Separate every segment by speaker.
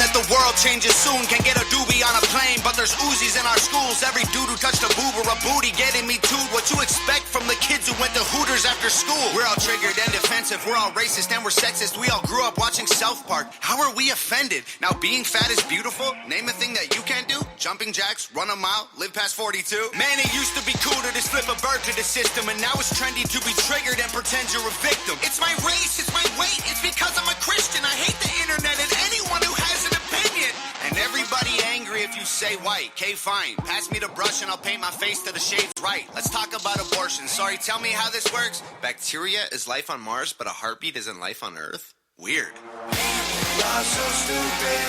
Speaker 1: that the world changes soon. Can't get a doobie on a plane, but there's Uzis in our schools. Every dude who touched a boob or a booty getting me too. What you expect from the kids who went to Hooters after school? We're all triggered and defensive, we're all racist and we're sexist. We all grew up watching South Park. How are we offended? Now being fat is beautiful? Name a thing that you can't do? Jumping jacks, run a mile, live past 42? Man, it used to be cool to just flip a bird to the system, and now it's trendy to be triggered and pretend you're a victim. It's my race, it's my weight, it's because I'm a Christian. I hate the internet and anyone who has an opinion. And everybody angry if you say white. Okay, fine. Pass me the brush and I'll paint my face to the shades right. Let's talk about abortion. Sorry, tell me how this works. Bacteria is life on Mars, but a heartbeat isn't life on Earth? Weird. Y'all so stupid.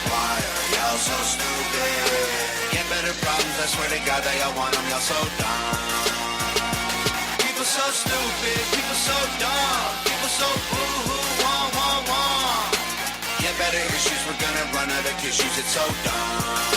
Speaker 1: Why are y'all so stupid? Get better problems, I swear to God that y'all want them. Y'all so dumb. People so stupid. People so dumb. People so boo-hoo, wah-wah-wah. Get better issues, we're gonna run out of tissues. It's so dumb.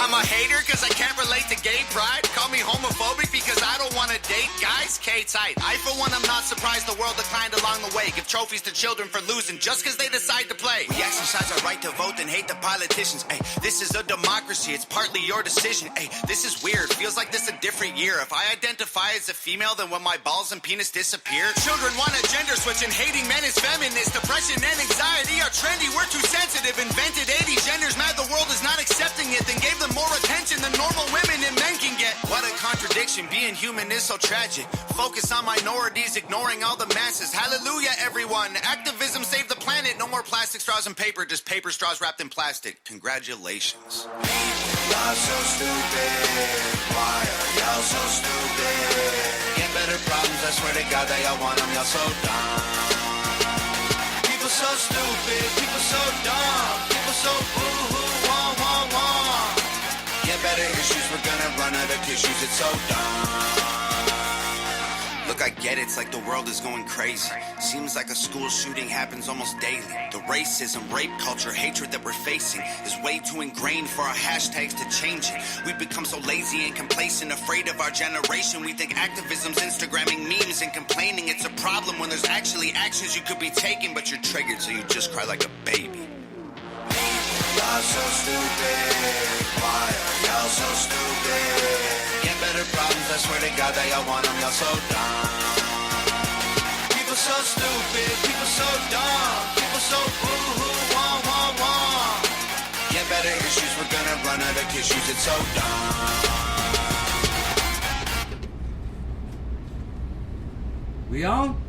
Speaker 1: I'm a hater cause I can't relate to gay pride. Call me homophobic because I don't want to date guys. K-tight. I for one am not surprised the world declined along the way. Give trophies to children for losing just cause they decide to play. We exercise our right to vote and hate the politicians. Ay, this is a democracy, it's partly your decision. Ay, this is weird, feels like this a different year. If I identify as a female, then when my balls and penis disappear. Children want a gender switch and hating men is feminist. Depression and anxiety are trendy, we're too sensitive. Invented 80 genders, mad the world is not accepting it. Then gave them more attention than normal women and men can get. What a contradiction, being human is so tragic. Focus on minorities, ignoring all the masses. Hallelujah, everyone. Activism saved the planet. No more plastic straws and paper, just paper straws wrapped in plastic. Congratulations. Y'all so stupid. Why are y'all so stupid? Get better problems, I swear to God that y'all want them. Y'all so dumb. People so stupid. People so dumb. People so boo-hoo, wah-wah-wah. Get better issues, we're gonna run out of tissues. It's so dumb. Look, I get it, it's like the world is going crazy. Seems like a school shooting happens almost daily. The racism, rape culture, hatred that we're facing is way too ingrained for our hashtags to change it. We've become so lazy and complacent, afraid of our generation. We think activism's Instagramming memes and complaining. It's a problem when there's actually actions you could be taking, but you're triggered so you just cry like a baby. Y'all so stupid. Why are y'all so stupid? Get better problems, I swear to God that y'all want them. Y'all so dumb. People so stupid. People so dumb. People so boo-hoo, wah-wah-wah. Get better issues, we're gonna run out of tissues. It's so dumb.
Speaker 2: We on?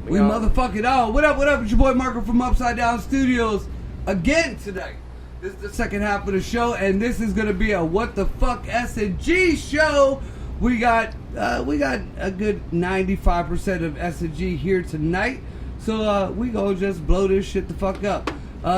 Speaker 2: We motherfucking on. What up, It's your boy Marco from Upside Down Studios again today. This is the second half of the show, and this is gonna be a what the fuck SNG show. We got a good 95% of SNG here tonight, so we gonna just blow this shit the fuck up.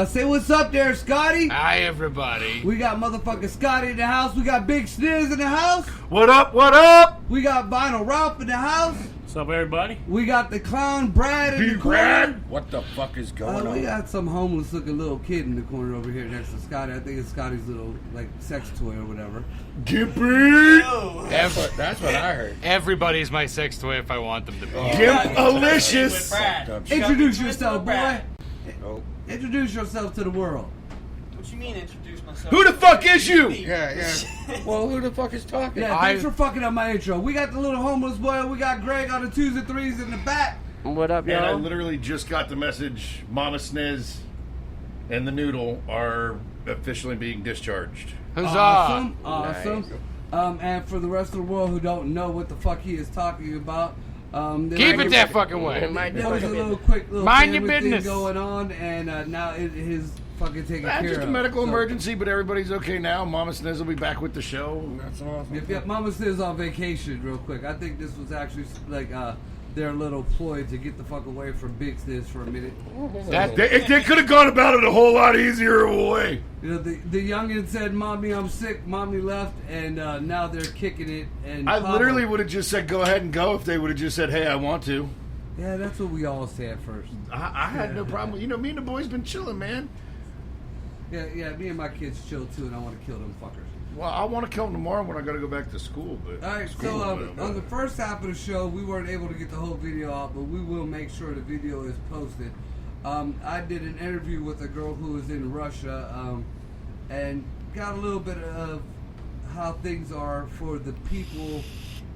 Speaker 2: Say what's up there, Scotty.
Speaker 3: Hi, everybody.
Speaker 2: We got motherfucking Scotty in the house. We got Big Sniz in the house.
Speaker 4: What up? What up?
Speaker 2: We got Vinyl Ralph in the house.
Speaker 5: What's up, everybody?
Speaker 2: We got the clown Brad in the corner.
Speaker 4: What the fuck is going on?
Speaker 2: We got some homeless looking little kid in the corner over here next to Scotty. I think it's Scotty's little like sex toy or whatever.
Speaker 4: Gimpy!
Speaker 3: That's what I heard. Everybody's my sex toy if I want them to be.
Speaker 4: Gimpalicious!
Speaker 2: Introduce yourself, boy.
Speaker 4: Oh.
Speaker 2: Introduce yourself to the world.
Speaker 5: What you mean introduce myself?
Speaker 4: Who the fuck is you?
Speaker 3: Yeah.
Speaker 4: Well, who the fuck is talking?
Speaker 2: Yeah, thanks for fucking up my intro. We got the little homeless boy. We got Greg on the 2s and 3s in the back.
Speaker 6: What up, y'all?
Speaker 4: And I literally just got the message, Mama Sniz and the Noodle are officially being discharged.
Speaker 3: Huzzah!
Speaker 2: Awesome.
Speaker 4: Nice.
Speaker 2: And for the rest of the world who don't know what the fuck he is talking about,
Speaker 3: keep it that fucking way.
Speaker 2: There was a little quick little
Speaker 3: Mind your
Speaker 2: family
Speaker 3: business
Speaker 2: thing going on, and now it is fucking taken care of.
Speaker 4: Just a medical emergency, but everybody's okay now. Mama Sniz will be back with the show. That's awesome.
Speaker 2: Yep, Mama Sniz on vacation real quick. I think this was actually like their little ploy to get the fuck away from Big Sniz for a minute.
Speaker 4: They could have gone about it a whole lot easier way.
Speaker 2: You know, the youngin said, "Mommy, I'm sick." Mommy left, and now they're kicking it. And
Speaker 4: I literally would have just said, "Go ahead and go." If they would have just said, "Hey, I want to."
Speaker 2: Yeah, that's what we all say at first.
Speaker 4: I had no problem. You know, me and the boys been chilling, man.
Speaker 2: Yeah, me and my kids chill too, and I want to kill them fuckers.
Speaker 4: Well, I want to kill them tomorrow when I got to go back to school. But
Speaker 2: all right, so on the first half of the show, we weren't able to get the whole video out, but we will make sure the video is posted. I did an interview with a girl who was in Russia, and got a little bit of how things are for the people,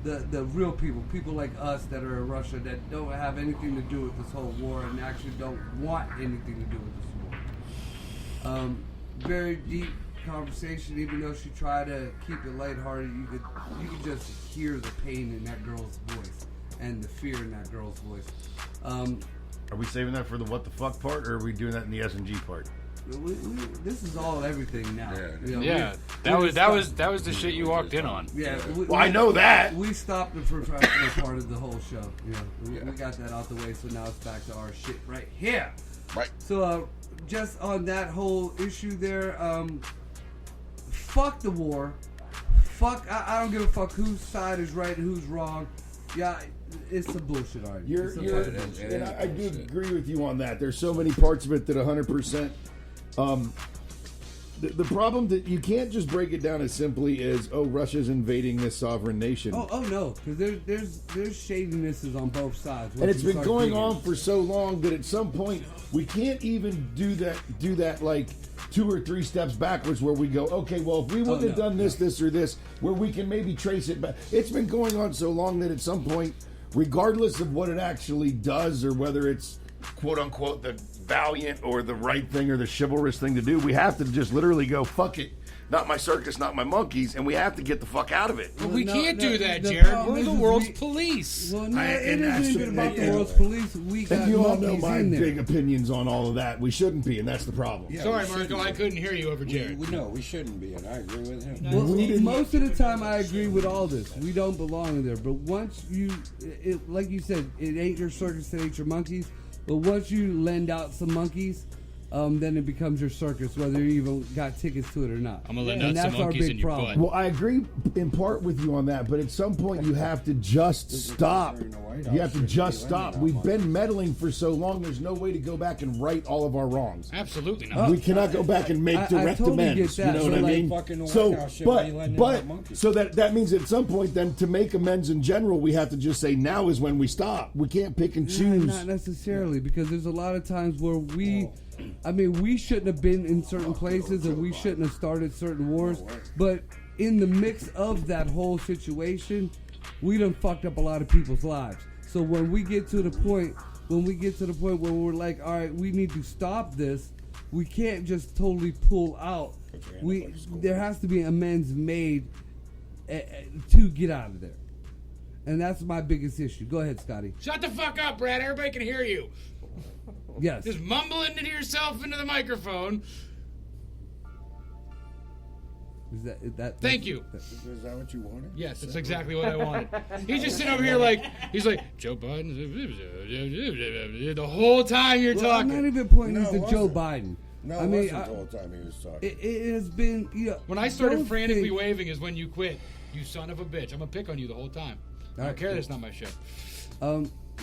Speaker 2: the real people like us that are in Russia that don't have anything to do with this whole war and actually don't want anything to do with this war. Very deep conversation. Even though she tried to keep it lighthearted, you could just hear the pain in that girl's voice and the fear in that girl's voice.
Speaker 4: Are we saving that for the what the fuck part, or are we doing that in the SNG part?
Speaker 2: This is all everything now.
Speaker 3: That was the shit you walked in on.
Speaker 2: Yeah,
Speaker 4: I know that.
Speaker 2: We stopped the professional part of the whole show. We got that out the way, so now it's back to our shit right here.
Speaker 4: Right.
Speaker 2: So, just on that whole issue there, fuck the war. Fuck, I don't give a fuck whose side is right and who's wrong. Yeah, it's a bullshit argument.
Speaker 4: And I do agree with you on that. There's so many parts of it that 100%. The problem that you can't just break it down as simply as, oh, Russia's invading this sovereign nation.
Speaker 2: Oh no, because there's shadinesses on both sides.
Speaker 4: And it's been going on for so long that at some point we can't even do that like 2 or 3 steps backwards where we go, okay, well, if we wouldn't have done this or this, where we can maybe trace it back. It's been going on so long that at some point, regardless of what it actually does or whether it's quote unquote the valiant or the right thing or the chivalrous thing to do, we have to just literally go, fuck it. Not my circus, not my monkeys, and we have to get the fuck out of it.
Speaker 3: But we can't do that, Jared. We're the world's police.
Speaker 2: Well, no, it isn't even about the world's police. We got
Speaker 4: you all know
Speaker 2: monkeys
Speaker 4: my
Speaker 2: in there.
Speaker 4: big opinions on all of that. We shouldn't be, and that's the problem.
Speaker 6: Yeah,
Speaker 3: Sorry, Marco, I couldn't hear you over Jared.
Speaker 6: No, we shouldn't be, and I agree with him.
Speaker 2: Well, most of the time, I agree with all this. We don't belong in there. But once like you said, it ain't your circus, it ain't your monkeys. But once you lend out some monkeys, then it becomes your circus, whether you even got tickets to it or not.
Speaker 3: I'm gonna lend out some monkeys in your butt.
Speaker 4: Well, I agree in part with you on that, but at some point you have to just stop. You have to just stop. We've been meddling for so long, there's no way to go back and right all of our wrongs.
Speaker 3: Absolutely not.
Speaker 4: We cannot go back and make direct
Speaker 2: totally
Speaker 4: amends.
Speaker 2: get that.
Speaker 4: You know what I mean? So that means at some point then to make amends in general, we have to just say now is when we stop. We can't pick and choose.
Speaker 2: Not necessarily, because there's a lot of times where we shouldn't have been in certain places and we shouldn't have started certain wars. But in the mix of that whole situation, we done fucked up a lot of people's lives. So when we get to the point where we're like, all right, we need to stop this, we can't just totally pull out. There has to be amends made to get out of there. And that's my biggest issue. Go ahead, Scotty.
Speaker 3: Shut the fuck up, Brad. Everybody can hear you.
Speaker 2: Yes.
Speaker 3: Just mumbling to yourself into the microphone.
Speaker 2: Is that
Speaker 3: Thank you.
Speaker 6: Is that what you wanted?
Speaker 3: Yes, that's exactly what I wanted. He's just sitting over here he's like, Joe Biden. The whole time you're talking.
Speaker 2: I'm not even pointing
Speaker 6: No,
Speaker 2: to
Speaker 6: it
Speaker 2: Joe
Speaker 6: wasn't.
Speaker 2: Biden.
Speaker 6: No,
Speaker 2: I
Speaker 6: it
Speaker 2: mean,
Speaker 6: wasn't the whole time he was talking.
Speaker 2: It has been,
Speaker 3: When I started
Speaker 2: don't
Speaker 3: frantically
Speaker 2: think-
Speaker 3: waving is when you quit. You son of a bitch. I'm going to pick on you the whole time. I don't care that's not my show.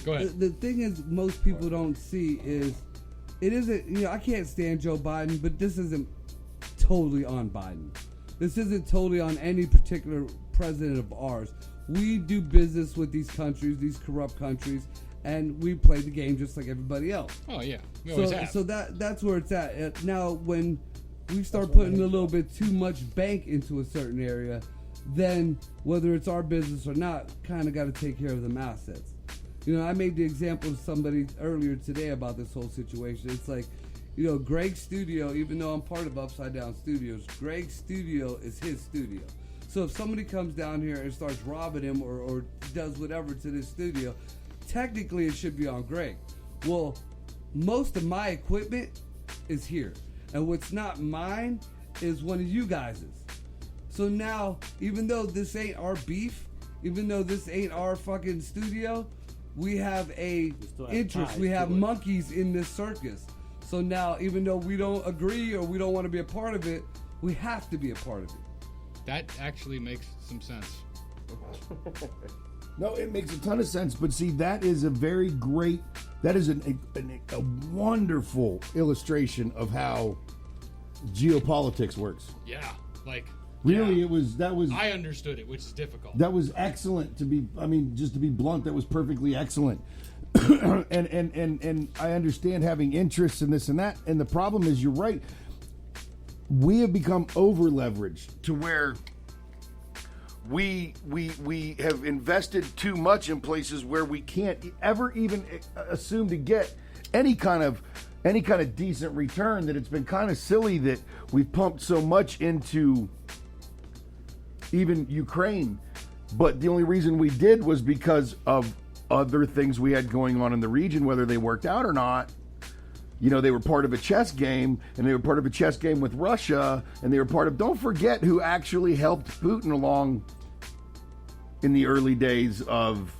Speaker 3: Go ahead.
Speaker 2: The thing is, most people don't see is, it isn't, I can't stand Joe Biden, but this isn't totally on Biden. This isn't totally on any particular president of ours. We do business with these countries, these corrupt countries, and we play the game just like everybody else.
Speaker 3: Oh, yeah. We always have.
Speaker 2: So that's where it's at. Now, when we start putting a little bit too much bank into a certain area, then whether it's our business or not, kind of got to take care of them assets. I made the example of somebody earlier today about this whole situation. It's like, Greg's studio, even though I'm part of Upside Down Studios, Greg's studio is his studio. So if somebody comes down here and starts robbing him or does whatever to this studio, technically it should be on Greg. Well, most of my equipment is here. And what's not mine is one of you guys's. So now, even though this ain't our beef, even though this ain't our fucking studio, we have a interest. We have monkeys in this circus. So now, even though we don't agree or we don't want to be a part of it, we have to be a part of it.
Speaker 3: That actually makes some sense.
Speaker 4: No, it makes a ton of sense. But see, that is a very great, that is a wonderful illustration of how geopolitics works.
Speaker 3: Yeah,
Speaker 4: Really,
Speaker 3: yeah. I understood it, which is difficult.
Speaker 4: That was excellent just to be blunt, that was perfectly excellent. and I understand having interests in this and that. And the problem is, you're right. We have become over leveraged to where we have invested too much in places where we can't ever even assume to get any kind of decent return. That it's been kind of silly that we've pumped so much into even Ukraine, but the only reason we did was because of other things we had going on in the region, whether they worked out or not. You know, they were part of a chess game, and they were part of a chess game with Russia, and they were part of, don't forget who actually helped Putin along in the early days of,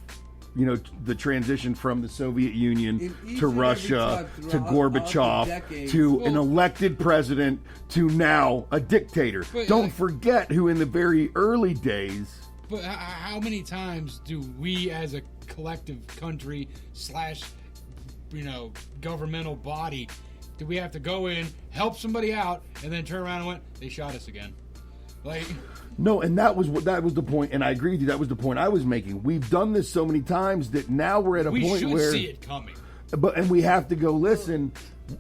Speaker 4: you know, the transition from the Soviet Union to Russia to Gorbachev to an elected president to now a dictator. Don't forget who in the very early days.
Speaker 3: But how many times do we as a collective country / governmental body, do we have to go in, help somebody out, and then turn around and went, they shot us again? Like,
Speaker 4: no, and that was the point, and I agree with you. That was the point I was making. We've done this so many times that now we're at a point where
Speaker 3: we should see it coming.
Speaker 4: And we have to go, listen.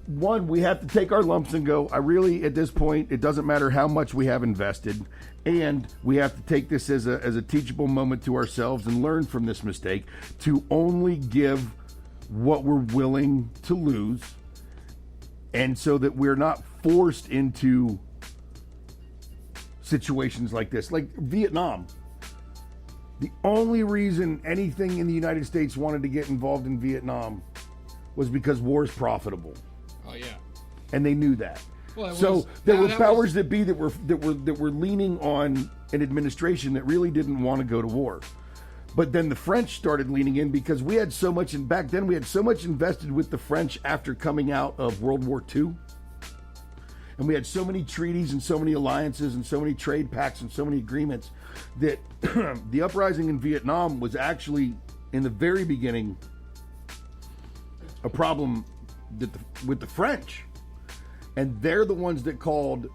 Speaker 4: One, we have to take our lumps and go, I really, at this point, it doesn't matter how much we have invested, and we have to take this as a teachable moment to ourselves and learn from this mistake to only give what we're willing to lose, and so that we're not forced into situations like this, like Vietnam. The only reason anything in the United States wanted to get involved in Vietnam was because war is profitable.
Speaker 3: Oh yeah,
Speaker 4: and they knew that.
Speaker 3: Well,
Speaker 4: so there were powers that be that were leaning on an administration that really didn't want to go to war. But then the French started leaning in because we had so much, and back then we had so much invested with the French after coming out of World War II. And we had so many treaties and so many alliances and so many trade pacts and so many agreements that the uprising in Vietnam was actually, in the very beginning, a problem with the French. And they're the ones that called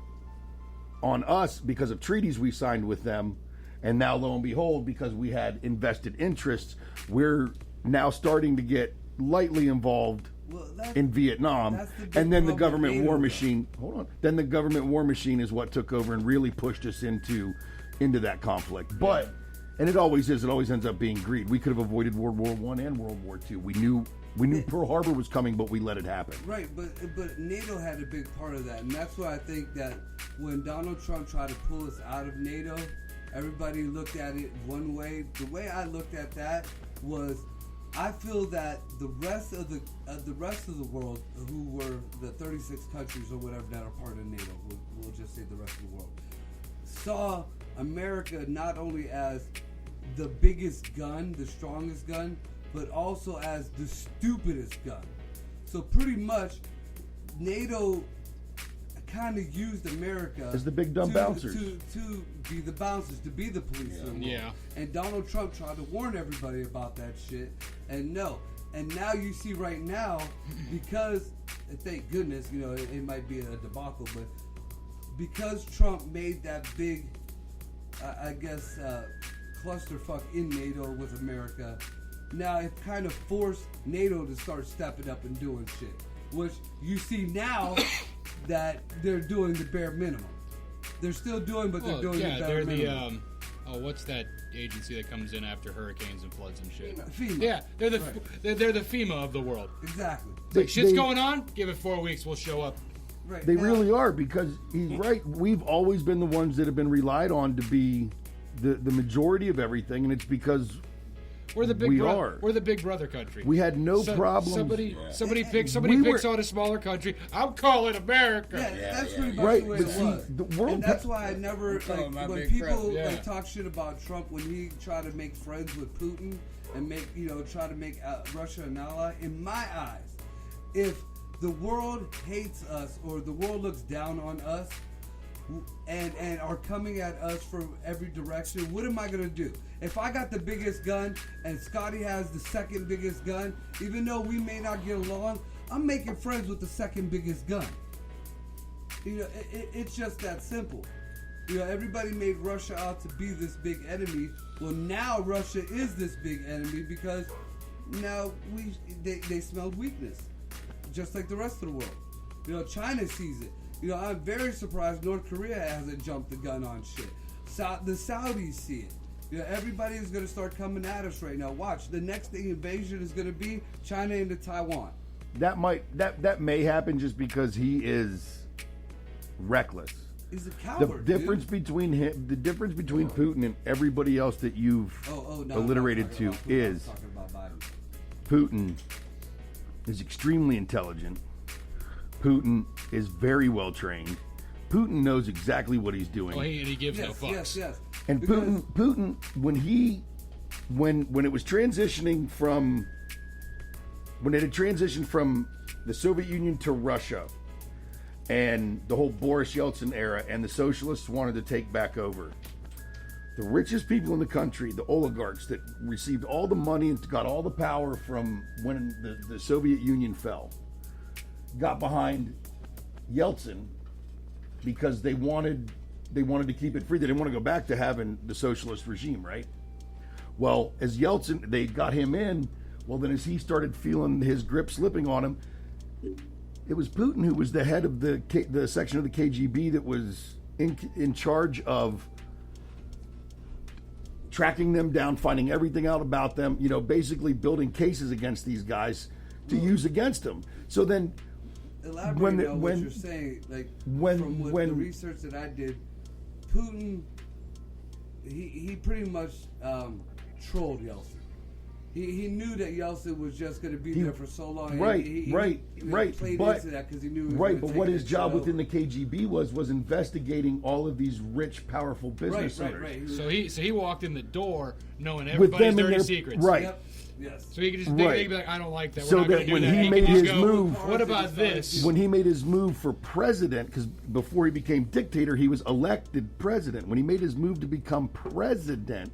Speaker 4: on us because of treaties we signed with them. And now, lo and behold, because we had invested interests, we're now starting to get lightly involved in Vietnam. And then the government war machine, then the government war machine is what took over and really pushed us into that conflict. But, and it always ends up being greed. We could have avoided World War I and World War II. We knew Pearl Harbor was coming, but we let it happen.
Speaker 2: Right, but NATO had a big part of that. And that's why I think that when Donald Trump tried to pull us out of NATO, everybody looked at it one way. The way I looked at that was, I feel that the rest of the world, who were the 36 countries or whatever that are part of NATO, we'll just say the rest of the world, saw America not only as the biggest gun, the strongest gun, but also as the stupidest gun. So pretty much, NATO kind of used America
Speaker 4: as the big dumb bouncers
Speaker 2: to be the bouncers, to be the police of the world.
Speaker 3: Yeah.
Speaker 2: And Donald Trump tried to warn everybody about that shit, and no. And now you see right now, because, thank goodness, it might be a debacle, but because Trump made that big, clusterfuck in NATO with America, now it kind of forced NATO to start stepping up and doing shit, which you see now that they're doing the bare minimum. They're still doing, but they're doing the bare minimum.
Speaker 3: What's that agency that comes in after hurricanes and floods and shit?
Speaker 2: FEMA.
Speaker 3: Yeah, they're the FEMA of the world.
Speaker 2: Exactly.
Speaker 3: Like, shit's going on, give it 4 weeks, we'll show up.
Speaker 2: Right.
Speaker 4: They really are, because he's right. We've always been the ones that have been relied on to be the majority of everything, and it's because
Speaker 3: we're the big brother country.
Speaker 4: We had no problems.
Speaker 3: Somebody picks on a smaller country. I'll call it America.
Speaker 2: Yeah, that's pretty much the way it was.
Speaker 4: The world,
Speaker 2: and that's why I never, when people talk shit about Trump, when he tried to make friends with Putin and try to make Russia an ally, in my eyes, if the world hates us or the world looks down on us and are coming at us from every direction, what am I going to do? If I got the biggest gun and Scotty has the second biggest gun, even though we may not get along, I'm making friends with the second biggest gun. It's just that simple. Everybody made Russia out to be this big enemy. Well, now Russia is this big enemy because now they smelled weakness, just like the rest of the world. You know, China sees it. You know, I'm very surprised North Korea hasn't jumped the gun on shit. The Saudis see it. You know, everybody is going to start coming at us right now. Watch, the next invasion is going to be China into Taiwan.
Speaker 4: That may happen just because he is reckless.
Speaker 2: He's a coward.
Speaker 4: The difference between Putin and everybody else that you've alliterated to is Putin is extremely intelligent. Putin is very well trained. Putin knows exactly what he's doing.
Speaker 3: Oh, and he gives no fucks.
Speaker 2: Yes.
Speaker 4: And Putin, when it was transitioning from when it had transitioned from the Soviet Union to Russia, and the whole Boris Yeltsin era, and the socialists wanted to take back over, the richest people in the country, the oligarchs that received all the money and got all the power from when the Soviet Union fell, got behind Yeltsin because they wanted to keep it free. They didn't want to go back to having the socialist regime, right? Well, as Yeltsin, they got him in. Well, then as he started feeling his grip slipping on him, it was Putin who was the head of the section of the KGB that was in charge of tracking them down, finding everything out about them, you know, basically building cases against these guys to use against them. So then
Speaker 2: Elaborate on what you're saying, like from the research that I did, Putin, he pretty much trolled Yeltsin. He knew that Yeltsin was just going to be there for so long.
Speaker 4: Right.
Speaker 2: He played
Speaker 4: but,
Speaker 2: into that because he knew he was
Speaker 4: right,
Speaker 2: gonna
Speaker 4: but
Speaker 2: take
Speaker 4: what his
Speaker 2: that
Speaker 4: job
Speaker 2: show.
Speaker 4: within the KGB was investigating all of these rich, powerful business owners.
Speaker 2: Right.
Speaker 3: So he walked in the door knowing
Speaker 4: With
Speaker 3: everybody's
Speaker 4: them in
Speaker 3: dirty
Speaker 4: their,
Speaker 3: secrets.
Speaker 4: right.
Speaker 2: Yep. Yes.
Speaker 3: So he could just
Speaker 4: Right.
Speaker 3: they'd be like, I don't like that. We're
Speaker 4: So
Speaker 3: not going
Speaker 4: that
Speaker 3: to do
Speaker 4: when
Speaker 3: that.
Speaker 4: he
Speaker 3: And
Speaker 4: made
Speaker 3: could just
Speaker 4: his
Speaker 3: go,
Speaker 4: move-
Speaker 3: what about this?
Speaker 4: When he made his move for president, because before he became dictator, he was elected president. When he made his move to become president,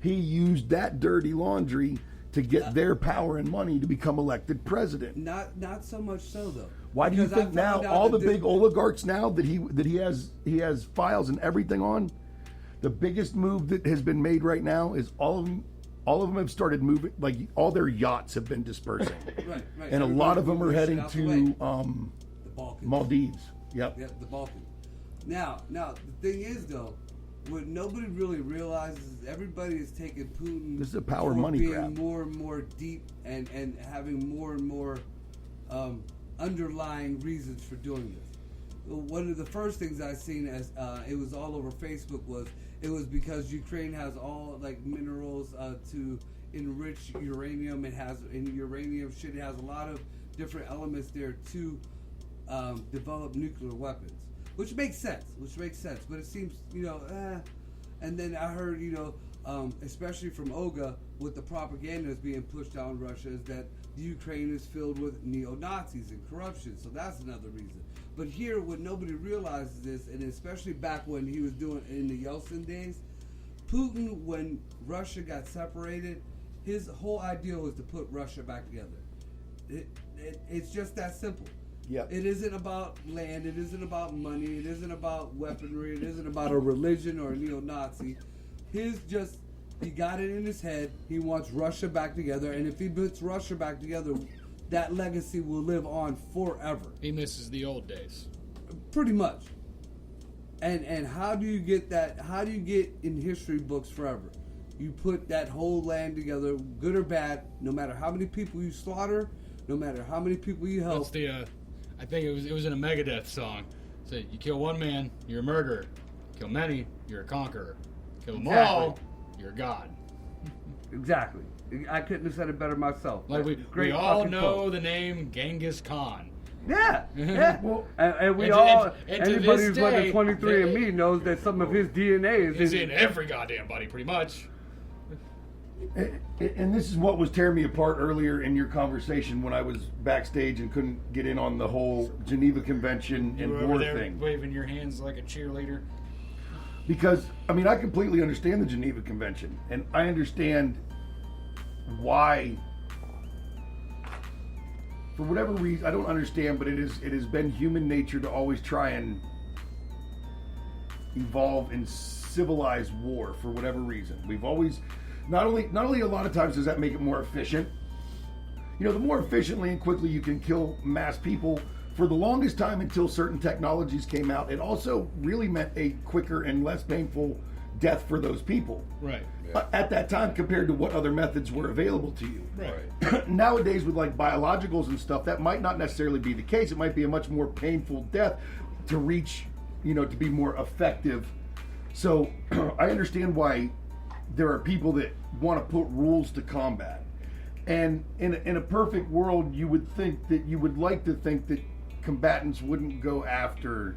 Speaker 4: he used that dirty laundry to get their power and money to become elected president.
Speaker 2: Not so much so though.
Speaker 4: Why do you
Speaker 2: Because I
Speaker 4: think now
Speaker 2: found out
Speaker 4: all the
Speaker 2: that
Speaker 4: big oligarchs now that he has files and everything on? The biggest move that has been made right now is all of them have started moving, like all their yachts have been dispersing.
Speaker 2: Right.
Speaker 4: And a lot of them are heading
Speaker 2: Out the way.
Speaker 4: to
Speaker 2: The Balkans.
Speaker 4: Maldives. Yep.
Speaker 2: Yep, the Balkans. Now, the thing is though, what nobody really realizes is everybody is taking Putin.
Speaker 4: This is a power
Speaker 2: for
Speaker 4: money
Speaker 2: being
Speaker 4: grab.
Speaker 2: more and more deep and having more and more underlying reasons for doing this. One of the first things I seen as it was all over Facebook was because Ukraine has all like minerals to enrich uranium. It has uranium shit. It has a lot of different elements there to develop nuclear weapons. Which makes sense. But it seems, And then I heard, especially from Olga, with the propaganda that's being pushed out in Russia, is that the Ukraine is filled with neo-Nazis and corruption. So that's another reason. But here, what nobody realizes is, and especially back when he was doing in the Yeltsin days, Putin, when Russia got separated, his whole idea was to put Russia back together. It's just that simple.
Speaker 4: Yep.
Speaker 2: It isn't about land. It isn't about money. It isn't about weaponry. It isn't about a religion or a neo-Nazi. He got it in his head. He wants Russia back together. And if he puts Russia back together, that legacy will live on forever.
Speaker 3: He misses the old days.
Speaker 2: Pretty much. And how do you get that? How do you get in history books forever? You put that whole land together, good or bad, no matter how many people you slaughter, no matter how many people you help.
Speaker 3: That's the, I think it was in a Megadeth song. It said, you kill one man, you're a murderer. Kill many, you're a conqueror. Kill them all, you're a god.
Speaker 2: Exactly. I couldn't have said it better myself.
Speaker 3: Like we
Speaker 2: Great
Speaker 3: all
Speaker 2: fucking
Speaker 3: know
Speaker 2: quote.
Speaker 3: the name Genghis Khan.
Speaker 2: Yeah.
Speaker 4: Well,
Speaker 2: And we
Speaker 3: and to-
Speaker 2: all,
Speaker 3: and to
Speaker 2: anybody
Speaker 3: this
Speaker 2: who's running
Speaker 3: day,
Speaker 2: 23andMe knows that some of his DNA
Speaker 3: It's
Speaker 2: is
Speaker 3: in every goddamn body, pretty much.
Speaker 4: and this is what was tearing me apart earlier in your conversation when I was backstage and couldn't get in on the whole Geneva Convention
Speaker 3: You
Speaker 4: and
Speaker 3: were over
Speaker 4: war
Speaker 3: there
Speaker 4: thing.
Speaker 3: waving your hands like a cheerleader.
Speaker 4: Because, I completely understand the Geneva Convention. And I understand why, for whatever reason, I don't understand, but it has been human nature to always try and evolve in civilized war for whatever reason. We've always, not only a lot of times does that make it more efficient, the more efficiently and quickly you can kill mass people, for the longest time until certain technologies came out, it also really meant a quicker and less painful death for those people.
Speaker 3: Right.
Speaker 4: At that time, compared to what other methods were available to you.
Speaker 3: Right.
Speaker 4: Nowadays, with like biologicals and stuff, that might not necessarily be the case. It might be a much more painful death to reach, to be more effective. So I understand why there are people that want to put rules to combat. And in a perfect world, you would think that you would like to think that combatants wouldn't go after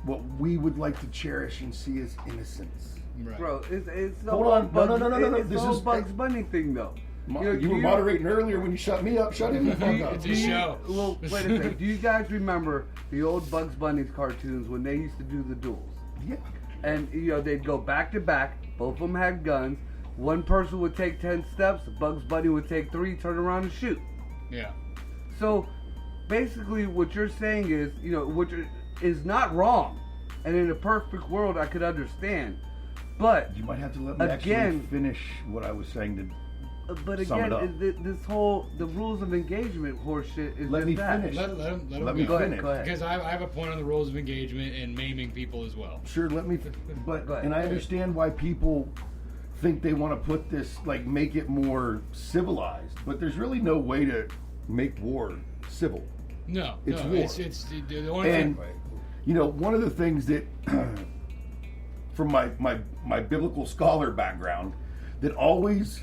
Speaker 4: what we would like to cherish and see as innocence.
Speaker 3: Right.
Speaker 2: Bro, it's the
Speaker 4: Hold
Speaker 2: whole
Speaker 4: on. No.
Speaker 2: It's
Speaker 4: This
Speaker 2: the whole
Speaker 4: is
Speaker 2: Bugs Bunny thing, though.
Speaker 4: You were moderating earlier when you shut me up. Shut him the fuck up.
Speaker 3: It's a show.
Speaker 2: Well, wait a second. Do you guys remember the old Bugs Bunny's cartoons when they used to do the duels?
Speaker 4: Yeah.
Speaker 2: And they'd go back to back. Both of them had guns. One person would take 10 steps. Bugs Bunny would take 3, turn around and shoot.
Speaker 3: Yeah.
Speaker 2: So basically, what you're saying is, is not wrong. And in a perfect world, I could understand. But
Speaker 4: You might have to let me
Speaker 2: again,
Speaker 4: actually finish what I was saying to
Speaker 2: but
Speaker 4: sum it up.
Speaker 2: again, this whole the rules of engagement horseshit is
Speaker 4: Let
Speaker 2: just
Speaker 4: me
Speaker 2: that.
Speaker 4: finish.
Speaker 3: Let him
Speaker 4: Let me
Speaker 3: go.
Speaker 4: finish.
Speaker 2: Go ahead.
Speaker 3: Because I have a point on the rules of engagement and maiming people as well.
Speaker 4: Sure, let me. But
Speaker 2: Go ahead.
Speaker 4: and I understand why people think they want to put this, like, make it more civilized. But there's really no way to make war civil.
Speaker 3: No,
Speaker 4: It's
Speaker 3: no,
Speaker 4: war.
Speaker 3: it's the only
Speaker 4: And
Speaker 3: thing.
Speaker 4: one of the things that, from my biblical scholar background, that always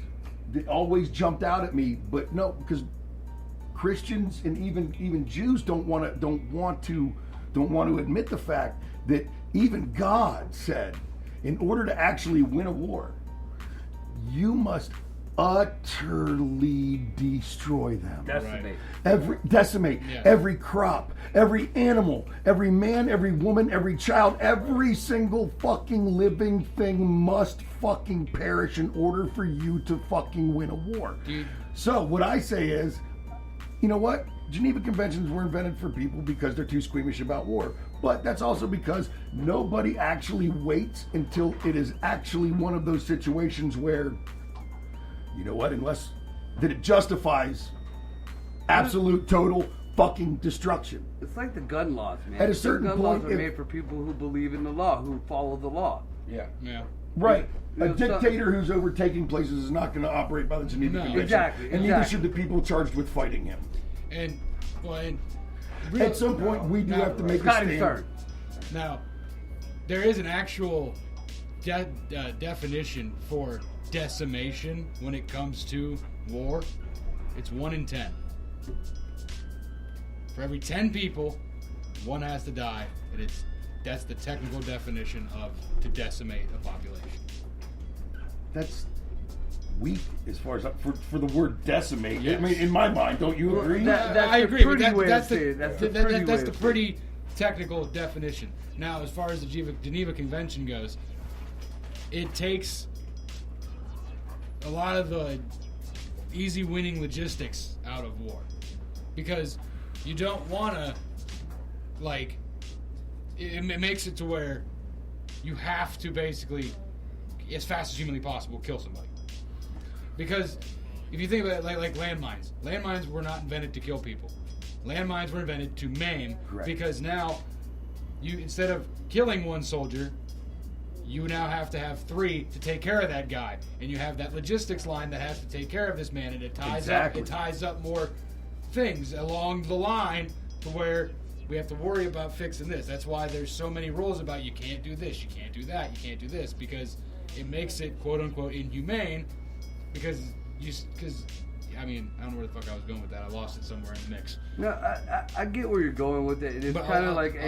Speaker 4: jumped out at me. But no, because Christians and even Jews don't want to admit the fact that even God said, in order to actually win a war, you must utterly destroy them.
Speaker 2: Decimate.
Speaker 3: Yeah.
Speaker 4: Every crop, every animal, every man, every woman, every child, every single fucking living thing must fucking perish in order for you to fucking win a war.
Speaker 3: Dude.
Speaker 4: So what I say is, you know what? Geneva Conventions were invented for people because they're too squeamish about war. But that's also because nobody actually waits until it is actually one of those situations where, you know what, unless that it justifies absolute total fucking destruction.
Speaker 2: It's like the gun laws, man.
Speaker 4: At a certain
Speaker 2: the gun
Speaker 4: point,
Speaker 2: laws are made for people who believe in the law, who follow the law.
Speaker 6: Yeah.
Speaker 3: Yeah.
Speaker 4: Right.
Speaker 2: Yeah,
Speaker 4: A
Speaker 2: so-
Speaker 4: dictator who's overtaking places is not going to operate by the Geneva
Speaker 3: No.
Speaker 4: Convention.
Speaker 2: Exactly,
Speaker 4: And neither
Speaker 2: exactly.
Speaker 4: should the people charged with fighting him.
Speaker 3: And
Speaker 4: At some point, we do have to make a
Speaker 2: Scotty's
Speaker 4: stand.
Speaker 2: turn.
Speaker 3: now, there is an actual definition for decimation when it comes to war. It's 1 in 10. For every 10 people, 1 has to die. That's the technical definition of to decimate a population.
Speaker 4: That's weak as far as for the word decimate.
Speaker 3: Yes.
Speaker 4: I mean, in my mind, don't you agree?
Speaker 2: That's
Speaker 3: I
Speaker 2: the
Speaker 3: agree, but
Speaker 2: pretty way to
Speaker 3: that's
Speaker 2: say
Speaker 3: the
Speaker 2: it. That's
Speaker 3: that-
Speaker 2: the
Speaker 3: that-
Speaker 2: pretty way
Speaker 3: that's
Speaker 2: to
Speaker 3: the
Speaker 2: say it.
Speaker 3: pretty technical definition. Now, as far as the Geneva Convention goes, it takes a lot of the easy winning logistics out of war, because you don't want to, like, it makes it to where you have to basically, as fast as humanly possible, kill somebody. Because if you think about it, like landmines were not invented to kill people. Landmines were invented to maim.
Speaker 4: Correct.
Speaker 3: Because now, you, instead of killing one soldier, you now have to have 3 to take care of that guy, and you have that logistics line that has to take care of this man, and it ties up more things along the line to where we have to worry about fixing this. That's why there's so many rules about you can't do this, you can't do that, you can't do this, because it makes it quote unquote inhumane. Because I mean, I don't know where the fuck I was going with that. I lost it somewhere in the mix.
Speaker 2: No, I get where you're going with it. It's
Speaker 3: But
Speaker 2: kind of like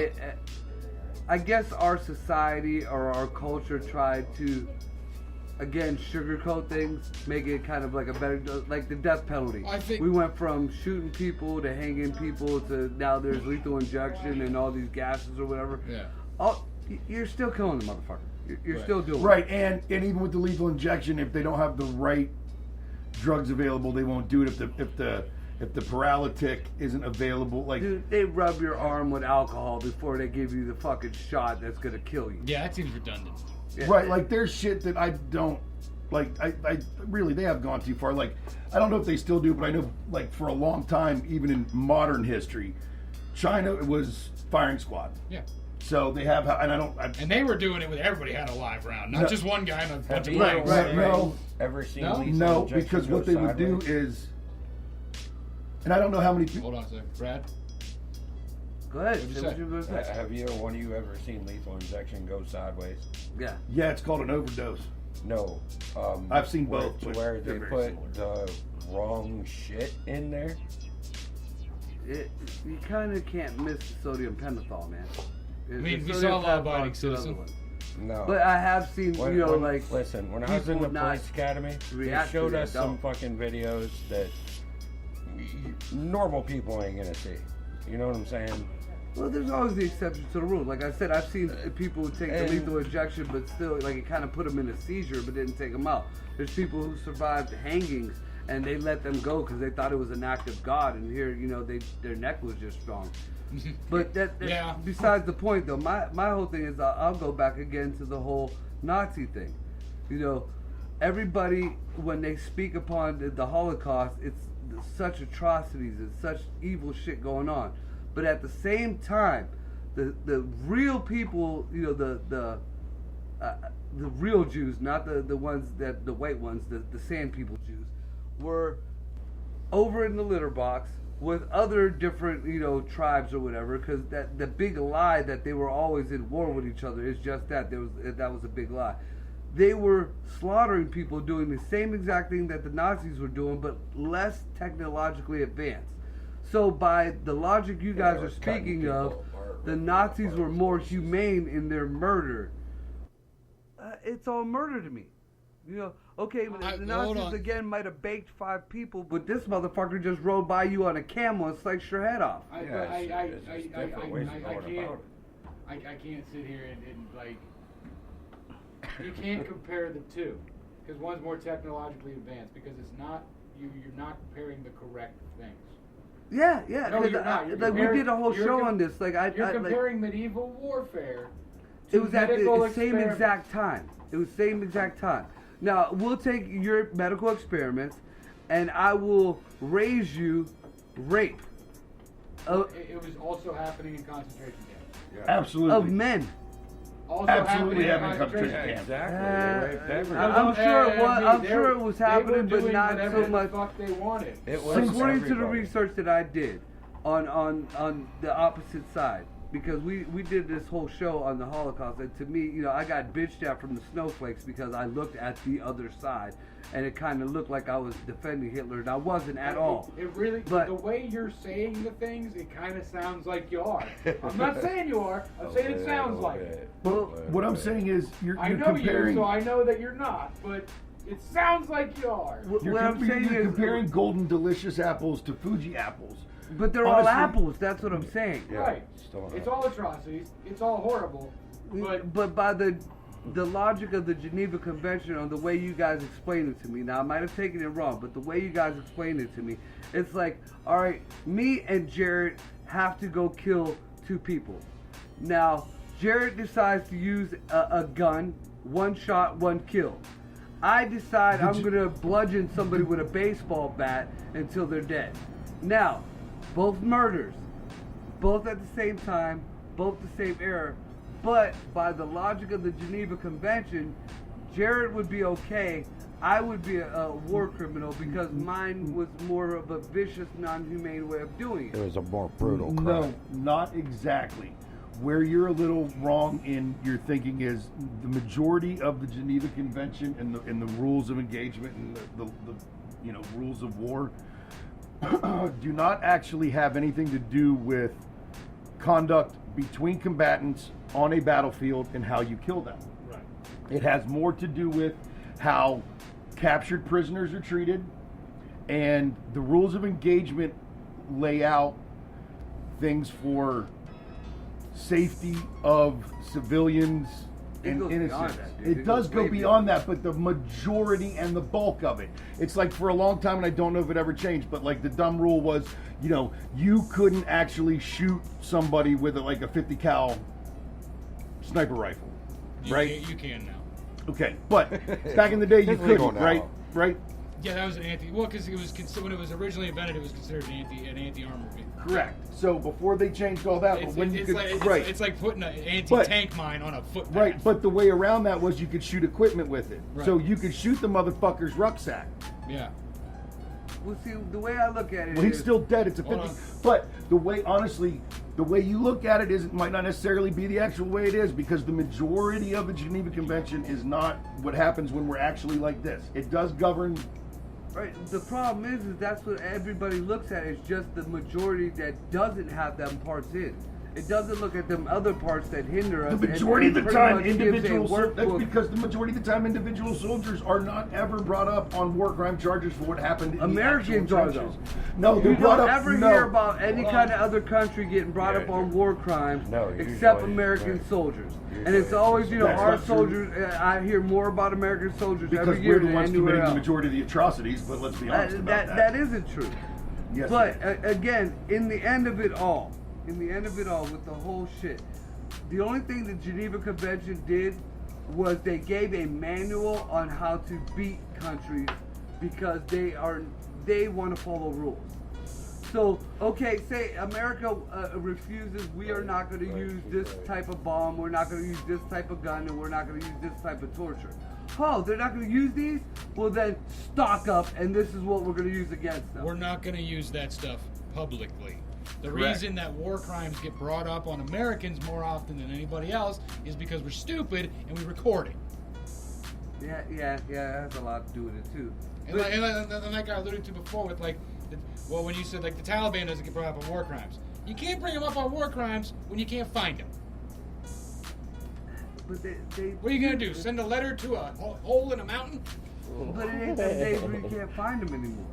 Speaker 2: I guess our society or our culture tried to, again, sugarcoat things, make it kind of like a better, like the death penalty.
Speaker 3: I think-
Speaker 2: we went from shooting people to hanging people to now there's lethal injection and all these gases or whatever.
Speaker 3: Yeah.
Speaker 2: Oh, you're still killing the motherfucker. You're
Speaker 3: Right.
Speaker 2: still doing
Speaker 4: Right,
Speaker 2: it.
Speaker 4: and even with the lethal injection, if they don't have the right drugs available, they won't do it. If the paralytic isn't available, like,
Speaker 2: Dude, they rub your arm with alcohol before they give you the fucking shot that's gonna kill you.
Speaker 3: Yeah, that seems redundant.
Speaker 2: Yeah.
Speaker 4: right, like there's shit that I don't Like, I really, they have gone too far. Like, I don't know if they still do, but I know, like, for a long time, even in modern history, China was firing squad.
Speaker 3: Yeah.
Speaker 4: So they have, and
Speaker 3: and they were doing it with everybody had a live round, not just one guy and a bunch of
Speaker 4: Right,
Speaker 3: legs.
Speaker 4: right, no.
Speaker 6: Ever seen
Speaker 3: No?
Speaker 6: lethal
Speaker 4: No,
Speaker 6: injection
Speaker 4: because
Speaker 6: go
Speaker 4: what they would do
Speaker 6: sideways?
Speaker 4: is, and I don't know how many people.
Speaker 3: Hold on a second. Brad?
Speaker 2: Go ahead.
Speaker 3: What'd you
Speaker 2: Say
Speaker 3: say?
Speaker 2: what you were gonna say.
Speaker 6: Have one of you ever seen lethal injection go sideways?
Speaker 2: Yeah.
Speaker 4: Yeah, it's called an overdose.
Speaker 6: No.
Speaker 4: I've seen
Speaker 6: where-
Speaker 4: both,
Speaker 6: To
Speaker 4: but
Speaker 6: where
Speaker 4: they're
Speaker 6: they
Speaker 4: very
Speaker 6: put
Speaker 4: similar.
Speaker 6: the wrong shit in there.
Speaker 2: You kind of can't miss the sodium pentothal, man.
Speaker 3: I mean, we
Speaker 2: Sodium
Speaker 3: saw
Speaker 2: pentothal
Speaker 3: Law-Abiding
Speaker 2: is another
Speaker 3: Citizen.
Speaker 2: one.
Speaker 6: No.
Speaker 2: But I have seen, like,
Speaker 6: listen, when I was in the
Speaker 2: people not
Speaker 6: police academy, they
Speaker 2: react to
Speaker 6: showed
Speaker 2: it,
Speaker 6: us some
Speaker 2: don't.
Speaker 6: fucking videos that normal people ain't gonna see. You know what I'm saying?
Speaker 2: well, there's always the exception to the rule. Like I said, I've seen people who take the
Speaker 6: And-
Speaker 2: lethal injection, but still, like, it kind of put them in a seizure, but didn't take them out. There's people who survived hangings, and they let them go because they thought it was an act of God, and here, their neck was just strong. But that's
Speaker 3: Yeah.
Speaker 2: besides the point, though. My whole thing is I'll go back again to the whole Nazi thing. Everybody, when they speak upon the Holocaust, it's such atrocities and such evil shit going on. But at the same time, the real people, the real Jews, not the ones that the white ones, the sand people Jews, were over in the litter box with other different, tribes or whatever, because the big lie that they were always in war with each other is just that. That was a big lie. They were slaughtering people doing the same exact thing that the Nazis were doing, but less technologically advanced. So by the logic you guys are speaking of, the Nazis were more humane in their murder. It's all murder to me. Okay, the
Speaker 3: hold
Speaker 2: Nazis
Speaker 3: on.
Speaker 2: again might have baked 5 people, but this motherfucker just rode by you on a camel and sliced your head off.
Speaker 3: I can't sit here and like, you can't compare the two, because one's more technologically advanced, because it's not, you're not comparing the correct things.
Speaker 2: Yeah.
Speaker 3: No,
Speaker 2: 'cause
Speaker 3: you're not. You're
Speaker 2: we
Speaker 3: comparing-
Speaker 2: did a whole
Speaker 3: you're
Speaker 2: show
Speaker 3: com-
Speaker 2: on this. Like
Speaker 3: You're comparing medieval warfare
Speaker 2: it
Speaker 3: to
Speaker 2: was at
Speaker 3: medical
Speaker 2: the same
Speaker 3: experiments.
Speaker 2: exact time. It was same exact time. Now we'll take your medical experiments, and I will raise you rape
Speaker 3: It was also happening in concentration camps.
Speaker 4: Absolutely.
Speaker 2: of men.
Speaker 3: Also
Speaker 4: Absolutely
Speaker 3: happening in
Speaker 4: happening in
Speaker 3: concentration
Speaker 4: concentration
Speaker 3: camps.
Speaker 6: Exactly. They raped everybody.
Speaker 2: I'm sure it was. I'm
Speaker 3: They
Speaker 2: sure
Speaker 3: were-
Speaker 2: it was
Speaker 3: they were
Speaker 2: happening, but
Speaker 3: doing
Speaker 2: not
Speaker 3: whatever
Speaker 2: so much.
Speaker 3: the fuck they wanted.
Speaker 6: It was
Speaker 2: According to the
Speaker 6: everybody.
Speaker 2: research that I did on the opposite side, because we did this whole show on the Holocaust, and to me, I got bitched at from the snowflakes because I looked at the other side, and it kind of looked like I was defending Hitler, and I wasn't at all.
Speaker 3: It really,
Speaker 2: But-
Speaker 3: the way you're saying the things, it kind of sounds like you are. I'm not saying you are. I'm saying it sounds like it.
Speaker 4: Well, what I'm saying is you're
Speaker 3: I know
Speaker 4: comparing.
Speaker 3: you, so I know that you're not, but it sounds like you are.
Speaker 4: You're,
Speaker 2: What I'm saying
Speaker 4: you're
Speaker 2: is,
Speaker 4: comparing golden delicious apples to Fuji apples.
Speaker 2: but they're all
Speaker 4: honestly-
Speaker 2: apples. That's what I'm saying.
Speaker 6: Yeah,
Speaker 3: Right.
Speaker 6: still
Speaker 3: It's
Speaker 6: not.
Speaker 3: all atrocities. It's all horrible. But
Speaker 2: By the logic of the Geneva Convention, on the way you guys explained it to me. Now I might have taken it wrong, but the way you guys explained it to me, it's like, all right, me and Jared have to go kill 2 people. Now Jared decides to use a gun, 1 shot, 1 kill. I decide I'm gonna bludgeon somebody with a baseball bat until they're dead. Now, both murders, both at the same time, both the same error, but by the logic of the Geneva Convention, Jared would be okay. I would be a war criminal because mine was more of a vicious, non-humane way of doing
Speaker 6: It
Speaker 2: it.
Speaker 6: was a more brutal crime.
Speaker 4: No, not exactly. Where you're a little wrong in your thinking is the majority of the Geneva Convention and the rules of engagement and the rules of war do not actually have anything to do with conduct between combatants on a battlefield and how you kill them.
Speaker 3: right.
Speaker 4: It has more to do with how captured prisoners are treated, and the rules of engagement lay out things for safety of civilians
Speaker 2: It
Speaker 4: and
Speaker 2: goes beyond
Speaker 4: innocents.
Speaker 2: that, dude.
Speaker 4: It
Speaker 2: It
Speaker 4: does
Speaker 2: goes
Speaker 4: go
Speaker 2: way
Speaker 4: beyond that, but the majority and the bulk of it. It's like for a long time, and I don't know if it ever changed, but like the dumb rule was, you couldn't actually shoot somebody with like a 50 cal sniper rifle, right?
Speaker 3: You can now.
Speaker 4: Okay, but back in the day you
Speaker 6: It's legal
Speaker 4: couldn't,
Speaker 6: now.
Speaker 4: right?
Speaker 3: Yeah, that was an anti. Well, because it was when it was originally invented, it was considered an anti-armor vehicle.
Speaker 4: Correct. So before they changed all that, but when you could,
Speaker 3: it's like putting an anti-tank mine on a footpath.
Speaker 4: right, but the way around that was you could shoot equipment with it.
Speaker 3: Right.
Speaker 4: So you could shoot the motherfucker's rucksack.
Speaker 3: Yeah.
Speaker 2: Well, see, the way I look at it
Speaker 4: Well, he's
Speaker 2: is-
Speaker 4: still dead. It's a
Speaker 3: Hold
Speaker 4: 50.
Speaker 3: on.
Speaker 4: But the way, honestly, the way you look at it is, it might not necessarily be the actual way it is, because the majority of the Geneva Convention is not what happens when we're actually like this. It does govern.
Speaker 2: Right. The problem is that's what everybody looks at, is just the majority that doesn't have them parts in. It doesn't look at them other parts that hinder us.
Speaker 4: The majority
Speaker 2: and
Speaker 4: of the
Speaker 2: pretty
Speaker 4: time,
Speaker 2: much gives a
Speaker 4: individual that's
Speaker 2: workbook.
Speaker 4: because the majority of the time, individual soldiers are not ever brought up on war crime charges for what happened in
Speaker 2: Americans
Speaker 4: the
Speaker 2: are,
Speaker 4: actual trenches.
Speaker 2: though.
Speaker 4: No, they're
Speaker 2: You
Speaker 4: brought
Speaker 2: don't
Speaker 4: up.
Speaker 2: ever
Speaker 4: no.
Speaker 2: hear about any kind of other country getting brought
Speaker 6: Yeah,
Speaker 2: up on war crimes
Speaker 6: No,
Speaker 2: except
Speaker 6: usually,
Speaker 2: American
Speaker 6: right.
Speaker 2: soldiers. And
Speaker 6: Usually.
Speaker 2: it's always,
Speaker 4: That's
Speaker 2: our
Speaker 4: not true.
Speaker 2: soldiers. I hear more about American soldiers
Speaker 4: Because
Speaker 2: every year
Speaker 4: we're the
Speaker 2: than
Speaker 4: ones
Speaker 2: anywhere
Speaker 4: committing the
Speaker 2: else.
Speaker 4: majority of the atrocities. But let's be honest about
Speaker 2: That isn't true.
Speaker 4: Yes,
Speaker 2: But
Speaker 4: it is.
Speaker 2: again, in the end of it all, with the whole shit, the only thing the Geneva Convention did was they gave a manual on how to beat countries because they want to follow rules. So, okay, say America refuses, we are not going to use this type of bomb, we're not going to use this type of gun, and we're not going to use this type of torture. Oh, they're not going to use these? Well, then stock up, and this is what we're going to use against them.
Speaker 3: We're not going to use that stuff publicly. The
Speaker 4: Correct.
Speaker 3: reason that war crimes get brought up on Americans more often than anybody else is because we're stupid and we record it.
Speaker 2: Yeah, that has a lot to do with it, too.
Speaker 3: And, like I alluded to before with when you said like the Taliban doesn't get brought up on war crimes. You can't bring them up on war crimes when you can't find them.
Speaker 2: But
Speaker 3: What are you going to do? Send a letter to a hole in a mountain?
Speaker 2: But it ain't them days where you can't find them anymore.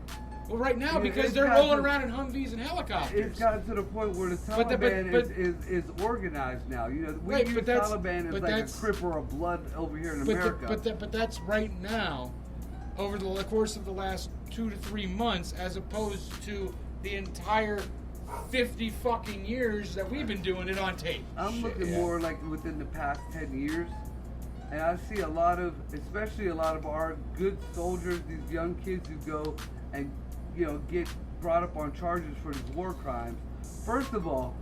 Speaker 3: Well, right now,
Speaker 2: Yeah,
Speaker 3: because
Speaker 2: it's
Speaker 3: they're
Speaker 2: got
Speaker 3: rolling
Speaker 2: to-
Speaker 3: around in Humvees and helicopters.
Speaker 2: It's gotten to the point where the
Speaker 3: But
Speaker 2: Taliban is organized now. You know, we
Speaker 3: Right,
Speaker 2: use
Speaker 3: but that's-
Speaker 2: Taliban as
Speaker 3: but
Speaker 2: like a
Speaker 3: that's-
Speaker 2: crip or a blood over here in
Speaker 3: But,
Speaker 2: America.
Speaker 3: but that's right now, over the course of the last 2 to 3 months, as opposed to the entire 50 fucking years that we've been doing it on tape.
Speaker 2: I'm looking more like within the past 10 years. And I see especially a lot of our good soldiers, these young kids who go and, get brought up on charges for these war crimes. First of all,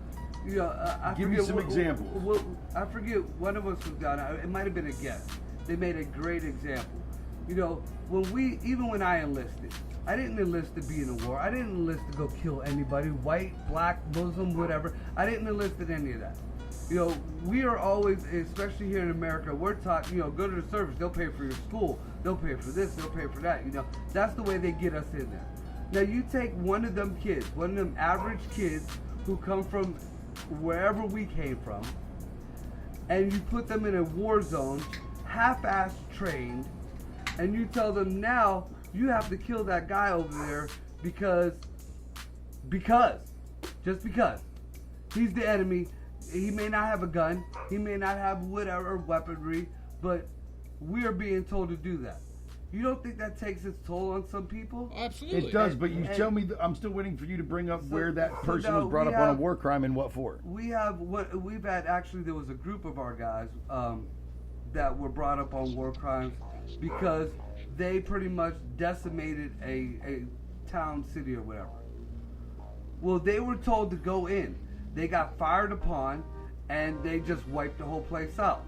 Speaker 2: I
Speaker 4: Give me
Speaker 2: forget
Speaker 4: some examples.
Speaker 2: I forget, one of us was down, it might have been a guest. They made a great example. Even when I enlisted, I didn't enlist to be in a war. I didn't enlist to go kill anybody, white, black, Muslim, whatever. I didn't enlist in any of that. We are always, especially here in America, we're taught, go to the service, they'll pay for your school, they'll pay for this, they'll pay for that, That's the way they get us in there. Now you take one of them kids, one of them average kids who come from wherever we came from, and you put them in a war zone, half-assed trained, and you tell them now you have to kill that guy over there because he's the enemy. He may not have a gun, he may not have whatever weaponry, but we are being told to do that. You don't think that takes its toll on some people?
Speaker 3: Absolutely.
Speaker 4: It does, but you tell me. I'm still waiting for you to bring up where that person
Speaker 2: now
Speaker 4: was brought
Speaker 2: we
Speaker 4: up on a
Speaker 2: have-
Speaker 4: war crime and what for.
Speaker 2: We've had actually, there was a group of our guys that were brought up on war crimes because they pretty much decimated a town, city, or whatever. Well, they were told to go in. They got fired upon, and they just wiped the whole place out.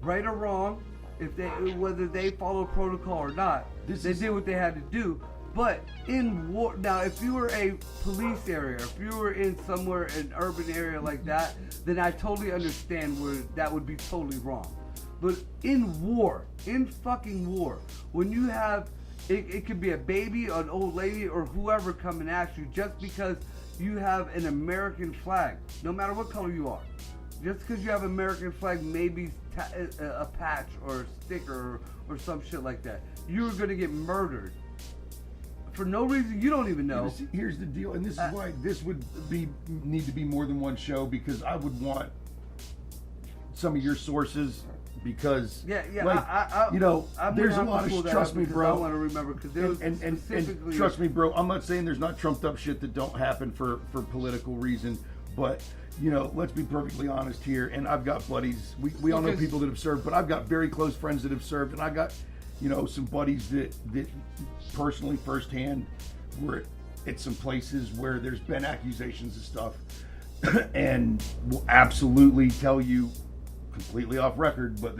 Speaker 2: Right or wrong, whether they followed protocol or not, they did what they had to do. But in war, now if you were a police area, if you were in somewhere, an urban area like that, then I totally understand where that would be totally wrong. But in fucking war, when you have, it could be a baby, an old lady, or whoever coming at you, just because you have an American flag, no matter what color you are. Just because you have an American flag, maybe a patch or a sticker or some shit like that, you're going to get murdered for no reason you don't even know.
Speaker 4: Here's the deal, and this is why this would need to be more than one show, because I would want some of your sources, because
Speaker 2: I'm
Speaker 4: there's a
Speaker 2: gonna
Speaker 4: lot
Speaker 2: have to pull
Speaker 4: of
Speaker 2: that
Speaker 4: trust
Speaker 2: up
Speaker 4: me,
Speaker 2: because
Speaker 4: bro.
Speaker 2: I want to remember because there was
Speaker 4: and
Speaker 2: specifically
Speaker 4: trust me, bro. I'm not saying there's not trumped up shit that don't happen for political reason, but you know, let's be perfectly honest here. And I've got buddies. We all know people that have served, but I've got very close friends that have served, and I got, you know, some buddies that personally, firsthand, were at some places where there's been accusations of stuff, and will absolutely tell you, completely off record, but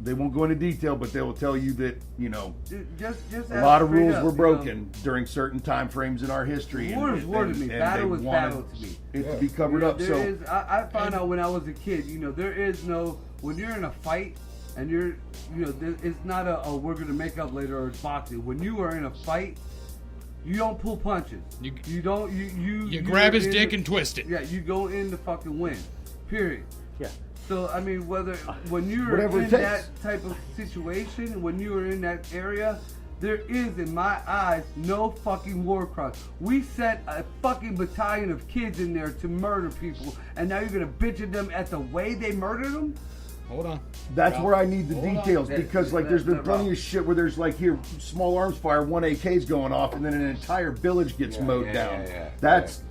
Speaker 4: they won't go into detail, but they will tell you that, you know,
Speaker 2: just
Speaker 4: a lot of rules
Speaker 2: up,
Speaker 4: were broken during certain time frames in our history.
Speaker 2: War is war to me. Battle is battle to me.
Speaker 4: It to be covered up. So
Speaker 2: I found out when I was a kid, you know, there is no, when you're in a fight and you're, you know, it's not we're going to make up later or it's boxing. When you are in a fight, you don't pull punches. You don't, you
Speaker 3: grab his dick and twist it.
Speaker 2: Yeah, you go in to fucking win. Period.
Speaker 7: Yeah.
Speaker 2: So, I mean, when you're in that type of situation, when you are in that area, there is, in my eyes, no fucking war crime. We sent a fucking battalion of kids in there to murder people, and now you're going to bitch at them at the way they murdered them?
Speaker 3: Hold on.
Speaker 4: that's where I need the details,
Speaker 2: on.
Speaker 4: because like there's been plenty of shit where there's like here small arms fire, 1 AK's going off, and then an entire village gets mowed down. That's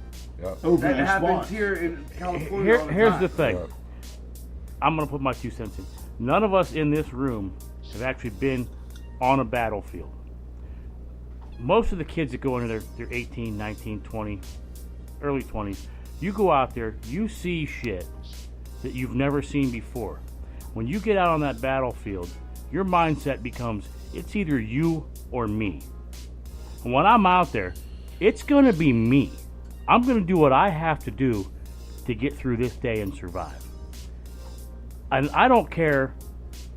Speaker 4: over
Speaker 2: That happens
Speaker 4: response.
Speaker 2: here in California.
Speaker 7: Here's the thing. I'm going to put my 2 cents in. None of us in this room have actually been on a battlefield. Most of the kids that go into their 18, 19, 20, early 20s, you go out there, you see shit that you've never seen before. When you get out on that battlefield, your mindset becomes, it's either you or me. And when I'm out there, it's going to be me. I'm going to do what I have to do to get through this day and survive. And I don't care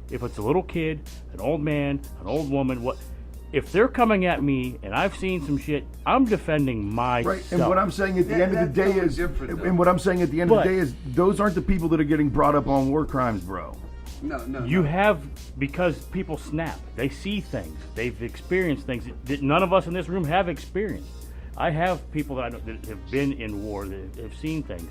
Speaker 7: if it's a little kid, an old man, an old woman, what. If they're coming at me and I've seen some shit, I'm defending myself.
Speaker 4: Right, and what I'm saying at the end of the day is, and what I'm saying at the end
Speaker 7: But-
Speaker 4: of the day is, those aren't the people that are getting brought up on war crimes, bro.
Speaker 2: No.
Speaker 7: You have, because people snap. They see things. They've experienced things that none of us in this room have experienced. I have people that I know that have been in war, that have seen things.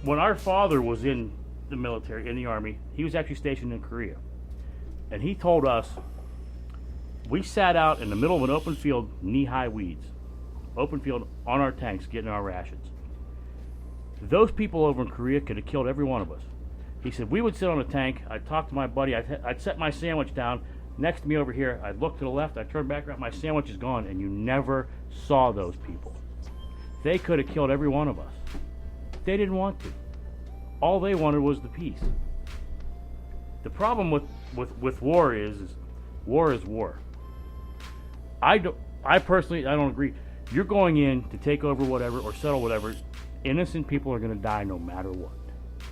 Speaker 7: When our father was in the military, in the Army, he was actually stationed in Korea. And he told us, we sat out in the middle of an open field, knee-high weeds. Open field on our tanks, getting our rations. Those people over in Korea could have killed every one of us. He said, we would sit on a tank, I'd talk to my buddy, I'd set my sandwich down next to me over here, I'd look to the left, I'd turn back around, my sandwich is gone, and you never saw those people. They could have killed every one of us. They didn't want to. All they wanted was the peace. The problem with war is war is war. I personally don't agree. You're going in to take over whatever or settle whatever. Innocent people are going to die no matter what.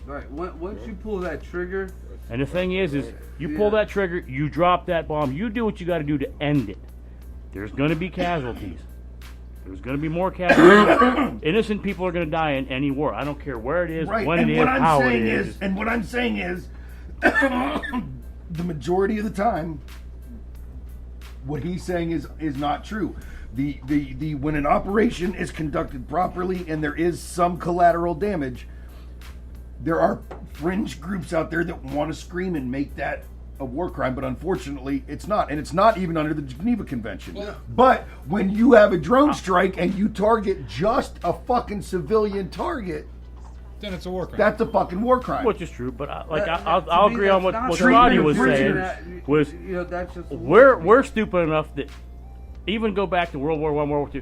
Speaker 2: Right. Once you pull that trigger,
Speaker 7: And the thing is you pull that trigger, you drop that bomb, you do what you got to do to end it. There's going to be casualties. There's going to be more casualties. Innocent people are going to die in any war. I don't care where it is,
Speaker 4: Right,
Speaker 7: when
Speaker 4: and
Speaker 7: it is,
Speaker 4: what I'm
Speaker 7: how
Speaker 4: saying
Speaker 7: it is.
Speaker 4: And what I'm saying is, the majority of the time, what he's saying is not true. The when an operation is conducted properly and there is some collateral damage, there are fringe groups out there that want to scream and make that a war crime, but unfortunately it's not, and it's not even under the Geneva Convention. But when you have a drone strike and you target just a fucking civilian target,
Speaker 3: Then it's a war crime.
Speaker 4: that's a fucking war crime.
Speaker 7: Which is true, but
Speaker 2: to
Speaker 7: I'll
Speaker 2: me,
Speaker 7: agree on
Speaker 2: that's
Speaker 7: what
Speaker 2: not
Speaker 7: Rodney
Speaker 2: treatment
Speaker 7: was
Speaker 2: of
Speaker 7: saying.
Speaker 2: prisoners.
Speaker 7: Was
Speaker 2: You know, that's just a war crime.
Speaker 7: we're stupid enough that even go back to World War I, World War II.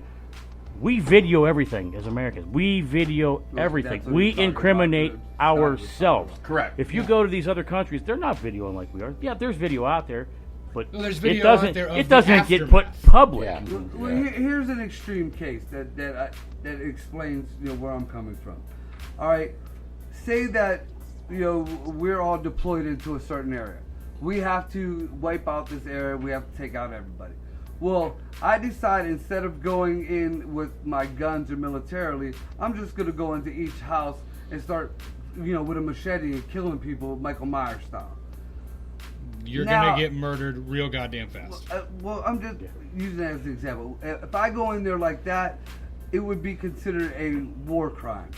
Speaker 7: We video everything as Americans. We video everything.
Speaker 2: that's what
Speaker 7: We
Speaker 2: we're talking
Speaker 7: incriminate
Speaker 2: about,
Speaker 7: ourselves.
Speaker 4: Correct.
Speaker 7: If you go to these other countries, they're not videoing like we are. Yeah, there's video out there, but
Speaker 3: Well, there's
Speaker 7: it
Speaker 3: video
Speaker 7: doesn't.
Speaker 3: out there of
Speaker 7: It
Speaker 3: the
Speaker 7: doesn't get put
Speaker 3: aftermath.
Speaker 7: public.
Speaker 6: Yeah.
Speaker 2: Well, here's an extreme case that explains, you know, where I'm coming from. All right, say that, you know, we're all deployed into a certain area. We have to wipe out this area. We have to take out everybody. Well, I decide instead of going in with my guns or militarily, I'm just gonna go into each house and start, you know, with a machete and killing people, Michael Myers style.
Speaker 3: You're
Speaker 2: Now-
Speaker 3: gonna get murdered real goddamn fast.
Speaker 2: Well, I'm just using that as an example. If I go in there like that, it would be considered a war crime.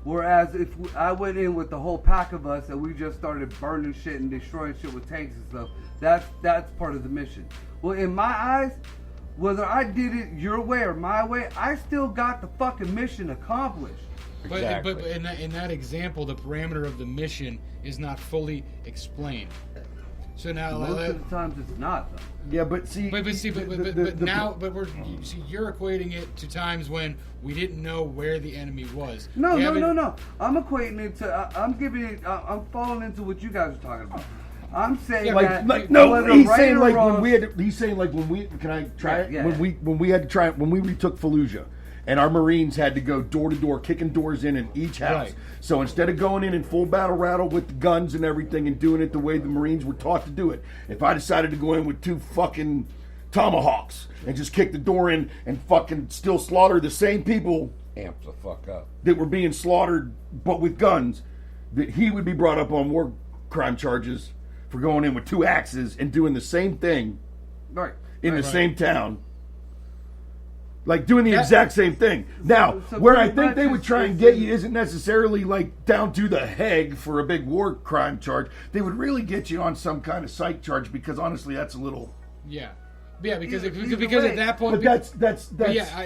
Speaker 2: Whereas if I went in with the whole pack of us and we just started burning shit and destroying shit with tanks and stuff, that's part of the mission. Well, in my eyes, whether I did it your way or my way, I still got the fucking mission accomplished.
Speaker 6: Exactly.
Speaker 3: But in that example, the parameter of the mission is not fully explained. So now,
Speaker 2: Most of the times it's not, though.
Speaker 4: Yeah, but see,
Speaker 3: but you're equating it to times when we didn't know where the enemy was.
Speaker 2: No.
Speaker 3: We haven't-
Speaker 2: I'm equating it to. I'm giving it. I'm falling into what you guys are talking about. I'm saying
Speaker 3: Yeah,
Speaker 2: that.
Speaker 4: like no,
Speaker 2: whether
Speaker 4: he's
Speaker 2: right
Speaker 4: saying
Speaker 2: or
Speaker 4: like
Speaker 2: wrong-
Speaker 4: when we had. He's saying like when we. Can I try it?
Speaker 2: Yeah.
Speaker 4: When we had to try it, when we retook Fallujah, and our Marines had to go door to door, kicking doors in each house.
Speaker 3: Right.
Speaker 4: So instead of going in full battle rattle with the guns and everything and doing it the way the Marines were taught to do it, if I decided to go in with 2 fucking tomahawks and just kick the door in and fucking still slaughter the same people
Speaker 6: Amp the fuck up.
Speaker 4: that were being slaughtered but with guns, that he would be brought up on war crime charges for going in with 2 axes and doing the same thing
Speaker 2: Right.
Speaker 4: in the
Speaker 3: Right.
Speaker 4: same town. Like doing the exact same thing. Now,
Speaker 2: so
Speaker 4: where I
Speaker 2: pretty
Speaker 4: think
Speaker 2: much
Speaker 4: they would try and get you isn't necessarily like down to the Hague for a big war crime charge. They would really get you on some kind of psych charge because honestly, that's a little.
Speaker 3: Yeah, because
Speaker 2: Either
Speaker 3: because
Speaker 2: way.
Speaker 3: at that point.
Speaker 4: But that's.
Speaker 3: But yeah, I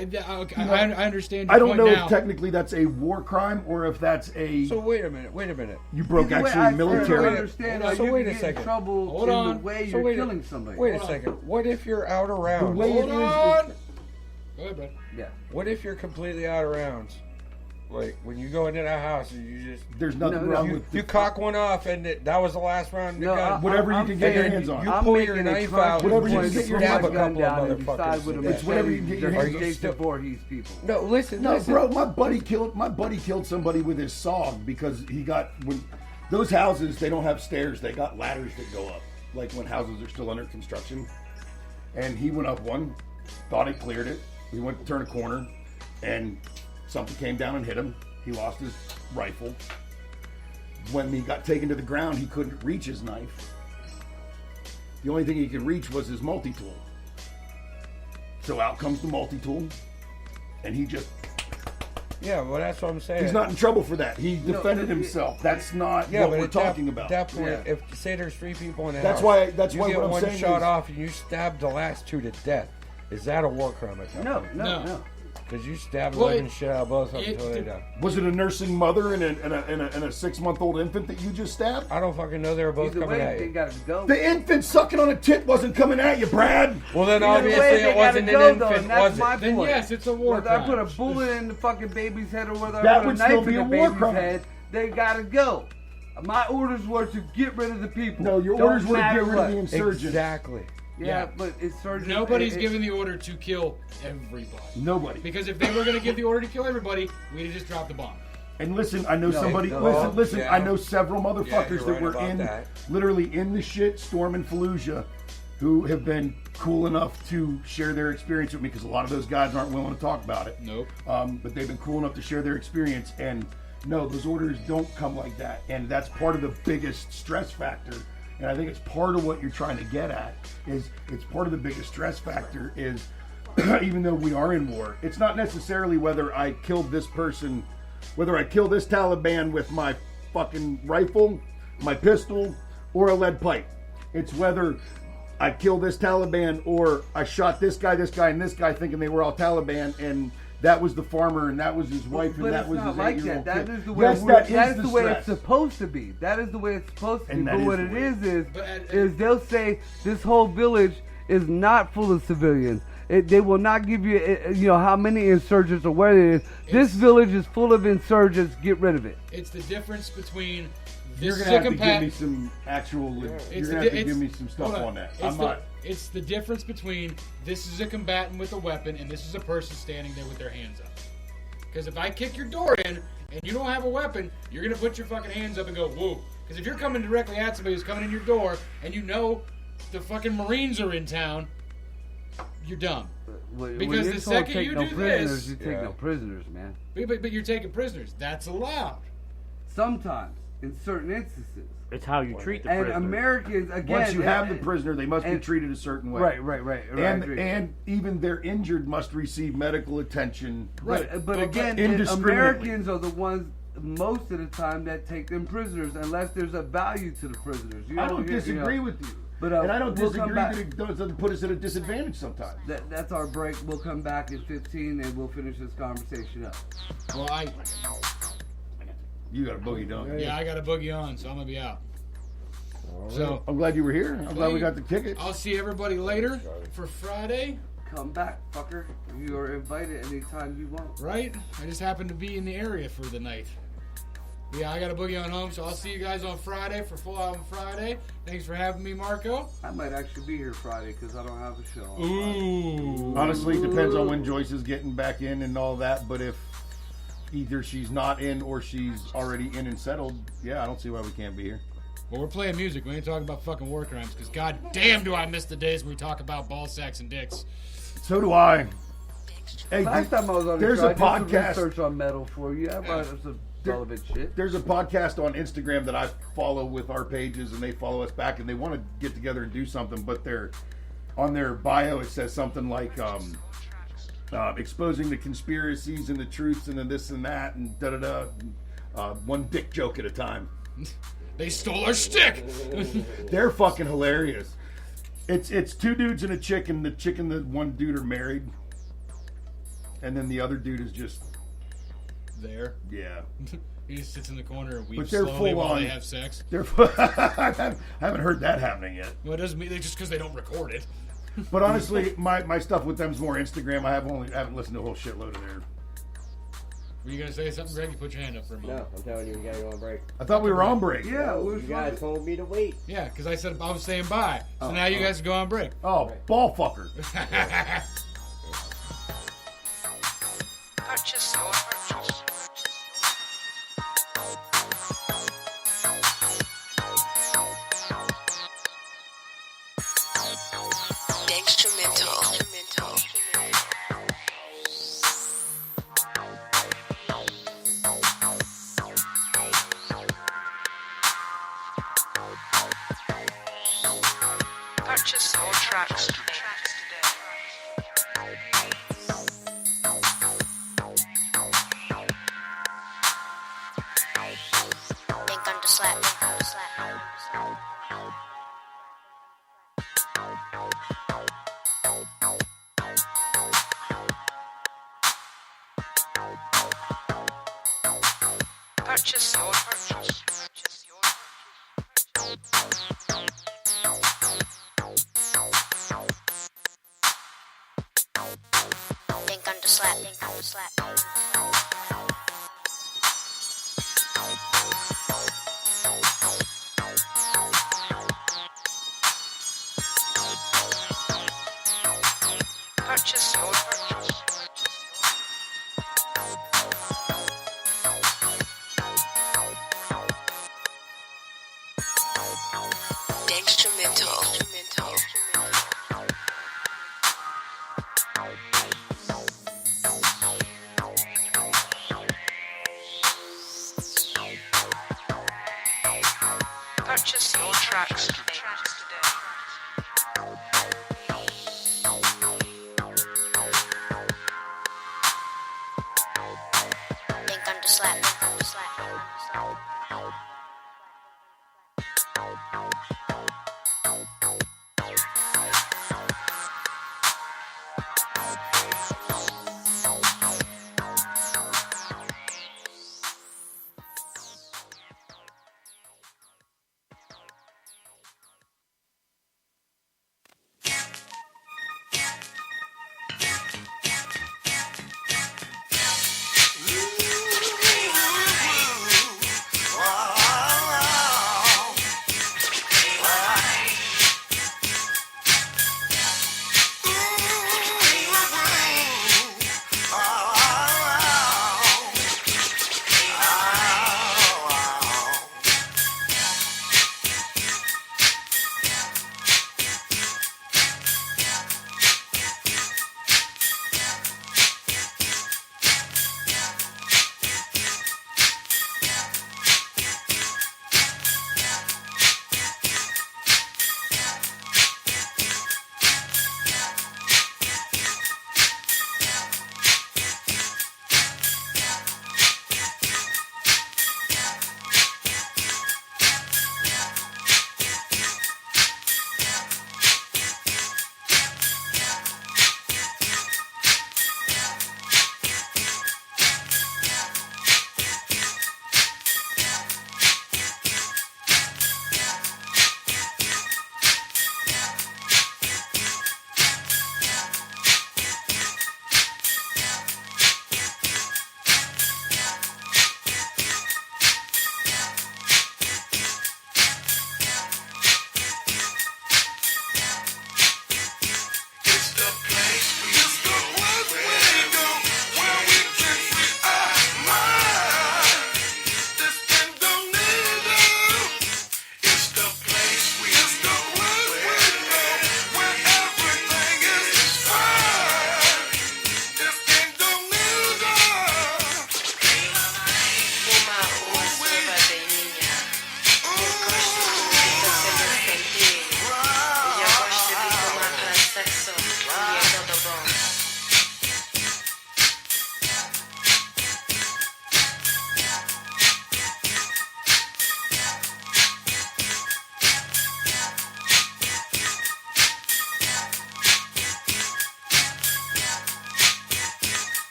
Speaker 3: understand. Your
Speaker 4: I don't
Speaker 3: point
Speaker 4: know
Speaker 3: now.
Speaker 4: if technically that's a war crime or if that's a.
Speaker 6: So wait a minute.
Speaker 4: You broke
Speaker 2: Either way,
Speaker 4: actually
Speaker 2: I
Speaker 4: military.
Speaker 2: don't understand how
Speaker 6: So
Speaker 2: you
Speaker 6: wait
Speaker 2: can
Speaker 6: a
Speaker 2: get in
Speaker 6: second.
Speaker 2: trouble
Speaker 3: Hold
Speaker 2: in
Speaker 3: on.
Speaker 2: the way
Speaker 6: So
Speaker 2: you're
Speaker 6: wait a-
Speaker 2: killing somebody.
Speaker 6: Wait a second. What if you're out of rounds?
Speaker 4: way
Speaker 3: Hold
Speaker 4: it is-
Speaker 3: on. Go ahead, bud.
Speaker 2: Yeah.
Speaker 6: What if you're completely out of rounds? Like when you go into that house and you just
Speaker 4: There's nothing
Speaker 2: No,
Speaker 4: wrong
Speaker 2: you-
Speaker 4: with
Speaker 6: you cock one off and that was the last round.
Speaker 2: No,
Speaker 4: whatever you can get your
Speaker 6: and
Speaker 4: hands on.
Speaker 6: You
Speaker 2: I'm
Speaker 6: pull
Speaker 2: making
Speaker 6: your
Speaker 2: a
Speaker 6: knife
Speaker 2: conscious
Speaker 6: out,
Speaker 4: whatever you
Speaker 2: choice
Speaker 4: can
Speaker 2: to
Speaker 4: get your
Speaker 2: put
Speaker 6: stab
Speaker 2: my
Speaker 6: a
Speaker 2: gun
Speaker 6: couple of
Speaker 2: down and decide
Speaker 6: motherfuckers.
Speaker 2: with a
Speaker 6: It's
Speaker 2: machete
Speaker 4: whatever you can get your
Speaker 2: just
Speaker 4: hands
Speaker 2: in
Speaker 4: on.
Speaker 2: case the Voorhees people.
Speaker 6: No, listen.
Speaker 4: No,
Speaker 6: listen.
Speaker 4: bro, my buddy killed somebody with his SOG because he got when those houses they don't have stairs, they got ladders that go up, like when houses are still under construction. And he went up one, thought he cleared it. He went to turn a corner, and something came down and hit him. He lost his rifle. When he got taken to the ground, he couldn't reach his knife. The only thing he could reach was his multi-tool. So out comes the multi-tool, and he just
Speaker 6: Yeah, well, that's what I'm saying.
Speaker 4: He's not in trouble for that. He defended himself. That's not
Speaker 6: Yeah,
Speaker 4: what
Speaker 6: but
Speaker 4: we're
Speaker 6: at
Speaker 4: talking
Speaker 6: that,
Speaker 4: about.
Speaker 6: that point,
Speaker 2: Yeah.
Speaker 6: if say there's 3 people in the
Speaker 4: That's
Speaker 6: house,
Speaker 4: why- that's
Speaker 6: you
Speaker 4: why
Speaker 6: get
Speaker 4: what I'm
Speaker 6: one
Speaker 4: saying
Speaker 6: shot
Speaker 4: is-
Speaker 6: off and you stab the last 2 to death. Is that a war crime at that
Speaker 2: No,
Speaker 6: point?
Speaker 2: no,
Speaker 3: No.
Speaker 2: no.
Speaker 6: Because you stabbed
Speaker 3: Well,
Speaker 6: the living shit out of both of them
Speaker 3: it-
Speaker 6: until they die.
Speaker 4: Was it a nursing mother and a 6-month-old infant that you just stabbed?
Speaker 6: I don't fucking know they were both
Speaker 2: Either
Speaker 6: coming
Speaker 2: way,
Speaker 6: at
Speaker 2: they
Speaker 6: you.
Speaker 2: gotta go.
Speaker 4: The infant sucking on a tit wasn't coming at you, Brad.
Speaker 6: Well, then
Speaker 2: Either
Speaker 6: obviously
Speaker 2: way, they
Speaker 6: it wasn't
Speaker 2: gotta
Speaker 6: an
Speaker 2: go, though,
Speaker 6: infant,
Speaker 2: and that's
Speaker 6: was
Speaker 2: my
Speaker 6: it?
Speaker 3: Then
Speaker 2: point.
Speaker 3: yes, it's a war
Speaker 2: Whether I put a
Speaker 3: crime.
Speaker 2: bullet in the fucking baby's head or whether
Speaker 4: That
Speaker 2: I put
Speaker 4: would
Speaker 2: a knife
Speaker 4: still
Speaker 2: in
Speaker 4: be
Speaker 2: the
Speaker 4: a war
Speaker 2: baby's
Speaker 4: crime.
Speaker 2: head, they gotta go. My orders were to get rid of the people.
Speaker 4: No, your
Speaker 2: Don't
Speaker 4: orders were to
Speaker 2: matter
Speaker 4: get rid
Speaker 2: what.
Speaker 4: of the insurgents.
Speaker 6: Exactly.
Speaker 2: Yeah,
Speaker 3: Yeah.
Speaker 2: but insurgents.
Speaker 3: Nobody's
Speaker 2: it-
Speaker 3: given the order to kill everybody.
Speaker 4: Nobody.
Speaker 3: Because if they were going to give the order to kill everybody, we'd have just dropped the bomb.
Speaker 4: And listen, I know somebody.
Speaker 2: no.
Speaker 4: Listen.
Speaker 6: Yeah.
Speaker 4: I know several
Speaker 6: Yeah,
Speaker 4: motherfuckers
Speaker 6: you're
Speaker 4: that
Speaker 6: right
Speaker 4: were
Speaker 6: about
Speaker 4: in,
Speaker 6: that.
Speaker 4: literally in the shit storm in Fallujah, who have been cool enough to share their experience with me because a lot of those guys aren't willing to talk about it.
Speaker 3: Nope.
Speaker 4: But they've been cool enough to share their experience, and no, those orders don't come like that, and that's part of the biggest stress factor. And I think it's part of what you're trying to get at. Is it's part of the biggest stress factor is even though we are in war, it's not necessarily whether I killed this person, whether I kill this Taliban with my fucking rifle, my pistol, or a lead pipe. It's whether I kill this Taliban or I shot this guy, and this guy thinking they were all Taliban, and that was the farmer, and that was his wife,
Speaker 2: But
Speaker 4: and that
Speaker 2: it's
Speaker 4: was
Speaker 2: not
Speaker 4: his
Speaker 2: like
Speaker 4: 8-year-old
Speaker 2: that.
Speaker 4: kid.
Speaker 2: That is the way.
Speaker 4: Yes, that
Speaker 2: that
Speaker 4: is
Speaker 2: the way
Speaker 4: stress.
Speaker 2: it's supposed to be. That is the way it's supposed to
Speaker 4: And
Speaker 2: be.
Speaker 4: that
Speaker 2: But
Speaker 4: is
Speaker 2: what
Speaker 4: the
Speaker 2: it
Speaker 4: way.
Speaker 3: But
Speaker 2: is they'll say this whole village is not full of civilians. They will not give you, how many insurgents or where it is. This village is full of insurgents. Get rid of it.
Speaker 3: It's the difference between
Speaker 4: You're
Speaker 3: this
Speaker 4: gonna have to
Speaker 3: sick
Speaker 4: give me some actual. You're gonna have to give me some stuff on that. I'm not.
Speaker 3: It's the difference between this is a combatant with a weapon and this is a person standing there with their hands up. Because if I kick your door in and you don't have a weapon, you're going to put your fucking hands up and go, whoa. Because if you're coming directly at somebody who's coming in your door and you know the fucking Marines are in town, you're dumb.
Speaker 2: When
Speaker 3: Because
Speaker 2: you're
Speaker 3: the
Speaker 2: told
Speaker 3: second
Speaker 2: take
Speaker 3: you
Speaker 2: no
Speaker 3: do
Speaker 2: prisoners,
Speaker 3: this-
Speaker 2: you take
Speaker 6: Yeah.
Speaker 2: no prisoners, man.
Speaker 3: But you're taking prisoners. That's allowed.
Speaker 2: Sometimes, in certain instances.
Speaker 7: It's how you treat the
Speaker 2: And
Speaker 7: prisoner.
Speaker 2: Americans, again.
Speaker 4: Once you have the prisoner, they must be
Speaker 2: and-
Speaker 4: treated a certain way.
Speaker 2: Right. I agree.
Speaker 4: And even their injured must receive medical attention.
Speaker 2: But again,
Speaker 4: indiscriminately.
Speaker 2: Americans are the ones most of the time that take them prisoners, unless there's a value to the prisoners. You
Speaker 4: I
Speaker 2: know,
Speaker 4: don't
Speaker 2: you-
Speaker 4: disagree with you.
Speaker 2: But,
Speaker 4: and I don't
Speaker 2: we'll come
Speaker 4: disagree
Speaker 2: back.
Speaker 4: that it doesn't put us at a disadvantage sometimes.
Speaker 2: That's our break. We'll come back in 15 and we'll finish this conversation up.
Speaker 3: Well,
Speaker 4: You got a boogie, don't you?
Speaker 3: I got a boogie on, so I'm gonna be out. So
Speaker 4: I'm glad you were here. I'm glad we got the ticket.
Speaker 3: I'll see everybody later for Friday.
Speaker 2: Come back, fucker. You are invited anytime you want.
Speaker 3: Right? I just happen to be in the area for the night. Yeah, I got a boogie on home, so I'll see you guys on Friday for Full Album Friday. Thanks for having me, Marco.
Speaker 2: I might actually be here Friday because I don't have a show on Friday.
Speaker 3: Ooh.
Speaker 4: Honestly, it depends on when Joyce is getting back in and all that. But if either she's not in or she's already in and settled, yeah, I don't see why we can't be here.
Speaker 3: Well, we're playing music. We ain't talking about fucking war crimes, because goddamn do I miss the days when we talk about ball sacks and dicks.
Speaker 4: So do I. Hey,
Speaker 2: Last time I was on the
Speaker 4: there's
Speaker 2: show,
Speaker 4: a
Speaker 2: I did some
Speaker 4: podcast.
Speaker 2: research on metal for you. I brought up some relevant shit.
Speaker 4: There's a podcast on Instagram that I follow with our pages, and they follow us back, and they want to get together and do something, but they're on their bio it says something like exposing the conspiracies and the truths and the this and that and da da da. One dick joke at a time.
Speaker 3: They stole our stick!
Speaker 4: They're fucking hilarious. It's two dudes and a chick, and the chick and the one dude are married, and then the other dude is just
Speaker 3: There.
Speaker 4: yeah.
Speaker 3: He just sits in the corner and
Speaker 4: But
Speaker 3: weeps
Speaker 4: they're
Speaker 3: slowly
Speaker 4: full
Speaker 3: while
Speaker 4: on.
Speaker 3: they have sex.
Speaker 4: They're I haven't heard that happening yet.
Speaker 3: Well, it doesn't mean just because they don't record it.
Speaker 4: But honestly, my stuff with them's more Instagram. I haven't listened to a whole shitload of their.
Speaker 3: Were you gonna say something, Greg? You put your hand up for a moment.
Speaker 5: No, I'm telling you, we gotta go on break.
Speaker 4: I thought we were on break.
Speaker 2: Yeah, we
Speaker 5: You guys told me to wait.
Speaker 3: Yeah, because I said I was saying bye. So now you guys go on break.
Speaker 4: Oh, ball fucker.
Speaker 8: Purchase your purchase. Instrumental. Purchase your tracks today.
Speaker 9: Link on the slap, link on the slap, link on the slap.
Speaker 8: Purchase your purchase.
Speaker 9: Link on the slap, link on the slap, link on the slap.
Speaker 8: Purchase your purchase. Instrumental. Purchase your tracks today.
Speaker 9: Link on the slap, link on the slap, link on the slap.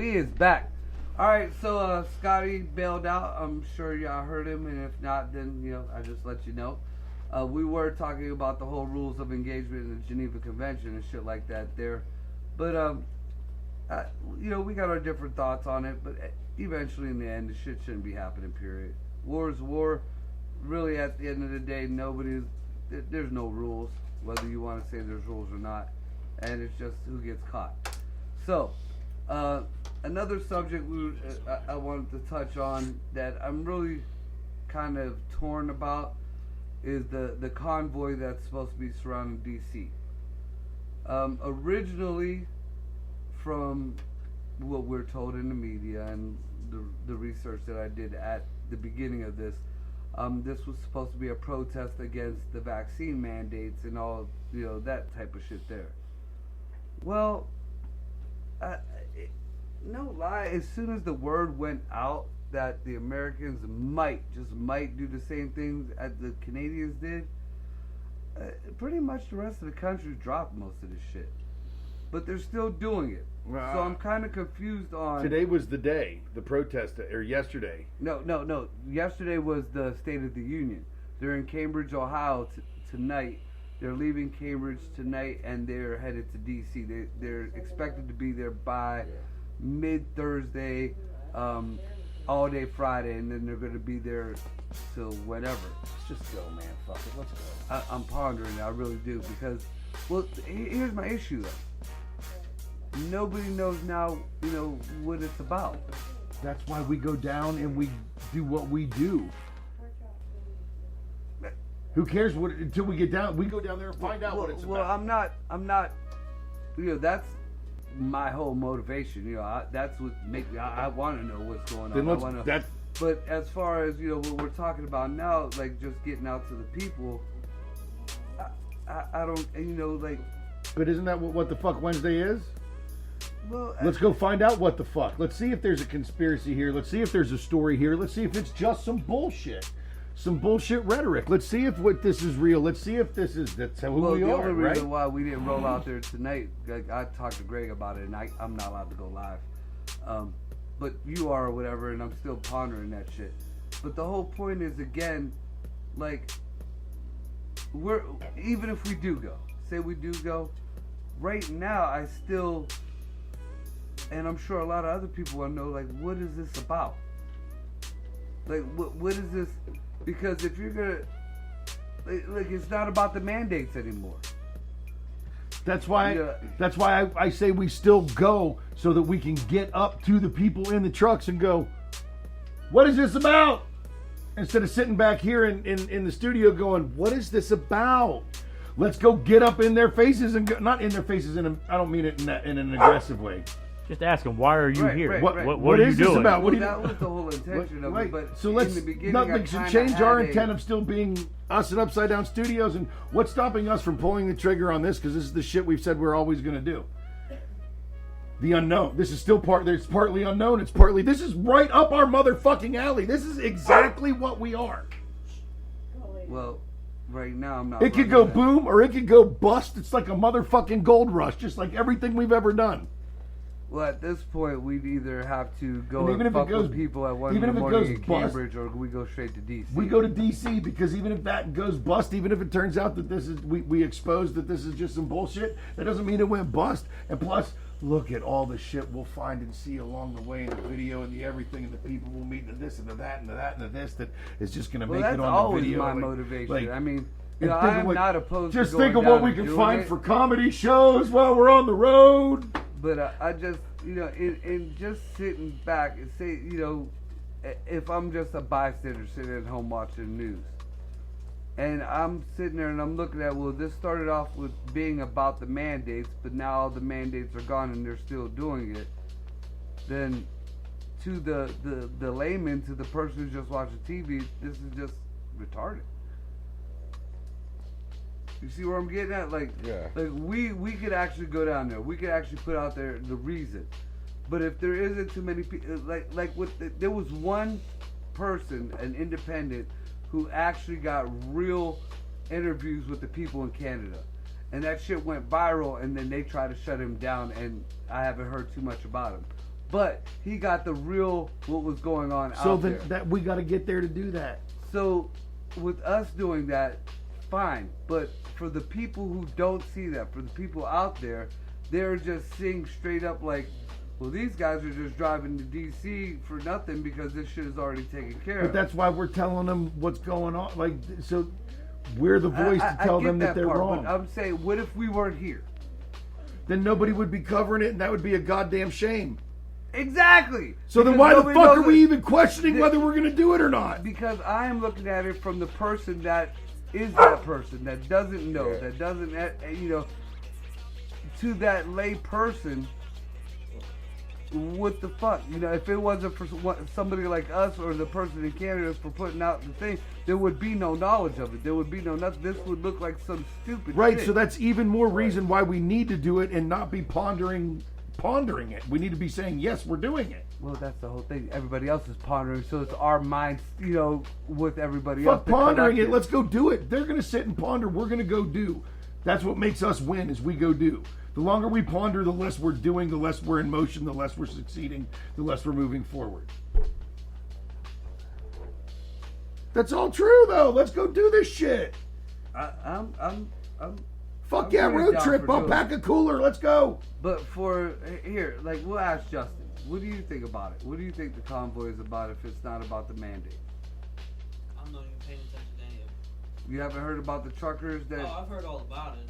Speaker 2: we is back. All right, so Scotty bailed out. I'm sure y'all heard him, and if not, then I just let you know. We were talking about the whole rules of engagement in the Geneva Convention and shit like that there, but we got our different thoughts on it. But eventually, in the end, the shit shouldn't be happening. Period. War is war. Really, at the end of the day, there's no rules, whether you want to say there's rules or not, and it's just who gets caught. So. Another subject I wanted to touch on that I'm really kind of torn about is the convoy that's supposed to be surrounding D.C. Originally, from what we're told in the media and the research that I did at the beginning of this, this was supposed to be a protest against the vaccine mandates and all, that type of shit there. Well, no lie, as soon as the word went out that the Americans might do the same things as the Canadians did, pretty much the rest of the country dropped most of this shit. But they're still doing it. So I'm kind of confused on...
Speaker 4: Today was the day, the protest, or yesterday.
Speaker 2: No. Yesterday was the State of the Union. They're in Cambridge, Ohio tonight. They're leaving Cambridge tonight, and they're headed to D.C. They're expected to be there by mid-Thursday, all day Friday, and then they're going to be there till whenever.
Speaker 4: Let's just go, man. Fuck it. Let's go.
Speaker 2: I'm pondering it. I really do, because, here's my issue, though. Nobody knows now, what it's about.
Speaker 4: That's why we go down and we do what we do. Who cares until we get down? We go down there and find out what it's about.
Speaker 2: Well, I'm not. That's my whole motivation. That's what makes me. I want to know what's going on. But as far as what we're talking about now, like just getting out to the people, I don't.
Speaker 4: But isn't that what the fuck Wednesday is?
Speaker 2: Well,
Speaker 4: let's go find out what the fuck. Let's see if there's a conspiracy here. Let's see if there's a story here. Let's see if it's just some bullshit. Some bullshit rhetoric. Let's see if this is real. Let's see if that's who we are,
Speaker 2: the only
Speaker 4: right?
Speaker 2: reason why we didn't roll out there tonight, I talked to Greg about it, and I'm not allowed to go live. But you are or whatever, and I'm still pondering that shit. But the whole point is, again, even if we do go, say we do go, right now I still, and I'm sure a lot of other people want to know, what is this about? What is this? Because if you're gonna, it's not about the mandates anymore.
Speaker 4: That's why I say we still go, so that we can get up to the people in the trucks and go, what is this about? Instead of sitting back here in the studio going, what is this about? Let's go get up in their faces and go, not in their faces. I don't mean it in an aggressive way.
Speaker 7: Just ask them, why are you here?
Speaker 2: Right.
Speaker 7: What are you doing?
Speaker 4: This about?
Speaker 2: That was the whole intention of it. But
Speaker 4: so let's
Speaker 2: in the beginning,
Speaker 4: nothing should change our intent of still being us in Upside Down Studios. And what's stopping us from pulling the trigger on this? Because this is the shit we've said we're always going to do. The unknown. This is still it's partly unknown. It's partly. This is right up our motherfucking alley. This is exactly what we are.
Speaker 2: Well, right now I'm not.
Speaker 4: It could go boom or it could go bust. It's like a motherfucking gold rush, just like everything we've ever done.
Speaker 2: Well, at this point, we'd either have to go and fuck with people at 1 in the morning in Cambridge, or we go straight to D.C.
Speaker 4: We go to D.C. because even if that goes bust, even if it turns out that this is we exposed that this is just some bullshit, that doesn't mean it went bust. And plus, look at all the shit we'll find and see along the way in the video and the everything and the people we'll meet and the this and the that and the that and the this that is just going to make it on the video.
Speaker 2: That's always my motivation. I mean, I'm not opposed to
Speaker 4: just
Speaker 2: going
Speaker 4: think of
Speaker 2: down
Speaker 4: what we can
Speaker 2: doing
Speaker 4: find
Speaker 2: it.
Speaker 4: for comedy shows while we're on the road.
Speaker 2: But I just, in just sitting back and say, if I'm just a bystander sitting at home watching the news, and I'm sitting there and I'm looking at, well, this started off with being about the mandates, but now all the mandates are gone and they're still doing it, then to the layman, to the person who's just watching TV, this is just retarded. You see where I'm getting at? We could actually go down there. We could actually put out there the reason. But if there isn't too many people, there was one person, an independent, who actually got real interviews with the people in Canada. And that shit went viral, and then they tried to shut him down, and I haven't heard too much about him. But he got the real what was going on
Speaker 4: So
Speaker 2: out there.
Speaker 4: that we got to get there to do that.
Speaker 2: So with us doing that, fine. But for the people who don't see that, for the people out there, they're just seeing straight up like, well, these guys are just driving to D.C. for nothing because this shit is already taken care of.
Speaker 4: But that's why we're telling them what's going on. Like, so we're the voice to tell
Speaker 2: get
Speaker 4: them that they're
Speaker 2: part,
Speaker 4: wrong.
Speaker 2: But I'm saying, what if we weren't here?
Speaker 4: Then nobody would be covering it, and that would be a goddamn shame.
Speaker 2: Exactly.
Speaker 4: So then
Speaker 2: Because
Speaker 4: why the
Speaker 2: nobody
Speaker 4: fuck
Speaker 2: knows
Speaker 4: are we
Speaker 2: it.
Speaker 4: even questioning whether we're going to do it or not?
Speaker 2: Because I am looking at it from the person that is that person, that doesn't know, that doesn't, to that lay person, what the fuck? If it wasn't for somebody like us or the person in Canada for putting out the thing, there would be no knowledge of it. There would be no nothing. This would look like some stupid
Speaker 4: Right,
Speaker 2: shit.
Speaker 4: so that's even more reason why we need to do it and not be pondering it. We need to be saying, yes, we're doing it.
Speaker 2: Well, that's the whole thing. Everybody else is pondering, so it's our minds, with everybody else.
Speaker 4: Fuck pondering it. Let's go do it. They're going to sit and ponder. We're going to go do. That's what makes us win is we go do. The longer we ponder, the less we're doing, the less we're in motion, the less we're succeeding, the less we're moving forward. That's all true, though. Let's go do this shit.
Speaker 2: I'm
Speaker 4: Fuck yeah,
Speaker 2: really
Speaker 4: road
Speaker 2: down
Speaker 4: trip.
Speaker 2: for
Speaker 4: I'll
Speaker 2: doing
Speaker 4: pack a cooler. Let's go.
Speaker 2: But here, we'll ask Justin. What do you think about it? What do you think the convoy is about if it's not about the mandate?
Speaker 10: I'm not even paying attention to any of it.
Speaker 2: You haven't heard about the truckers that...
Speaker 10: Oh, I've heard all about it.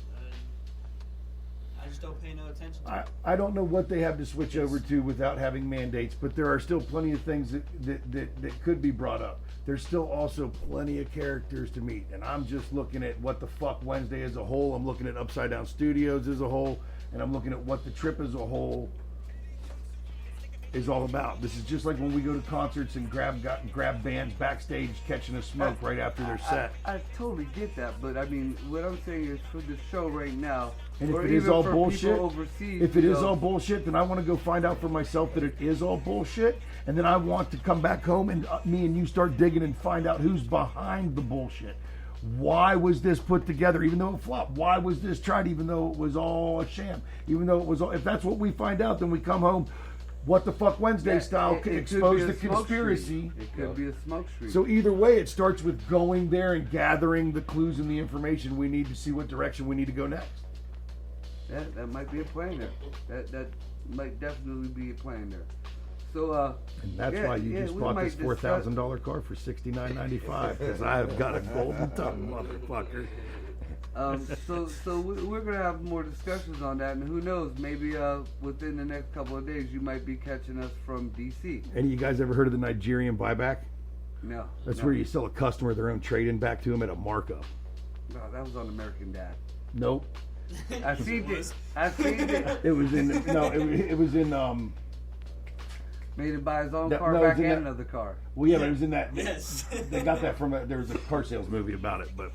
Speaker 10: I just don't pay no attention to it.
Speaker 4: I don't know what they have to switch over to without having mandates, but there are still plenty of things that could be brought up. There's still also plenty of characters to meet, and I'm just looking at What the Fuck Wednesday as a whole. I'm looking at Upside Down Studios as a whole, and I'm looking at what the trip as a whole is all about. This is just like when we go to concerts and grab bands backstage catching a smoke right after their set.
Speaker 2: I totally get that, but I mean, what I'm saying is for the show right now,
Speaker 4: And if
Speaker 2: or
Speaker 4: it is
Speaker 2: even
Speaker 4: all
Speaker 2: for
Speaker 4: bullshit,
Speaker 2: people overseas,
Speaker 4: if it is all bullshit, then I want to go find out for myself that it is all bullshit, and then I want to come back home and me and you start digging and find out who's behind the bullshit. Why was this put together, even though it flopped? Why was this tried, even though it was all a sham? Even though it was all, if that's what we find out, then we come home, What the Fuck Wednesday style, expose the conspiracy.
Speaker 2: It could be a smoke screen.
Speaker 4: So either way, it starts with going there and gathering the clues and the information we need to see what direction we need to go next.
Speaker 2: That might be a plan there. That might definitely be a plan there. So
Speaker 4: and that's why you just bought this $4,000 car for $69.95 because I've got a golden tongue, motherfucker.
Speaker 2: So we're gonna have more discussions on that, and who knows? Maybe within the next couple of days, you might be catching us from DC.
Speaker 4: Any of you guys ever heard of the Nigerian buyback?
Speaker 2: No.
Speaker 4: That's where you sell a customer their own trade-in back to them at a markup.
Speaker 2: No, that was on American Dad.
Speaker 4: Nope.
Speaker 2: I seen it. I seen it.
Speaker 4: It was in it was in
Speaker 2: Made him buy his own
Speaker 4: That-
Speaker 2: car
Speaker 4: no,
Speaker 2: back
Speaker 4: it's in
Speaker 2: and
Speaker 4: that-
Speaker 2: another car.
Speaker 4: well, yeah, but it was in that.
Speaker 10: Yes.
Speaker 4: They got that from there was a car sales movie about it, but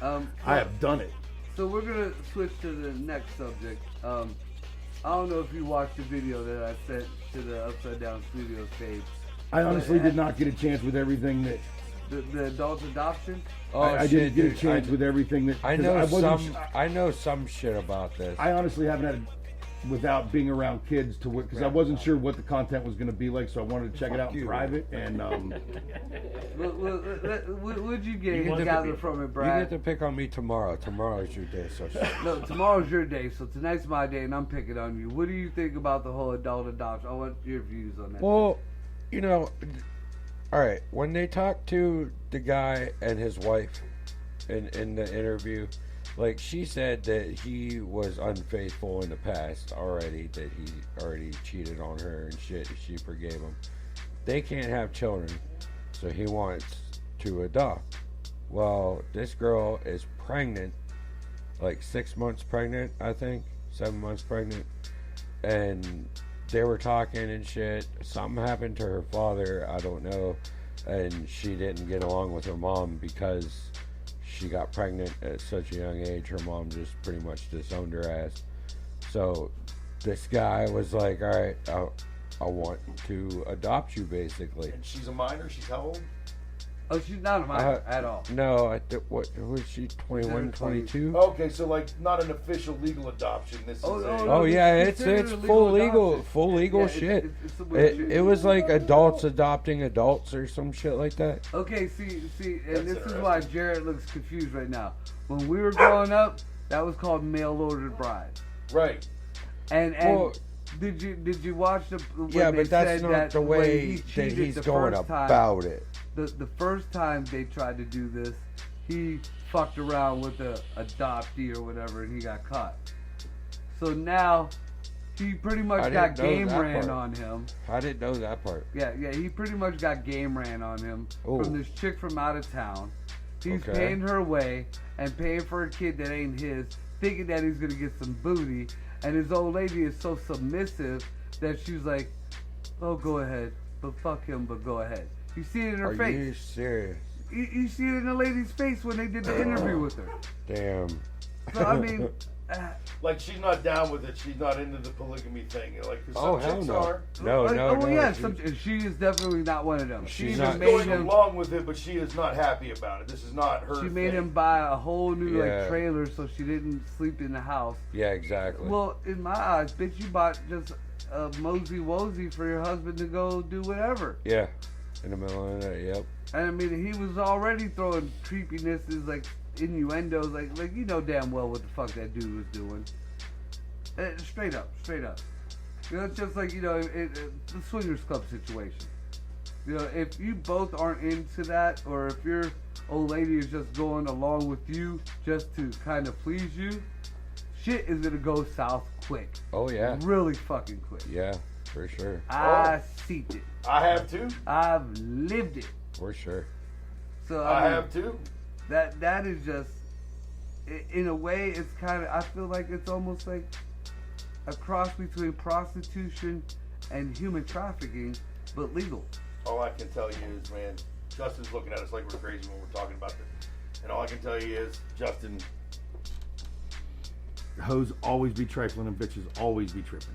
Speaker 2: I
Speaker 4: I have done it.
Speaker 2: So we're gonna switch to the next subject. I don't know if you watched the video that I sent to the Upside Down Studios page.
Speaker 4: I honestly did not get a chance with everything that.
Speaker 2: The adult adoption.
Speaker 6: Oh,
Speaker 4: I didn't get a
Speaker 6: dude.
Speaker 4: chance with everything that.
Speaker 6: I
Speaker 4: 'cause
Speaker 6: know
Speaker 4: wasn't
Speaker 6: I know some shit about this.
Speaker 4: I honestly haven't had, without being around kids, to because I wasn't sure what the content was going to be like, so I wanted to check it out in
Speaker 6: you.
Speaker 4: private. And
Speaker 2: What'd you get
Speaker 6: You get
Speaker 2: gather
Speaker 6: to-
Speaker 2: from it,
Speaker 6: You
Speaker 2: Brad?
Speaker 6: get to pick on me tomorrow. Tomorrow's your day, so shut up.
Speaker 2: No, tomorrow's your day, so tonight's my day, and I'm picking on you. What do you think about the whole adult adoption? I want your views on that.
Speaker 6: Well, all right. When they talked to the guy and his wife in the interview, like she said that he was unfaithful in the past already, that he already cheated on her and shit. She forgave him. They can't have children, so he wants to adopt. Well, this girl is pregnant, like 6 months pregnant, I think, 7 months pregnant, and they were talking and shit. Something happened to her father, I don't know, and she didn't get along with her mom because she got pregnant at such a young age. Her mom just pretty much disowned her ass. So this guy was like, all right, I want to adopt you, basically.
Speaker 4: and she's a minor. She's how old?
Speaker 2: Oh, she's not a minor at all.
Speaker 6: No, what was she? 21, 22?
Speaker 4: Okay, so like not an official legal adoption. This is
Speaker 6: Oh yeah, it's full legal shit. It was like adults adopting adults or some shit like that.
Speaker 2: Okay, see, and this is why Jared looks confused right now. When we were growing up, that was called mail order bride.
Speaker 4: Right.
Speaker 2: And
Speaker 6: Well,
Speaker 2: did you watch the? When
Speaker 6: yeah,
Speaker 2: they
Speaker 6: but that's
Speaker 2: said
Speaker 6: not
Speaker 2: that
Speaker 6: the
Speaker 2: when
Speaker 6: way
Speaker 2: he
Speaker 6: that
Speaker 2: cheated
Speaker 6: he's
Speaker 2: the
Speaker 6: going
Speaker 2: first time,
Speaker 6: about it.
Speaker 2: The first time they tried to do this, he fucked around with a adoptee or whatever, and he got caught. So now he pretty much got game ran on him.
Speaker 6: I didn't know that part.
Speaker 2: Yeah, he pretty much got game ran on him from this chick from out of town. He's paying her way and paying for a kid that ain't his, thinking that he's gonna get some booty. And his old lady is so submissive that she's like, "Oh, go ahead, but fuck him, but go ahead." You see it in her face.
Speaker 6: Are you serious?
Speaker 2: You see it in the lady's face when they did the interview with her.
Speaker 6: Damn.
Speaker 2: So I mean,
Speaker 4: like she's not down with it. She's not into the polygamy thing. Like
Speaker 6: hell
Speaker 4: chicks
Speaker 6: no.
Speaker 4: are.
Speaker 2: No. Yeah, she is definitely not one of them.
Speaker 4: She's not going along with it, but she is not happy about it. This is not her.
Speaker 2: She made him buy a whole new trailer so she didn't sleep in the house.
Speaker 6: Yeah, exactly.
Speaker 2: Well, in my eyes, bitch, you bought just a mosey wosey for your husband to go do whatever.
Speaker 6: Yeah, in the middle of the night. Yep.
Speaker 2: And I mean, he was already throwing creepinesses, like innuendos, like you know damn well what the fuck that dude was doing. Straight up. You know, it's just like, you know, the swingers club situation. You know, if you both aren't into that, or if your old lady is just going along with you just to kind of please you, shit is gonna go south quick.
Speaker 6: Oh yeah.
Speaker 2: Really fucking quick.
Speaker 6: Yeah, for sure.
Speaker 2: I seen it.
Speaker 4: I have too.
Speaker 2: I've lived it.
Speaker 6: For sure.
Speaker 2: So
Speaker 4: I have too.
Speaker 2: That is just, in a way, it's kind of, I feel like it's almost like a cross between prostitution and human trafficking, but legal.
Speaker 4: All I can tell you is, man, Justin's looking at us like we're crazy when we're talking about this. And all I can tell you is, Justin, hoes always be trifling and bitches always be tripping.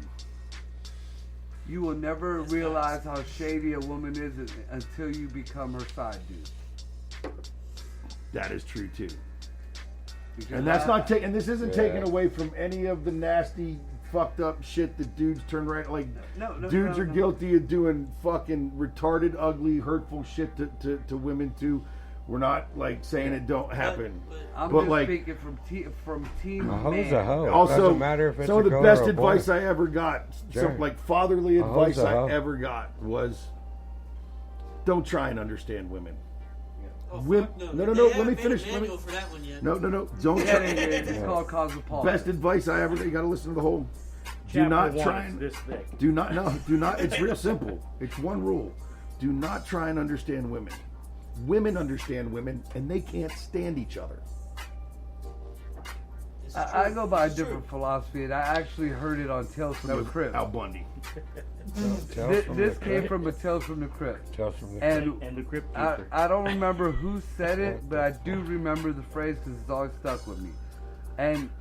Speaker 2: You will never realize how shady a woman is until you become her side dude.
Speaker 4: That is true too.
Speaker 2: Because
Speaker 4: and that's not taking. This isn't taken away from any of the nasty, fucked up shit that dudes turn right. Like dudes are guilty of doing fucking retarded, ugly, hurtful shit to women too. We're not like saying it don't happen.
Speaker 2: I'm
Speaker 4: but
Speaker 2: just
Speaker 4: like,
Speaker 2: speaking from team
Speaker 6: A hoe's a hoe.
Speaker 4: Also,
Speaker 6: Doesn't matter if it's
Speaker 4: some
Speaker 6: a
Speaker 4: of the
Speaker 6: girl
Speaker 4: best
Speaker 6: or a boy.
Speaker 4: advice I ever got, some like fatherly advice I ever got was, don't try and understand women.
Speaker 10: Oh,
Speaker 4: No. Let me finish.
Speaker 10: For that one yet.
Speaker 4: No. Don't.
Speaker 2: It's called Cosmopolitan.
Speaker 4: Best advice I ever. You got to listen to the whole.
Speaker 7: Chapter
Speaker 4: Do not
Speaker 7: one
Speaker 4: try
Speaker 7: is
Speaker 4: and
Speaker 7: this thick.
Speaker 4: do not. No. Do not. It's real simple. It's one rule. Do not try and understand women. Women understand women, and they can't stand each other.
Speaker 2: I go by a different philosophy, and I actually heard it on Tales from the Crypt.
Speaker 4: Al Bundy.
Speaker 2: This came from a Tales from the Crypt.
Speaker 6: Tales from the
Speaker 2: And
Speaker 7: the Crypt
Speaker 2: I,
Speaker 7: Keeper.
Speaker 2: I don't remember who said it, but I do remember the phrase because it's always stuck with me. And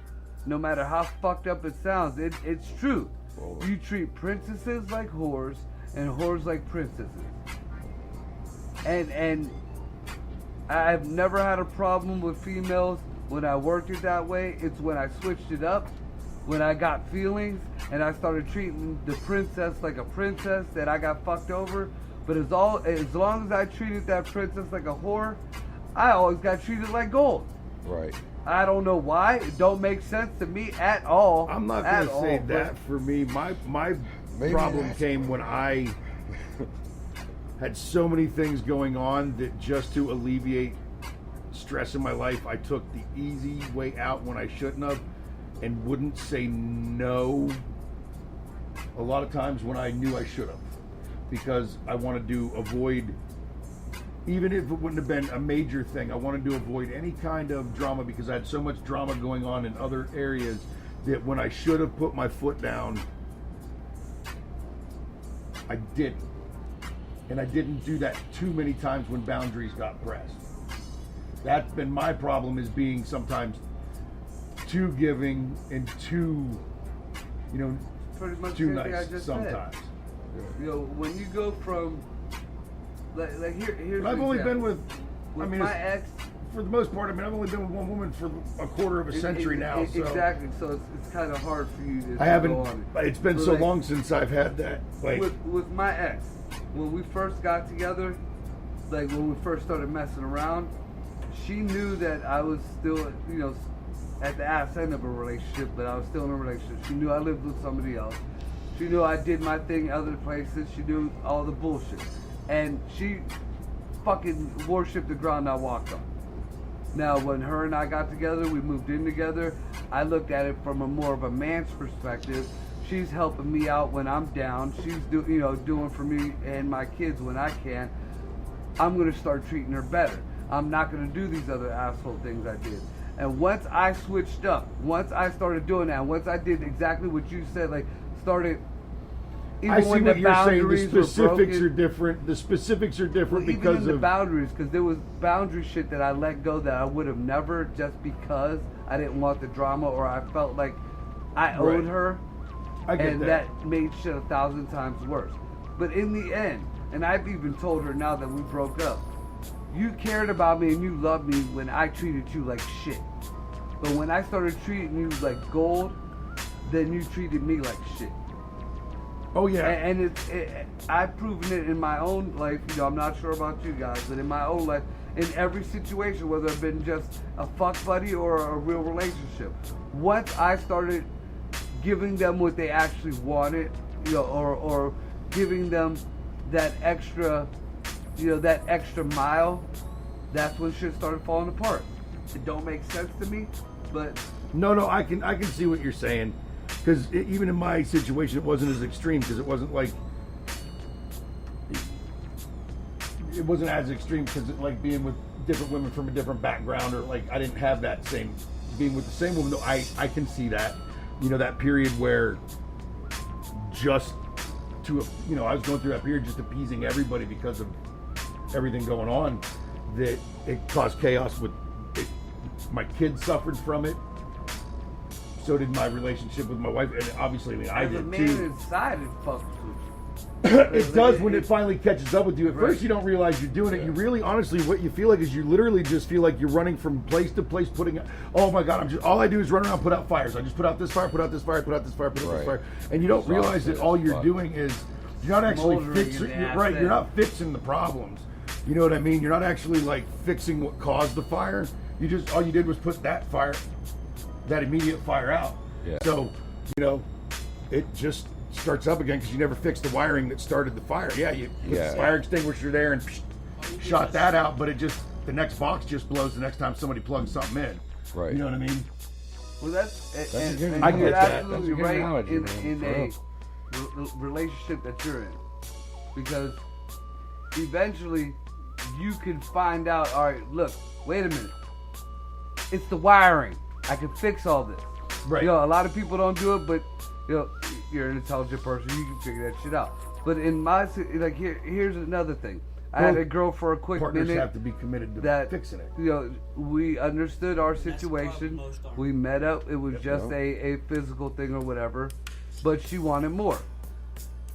Speaker 2: no matter how fucked up it sounds, it's true. You treat princesses like whores and whores like princesses. And I've never had a problem with females when I worked it that way. It's when I switched it up, when I got feelings and I started treating the princess like a princess, that I got fucked over. But as long as I treated that princess like a whore, I always got treated like gold.
Speaker 6: Right.
Speaker 2: I don't know why. It don't make sense to me at all.
Speaker 4: I'm not going to say that for me. My problem came when I had so many things going on that just to alleviate stress in my life, I took the easy way out when I shouldn't have, and wouldn't say no a lot of times when I knew I should have, because I wanted to avoid, even if it wouldn't have been a major thing, I wanted to avoid any kind of drama, because I had so much drama going on in other areas that when I should have put my foot down, I didn't. And I didn't do that too many times when boundaries got pressed. That's been my problem, is being sometimes too giving and too,
Speaker 2: pretty much
Speaker 4: too
Speaker 2: the thing I
Speaker 4: nice
Speaker 2: just
Speaker 4: sometimes.
Speaker 2: said. You know, when you go from like here's
Speaker 4: But I've
Speaker 2: an
Speaker 4: only
Speaker 2: example.
Speaker 4: been with
Speaker 2: With
Speaker 4: I mean,
Speaker 2: my ex,
Speaker 4: for the most part, I mean, I've only been with one woman for a quarter of a century now. So
Speaker 2: exactly. So it's kind of hard for you to.
Speaker 4: I haven't.
Speaker 2: Go on it.
Speaker 4: It's been
Speaker 2: But
Speaker 4: so
Speaker 2: like,
Speaker 4: long since I've had that. Like
Speaker 2: with my ex, when we first got together, like when we first started messing around, she knew that I was still, at the ass end of a relationship, but I was still in a relationship. She knew I lived with somebody else. She knew I did my thing other places. She knew all the bullshit. And she fucking worshipped the ground I walked on. Now, when her and I got together, we moved in together, I looked at it from a more of a man's perspective. She's helping me out when I'm down. She's doing for me and my kids when I can. I'm going to start treating her better. I'm not going to do these other asshole things I did. And once I switched up, once I started doing that, once I did exactly what you said, like started. Even
Speaker 4: I see
Speaker 2: when
Speaker 4: what
Speaker 2: the
Speaker 4: you're saying. The
Speaker 2: boundaries were
Speaker 4: specifics
Speaker 2: broken,
Speaker 4: are different. The specifics are different
Speaker 2: even
Speaker 4: because
Speaker 2: in the
Speaker 4: of
Speaker 2: boundaries, because there was boundary shit that I let go that I would have never, just because I didn't want the drama or I felt like I owed
Speaker 4: Right.
Speaker 2: her,
Speaker 4: I get
Speaker 2: and that made shit 1,000 times worse. But in the end, and I've even told her now that we broke up, you cared about me and you loved me when I treated you like shit. But when I started treating you like gold, then you treated me like shit.
Speaker 4: Oh yeah.
Speaker 2: And I've proven it in my own life. I'm not sure about you guys, but in my own life, in every situation, whether it's been just a fuck buddy or a real relationship, once I started giving them what they actually wanted, or giving them that extra, that extra mile, that's when shit started falling apart. It don't make sense to me, but
Speaker 4: No, I can see what you're saying. Because even in my situation, it wasn't as extreme. Because it wasn't like it wasn't as extreme. Because like being with different women from a different background, or like I didn't have that same being with the same woman. No, I can see that. That period where just to I was going through that period just appeasing everybody because of everything going on. That it caused chaos with it. My kids suffered from it. So did my relationship with my wife, and obviously, I
Speaker 2: as a
Speaker 4: did
Speaker 2: man
Speaker 4: too.
Speaker 2: inside, it fucks with you.
Speaker 4: It does when it finally catches up with you. At first, you don't realize you're doing it. You really, honestly, what you feel like is you literally just feel like you're running from place to place, putting. Oh my God! All I do is run around, put out fires. I just put out this fire, put out this fire, put out this fire, put out this fire, and you don't realize that all you're doing is you're not actually fixing. Right? You're not fixing the problems. You know what I mean? You're not actually like fixing what caused the fire. You just all you did was put that fire, that immediate fire out.
Speaker 6: Yeah.
Speaker 4: So, it just starts up again because you never fixed the wiring that started the fire. Yeah, you put the fire extinguisher there and shot that out, but the next box just blows the next time somebody plugs something in.
Speaker 6: Right.
Speaker 4: You know what I mean?
Speaker 2: Well, that's and
Speaker 4: I
Speaker 2: you're
Speaker 4: get that.
Speaker 2: absolutely
Speaker 6: That's a good
Speaker 2: right
Speaker 6: analogy,
Speaker 2: in
Speaker 6: man.
Speaker 2: a relationship that you're in, because eventually you can find out. All right, look, wait a minute. It's the wiring. I can fix all this.
Speaker 4: Right.
Speaker 2: A lot of people don't do it, but you're an intelligent person. You can figure that shit out. But in my here's another thing. I had a girl for a quick
Speaker 4: Partners
Speaker 2: minute.
Speaker 4: have to be committed to fixing it.
Speaker 2: We understood our situation. We met up. It was just
Speaker 4: Yep.
Speaker 2: a physical thing or whatever, but she wanted more.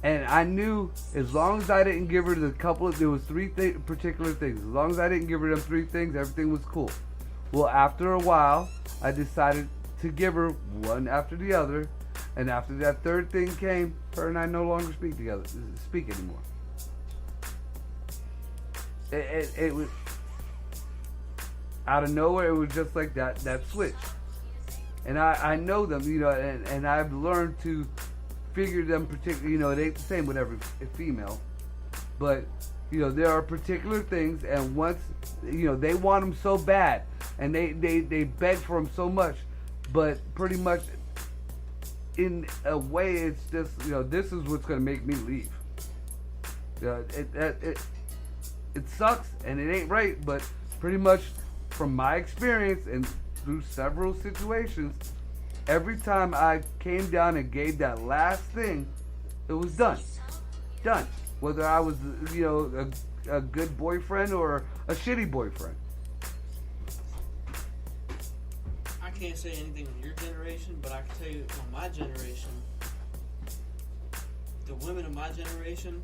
Speaker 2: And I knew as long as I didn't give her there was three particular things. As long as I didn't give her them three things, everything was cool. Well, after a while, I decided to give her one after the other, and after that third thing came, her and I no longer speak anymore. It was out of nowhere. It was just like that switch, and I know them, and I've learned to figure them particularly. It ain't the same with every female, but there are particular things, and once they want them so bad, and they beg for them so much. But pretty much, in a way, it's just this is what's gonna make me leave. It sucks and it ain't right, but pretty much from my experience and through several situations, every time I came down and gave that last thing, it was done. Whether I was a good boyfriend or a shitty boyfriend.
Speaker 10: I can't say anything on your generation, but I can tell you on my generation, the women of my generation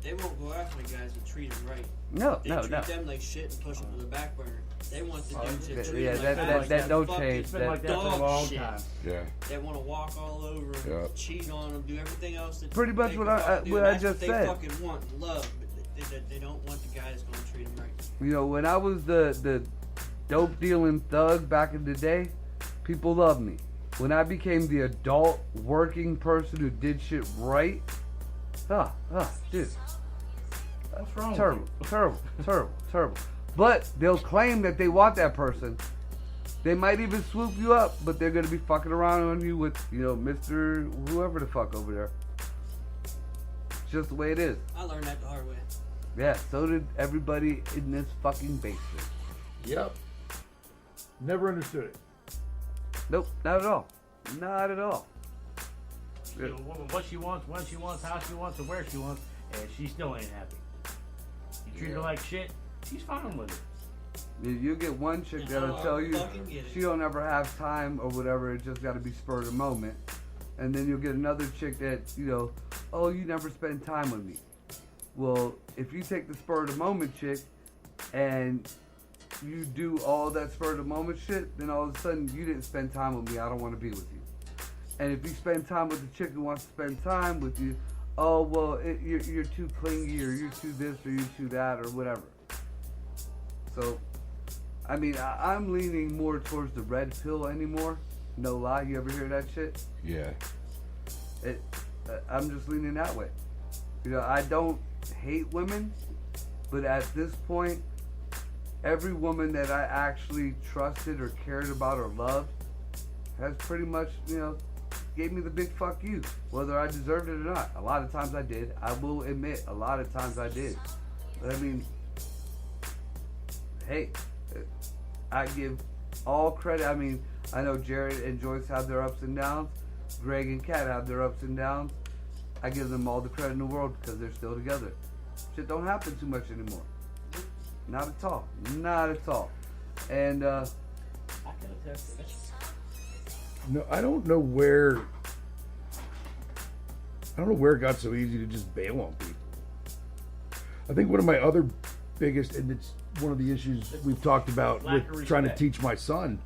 Speaker 10: They won't go after the guys that treat them right.
Speaker 2: No,
Speaker 10: They treat them like shit and push them to the back burner. They want the dudes that treat them like
Speaker 2: that don't
Speaker 10: fucking
Speaker 2: change.
Speaker 7: It's been like that for a
Speaker 10: dog
Speaker 7: long
Speaker 10: shit.
Speaker 7: time.
Speaker 6: Yeah.
Speaker 10: They want to walk all over them,
Speaker 6: Yep.
Speaker 10: cheat on them, do everything else that
Speaker 2: Pretty much
Speaker 10: they
Speaker 2: what
Speaker 10: can
Speaker 2: I
Speaker 10: fucking do.
Speaker 2: what I
Speaker 10: That's
Speaker 2: just
Speaker 10: what
Speaker 2: said.
Speaker 10: they fucking want and love, but they don't want the guy that's going to treat them right.
Speaker 2: You know, when I was the dope dealing thug back in the day, people loved me. When I became the adult working person who did shit right, dude.
Speaker 7: What's wrong
Speaker 2: Terrible,
Speaker 7: with
Speaker 2: terrible. But they'll claim that they want that person. They might even swoop you up, but they're gonna be fucking around on you with, you know, Mr. whoever the fuck over there. It's just the way it is.
Speaker 10: I learned that the hard way.
Speaker 2: Yeah, so did everybody in this fucking basement.
Speaker 4: Yep. Never understood it.
Speaker 2: Nope, not at all. Not at all.
Speaker 7: You know, what she wants, when she wants, how she wants, or where she wants, and she still ain't happy. You treat her like shit, she's fine with it.
Speaker 2: You get one chick that'll tell you she don't ever have time or whatever, it just gotta be spur of the moment. And then you'll get another chick that, you know, oh, you never spend time with me. Well, if you take the spur of the moment chick and you do all that spur of the moment shit, then all of a sudden you didn't spend time with me, I don't want to be with you. And if you spend time with the chick who wants to spend time with you, oh, well, you're too clingy, or you're too this, or you're too that, or whatever. So, I mean, I'm leaning more towards the red pill anymore. No lie, you ever hear that shit?
Speaker 6: Yeah.
Speaker 2: I'm just leaning that way. You know, I don't hate women, but at this point, every woman that I actually trusted or cared about or loved has pretty much, you know, gave me the big fuck you, whether I deserved it or not. A lot of times I did. I will admit, a lot of times I did. But I mean, hey, I give all credit. I mean, I know Jared and Joyce have their ups and downs. Greg and Kat have their ups and downs. I give them all the credit in the world because they're still together. Shit don't happen too much anymore. Not at all. Not at all. And,
Speaker 10: I can attest to that.
Speaker 4: No, I don't know where it got so easy to just bail on people. I think one of my other biggest, and it's one of the issues we've talked about with trying to teach my son,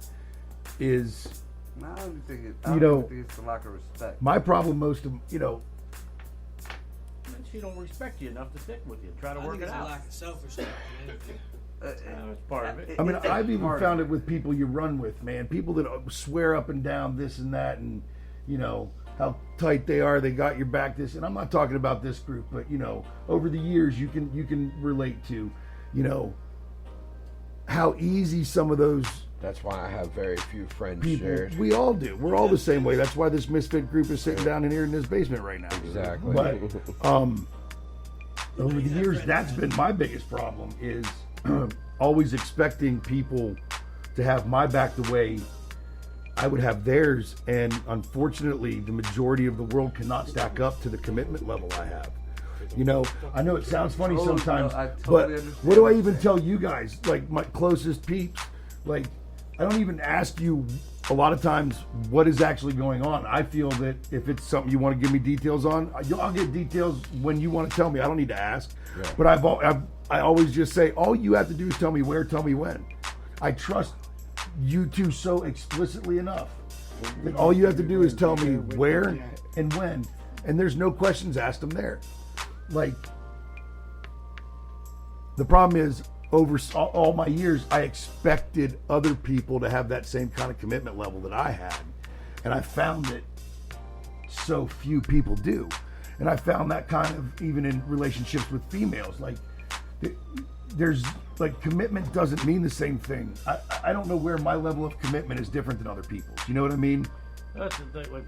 Speaker 4: is
Speaker 2: I don't think it's the lack of respect.
Speaker 4: My problem most of, you know,
Speaker 7: She don't respect you enough to stick with you. Try to
Speaker 10: I
Speaker 7: work
Speaker 10: think
Speaker 7: it
Speaker 10: it's
Speaker 7: out.
Speaker 10: a lack of self-respect.
Speaker 7: That's part of it.
Speaker 4: I mean, I've even found it with people you run with, man. People that swear up and down this and that, and you know how tight they are. They got your back. This, and I'm not talking about this group, but you know, over the years, you can relate to, you know, how easy some of those.
Speaker 6: That's why I have very few friends
Speaker 4: people.
Speaker 6: shared.
Speaker 4: We all do. We're all the same way. That's why this misfit group is sitting down in here in this basement right now.
Speaker 6: Exactly.
Speaker 4: But over the years, that's been my biggest problem, is always expecting people to have my back the way I would have theirs. And unfortunately, the majority of the world cannot stack up to the commitment level I have. You know, I know it sounds funny sometimes, but what do I even tell you guys, like my closest peeps? Like, I don't even ask you a lot of times what is actually going on. I feel that if it's something you want to give me details on, I'll get details when you want to tell me. I don't need to ask. Yeah. But I always just say, all you have to do is tell me where, tell me when. I trust you two so explicitly enough that all you have to do is tell me where and when, and there's no questions asked them there. Like, the problem is, over all my years, I expected other people to have that same kind of commitment level that I had. And I found that so few people do. And I found that kind of even in relationships with females. Like, there's, like, commitment doesn't mean the same thing. I don't know where my level of commitment is different than other people's. You know what I mean?
Speaker 7: That's the thing. Like,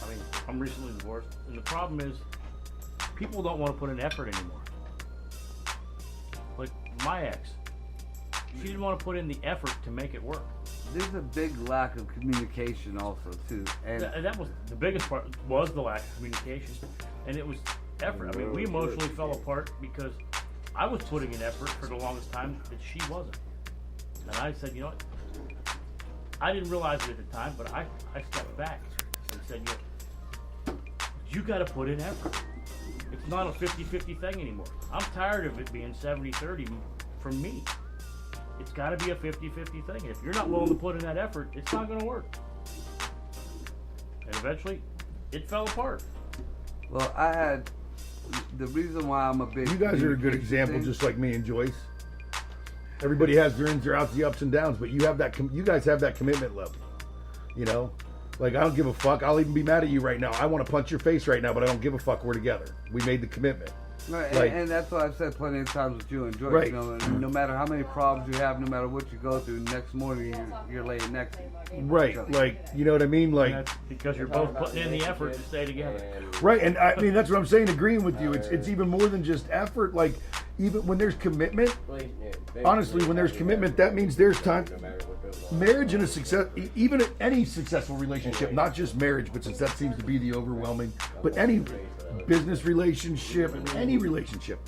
Speaker 7: I mean, I'm recently divorced. And the problem is, people don't want to put in effort anymore. Like my ex, she didn't want to put in the effort to make it work.
Speaker 2: There's a big lack of communication also too, and
Speaker 7: that was the biggest part. Was the lack of communication, and it was effort. I mean, we emotionally fell apart because I was putting in effort for the longest time that she wasn't. And I said, you know what? I didn't realize it at the time, but I stepped back and said, you got to put in effort. It's not a 50-50 thing anymore. I'm tired of it being 70-30 from me. It's got to be a 50-50 thing. If you're not willing to put in that effort, it's not going to work. And eventually, it fell apart.
Speaker 2: Well, I had the reason why I'm a big.
Speaker 4: You guys are a good example, just like me and Joyce. Everybody has their ins, their outs, the ups and downs, but you have that. You guys have that commitment level. You know, like I don't give a fuck. I'll even be mad at you right now. I want to punch your face right now, but I don't give a fuck. We're together. We made the commitment.
Speaker 2: Right,
Speaker 4: Like-
Speaker 2: and that's what I've said plenty of times with you and Joyce.
Speaker 4: Right.
Speaker 2: You know, no matter how many problems you have, no matter what you go through, next morning you're laying next to you.
Speaker 4: Right, like you know what I mean, like.
Speaker 7: That's because you're both putting in the effort to stay together.
Speaker 4: Right, and I mean that's what I'm saying. Agreeing with you, it's even more than just effort. Like even when there's commitment, honestly, when there's commitment, that means there's time. Marriage and a success, even any successful relationship, not just marriage, but since that seems to be the overwhelming, but any business relationship, any relationship.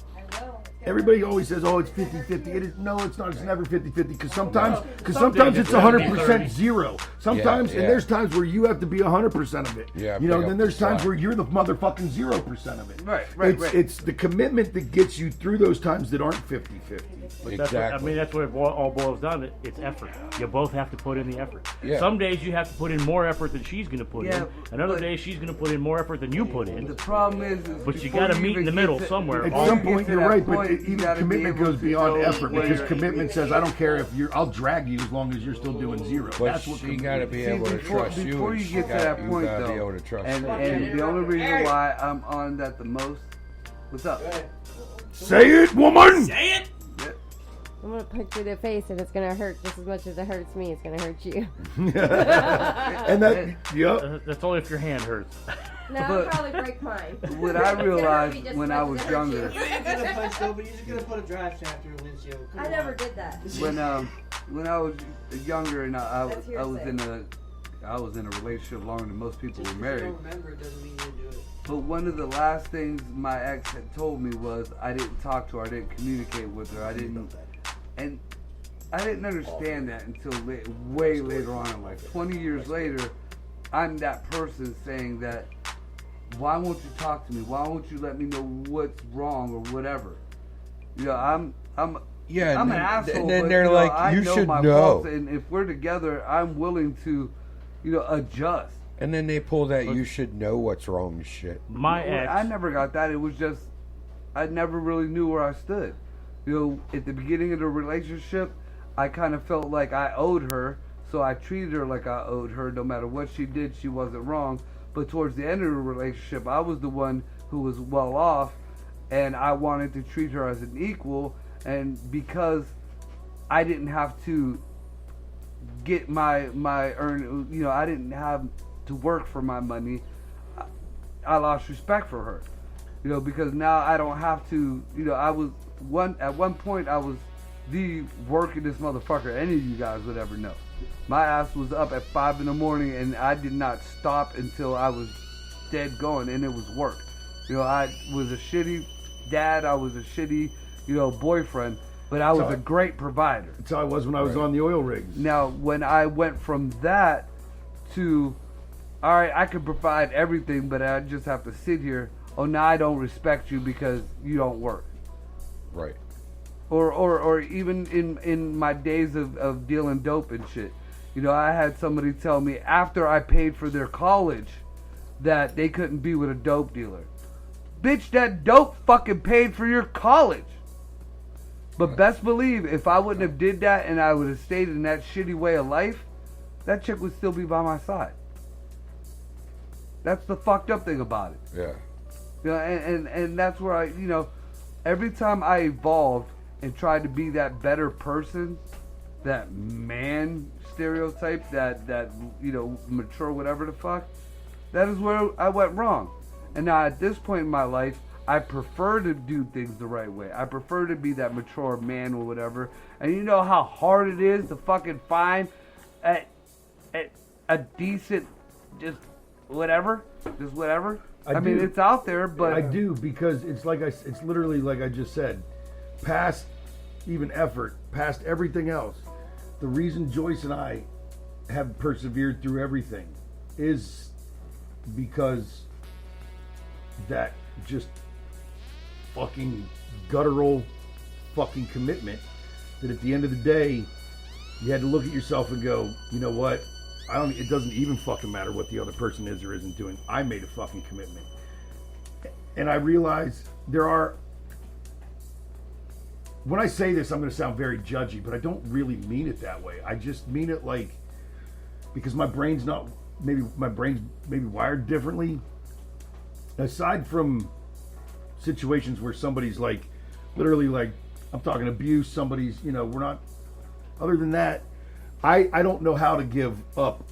Speaker 4: Everybody always says, "Oh, it's 50-50." It is no, it's not. It's never 50-50 because sometimes it's 100% zero. Sometimes, and there's times where you have to be 100% of it.
Speaker 6: Yeah,
Speaker 4: you know.
Speaker 6: pick up
Speaker 4: Then there's
Speaker 6: the
Speaker 4: times
Speaker 6: slack.
Speaker 4: where you're the motherfucking 0% of it.
Speaker 2: Right.
Speaker 4: It's the commitment that gets you through those times that aren't 50-50.
Speaker 7: But that's what, I mean, that's what it all boils down to. It's effort. You both have to put in the effort.
Speaker 6: Yeah.
Speaker 7: Some days you have to put in more effort than she's going to put
Speaker 2: Yeah,
Speaker 7: in. And other
Speaker 2: but-
Speaker 7: days she's going to put in more effort than you put
Speaker 2: The
Speaker 7: in.
Speaker 2: problem is
Speaker 7: But you
Speaker 2: before
Speaker 7: got to meet in
Speaker 2: even
Speaker 7: the
Speaker 2: get
Speaker 7: middle
Speaker 2: to-
Speaker 7: somewhere.
Speaker 4: At
Speaker 2: before
Speaker 4: some
Speaker 2: you get
Speaker 4: point,
Speaker 2: to
Speaker 4: you're
Speaker 2: that
Speaker 4: right,
Speaker 2: point,
Speaker 4: but
Speaker 2: you
Speaker 4: even
Speaker 2: gotta be
Speaker 4: commitment
Speaker 2: able
Speaker 4: goes
Speaker 2: to
Speaker 4: beyond
Speaker 2: know
Speaker 4: effort
Speaker 2: where
Speaker 4: because
Speaker 2: you're-
Speaker 4: commitment says, "I don't care if I'll drag you as long as you're still doing zero."
Speaker 6: But
Speaker 4: That's what
Speaker 6: she got to be
Speaker 2: See,
Speaker 6: able to
Speaker 2: before
Speaker 6: trust you.
Speaker 2: before
Speaker 6: and
Speaker 2: you
Speaker 6: she
Speaker 2: get to
Speaker 6: got-
Speaker 2: that point,
Speaker 6: you gotta
Speaker 2: though,
Speaker 6: be able to trust
Speaker 2: and
Speaker 6: her.
Speaker 2: the only reason why I'm on that the most. What's up?
Speaker 4: Say it, woman.
Speaker 10: Say it!
Speaker 11: I'm gonna punch you in the face, and it's gonna hurt just as much as it hurts me. It's gonna hurt you.
Speaker 4: And that, yep.
Speaker 7: That's only if your hand hurts.
Speaker 11: No, I'll probably break mine.
Speaker 2: What I
Speaker 11: It's gonna hurt me
Speaker 2: realized
Speaker 11: just as
Speaker 2: when
Speaker 11: much
Speaker 2: I
Speaker 11: as
Speaker 2: was
Speaker 11: it hurts
Speaker 2: younger,
Speaker 11: you.
Speaker 10: You ain't gonna punch though, but you're just gonna put a drive shaft through a windshield. Come
Speaker 11: I
Speaker 10: on.
Speaker 11: never did that.
Speaker 2: when I was younger and I
Speaker 11: That's
Speaker 2: was
Speaker 11: hearsay.
Speaker 2: I was in a relationship longer than most people
Speaker 10: Just
Speaker 2: were
Speaker 10: 'cause
Speaker 2: married.
Speaker 10: you don't remember it doesn't mean you didn't do it.
Speaker 2: But one of the last things my ex had told me was I didn't talk to her, I didn't communicate with her, I didn't understand that until way later on. Like 20 years later, I'm that person saying that, why won't you talk to me? Why won't you let me know what's wrong or whatever? You know, I'm
Speaker 6: Yeah,
Speaker 2: an
Speaker 6: and
Speaker 2: asshole.
Speaker 6: and then
Speaker 2: but,
Speaker 6: they're
Speaker 2: you know,
Speaker 6: like,
Speaker 2: I
Speaker 6: "You
Speaker 2: know
Speaker 6: should
Speaker 2: my
Speaker 6: know."
Speaker 2: faults, and if we're together, I'm willing to, adjust.
Speaker 6: And then they pull that "you should know what's wrong" shit.
Speaker 7: My
Speaker 2: Well,
Speaker 7: ex.
Speaker 2: I never got that. It was just I never really knew where I stood. At the beginning of the relationship, I kind of felt like I owed her, so I treated her like I owed her. No matter what she did, she wasn't wrong. But towards the end of the relationship, I was the one who was well off, and I wanted to treat her as an equal. And because I didn't have to get my earn, I didn't have to work for my money, I lost respect for her. Because now I don't have to. At one point I was the workingest motherfucker any of you guys would ever know. My ass was up at 5 a.m, and I did not stop until I was dead going, and it was work. I was a shitty dad. I was a shitty, boyfriend, but I was a great provider.
Speaker 4: That's how I was when I was on the oil rigs.
Speaker 2: Now, when I went from that to, all right, I can provide everything, but I just have to sit here. Oh, now I don't respect you because you don't work.
Speaker 6: Right.
Speaker 2: Or even in my days of dealing dope and shit. I had somebody tell me after I paid for their college that they couldn't be with a dope dealer. Bitch, that dope fucking paid for your college. But best believe, if I wouldn't have did that and I would have stayed in that shitty way of life, that chick would still be by my side. That's the fucked up thing about it.
Speaker 6: Yeah.
Speaker 2: And that's where I, every time I evolved and tried to be that better person, that man stereotype, that mature whatever the fuck, that is where I went wrong. And now at this point in my life, I prefer to do things the right way. I prefer to be that mature man or whatever. And you know how hard it is to fucking find a decent, just whatever. I mean, it's out there, but
Speaker 4: I do, because it's literally like I just said, past even effort, past everything else. The reason Joyce and I have persevered through everything is because that just fucking guttural fucking commitment that at the end of the day, you had to look at yourself and go, you know what? It doesn't even fucking matter what the other person is or isn't doing. I made a fucking commitment. And I realize when I say this, I'm going to sound very judgy, but I don't really mean it that way. I just mean it like, because my brain's maybe wired differently. Aside from situations where somebody's like, literally like, I'm talking abuse, somebody's, other than that, I don't know how to give up.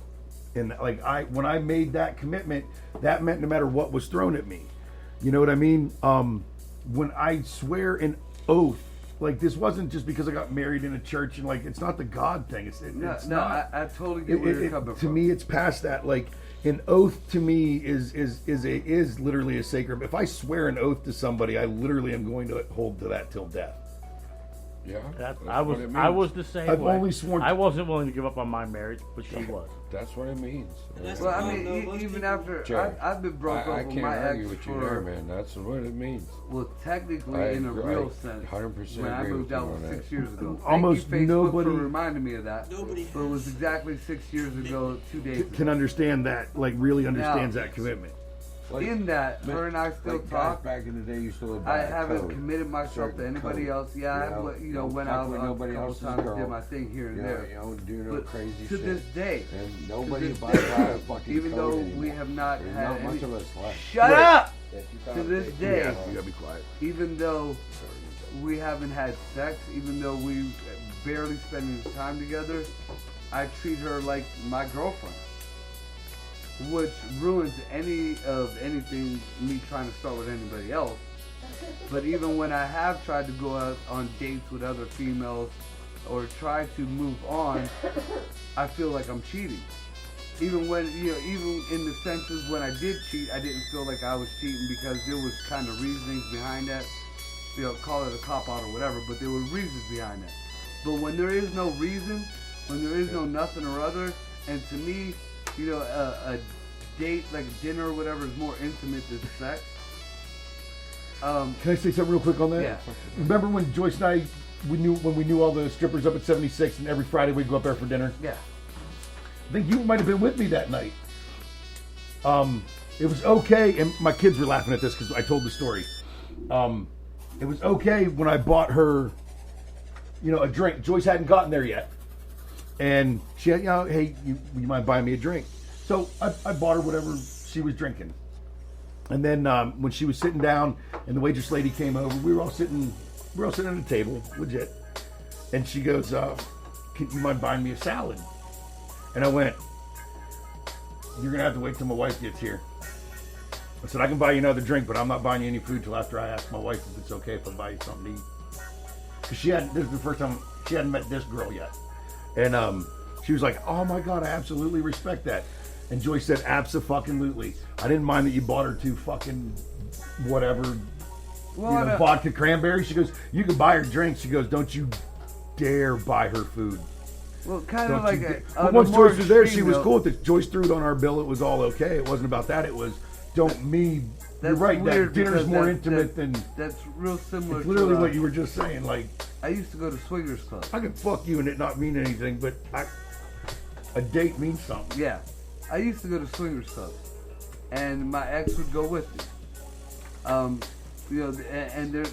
Speaker 4: And like, when I made that commitment, that meant no matter what was thrown at me. You know what I mean? When I swear an oath, like, this wasn't just because I got married in a church, and like, it's not the God thing. It's not.
Speaker 2: I totally get where you're coming from.
Speaker 4: To me, it's past that. Like, an oath to me is literally a sacred. If I swear an oath to somebody, I literally am going to hold to that till death.
Speaker 6: Yeah,
Speaker 7: I was the same
Speaker 4: I've
Speaker 7: way.
Speaker 4: only sworn.
Speaker 7: I wasn't willing to give up on my marriage, but she was.
Speaker 6: That's what it means.
Speaker 2: Well, I mean, even after I've been broke up with my ex
Speaker 6: argue with you there, man. That's what it means.
Speaker 2: Well, technically, in a real sense,
Speaker 6: 100%
Speaker 2: when I
Speaker 6: agree
Speaker 2: moved
Speaker 6: with you
Speaker 2: out
Speaker 6: on that.
Speaker 2: 6 years ago.
Speaker 4: Almost
Speaker 2: Thank you, Facebook,
Speaker 4: nobody
Speaker 2: for reminding me of that. But it was exactly 6 years ago, 2 days ago.
Speaker 4: Can understand that. Like, really understands that commitment.
Speaker 2: Like, in that, her and I still talk.
Speaker 6: Back in the day, you still
Speaker 2: I haven't committed myself to anybody else. Yeah, I have, went out a couple times, did my thing here and there.
Speaker 6: Do no crazy
Speaker 2: to
Speaker 6: shit.
Speaker 2: this day,
Speaker 6: and nobody abides by a fucking
Speaker 2: even
Speaker 6: code
Speaker 2: though
Speaker 6: anymore.
Speaker 2: we have not
Speaker 6: There's
Speaker 2: had
Speaker 6: not
Speaker 2: any.
Speaker 6: much of us left.
Speaker 2: Shut up! To this day,
Speaker 4: you gotta be quiet.
Speaker 2: Even though we haven't had sex, even though we barely spend any time together, I treat her like my girlfriend. Which ruins anything me trying to start with anybody else. But even when I have tried to go out on dates with other females or try to move on, I feel like I'm cheating. Even when, even in the senses when I did cheat, I didn't feel like I was cheating because there was kind of reasonings behind that. Call it a cop out or whatever, but there were reasons behind that. But when there is no reason, when there is no nothing or other, and to me, a date, like a dinner or whatever, is more intimate than sex.
Speaker 4: Can I say something real quick on that?
Speaker 2: Yeah.
Speaker 4: Remember when Joyce and I, when we knew all the strippers up at 76 and every Friday we'd go up there for dinner?
Speaker 2: Yeah.
Speaker 4: I think you might have been with me that night. It was okay, and my kids were laughing at this because I told the story. It was okay when I bought her, a drink. Joyce hadn't gotten there yet. And she had, hey, you mind buying me a drink? So I bought her whatever she was drinking. And then when she was sitting down and the waitress lady came over, we were all sitting at the table, legit. And she goes, can you mind buying me a salad? And I went, you're going to have to wait till my wife gets here. I said, I can buy you another drink, but I'm not buying you any food till after I ask my wife if it's okay if I buy you something to eat. Because this is the first time she hadn't met this girl yet. And she was like, oh my God, I absolutely respect that. And Joyce said, abso-fucking-lutely. I didn't mind that you bought her 2 fucking whatever, vodka cranberry. She goes, you can buy her drinks. She goes, don't you dare buy her food.
Speaker 2: Well, kind of like
Speaker 4: once Joyce was there, she was cool with it. Joyce threw it on our bill. It was all okay. It wasn't about that. It was, you're right, that dinner's more intimate than...
Speaker 2: That's real similar
Speaker 4: it's literally what you were just saying. Like,
Speaker 2: I used to go to swingers clubs.
Speaker 4: I could fuck you and it not mean anything, but a date means something.
Speaker 2: Yeah. I used to go to swingers clubs, and my ex would go with me. And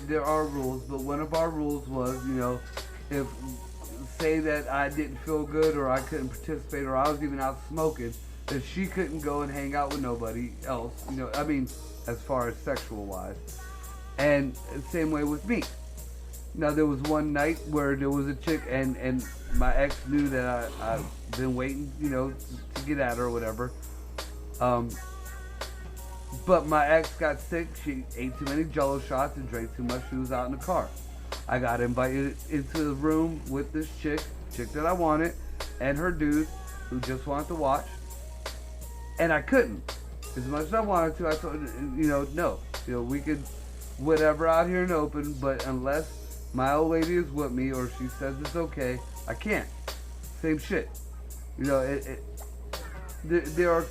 Speaker 2: there are rules, but one of our rules was, if say that I didn't feel good or I couldn't participate or I was even out smoking, that she couldn't go and hang out with nobody else. As far as sexual wise, and same way with me. Now there was one night where there was a chick, and my ex knew that I've been waiting, to get at her or whatever. But my ex got sick. She ate too many Jello shots and drank too much. She was out in the car. I got invited into the room with this chick that I wanted, and her dude who just wanted to watch. And I couldn't. As much as I wanted to, I told no. We could whatever out here in the open, but unless my old lady is with me or she says it's okay, I can't. Same shit. There are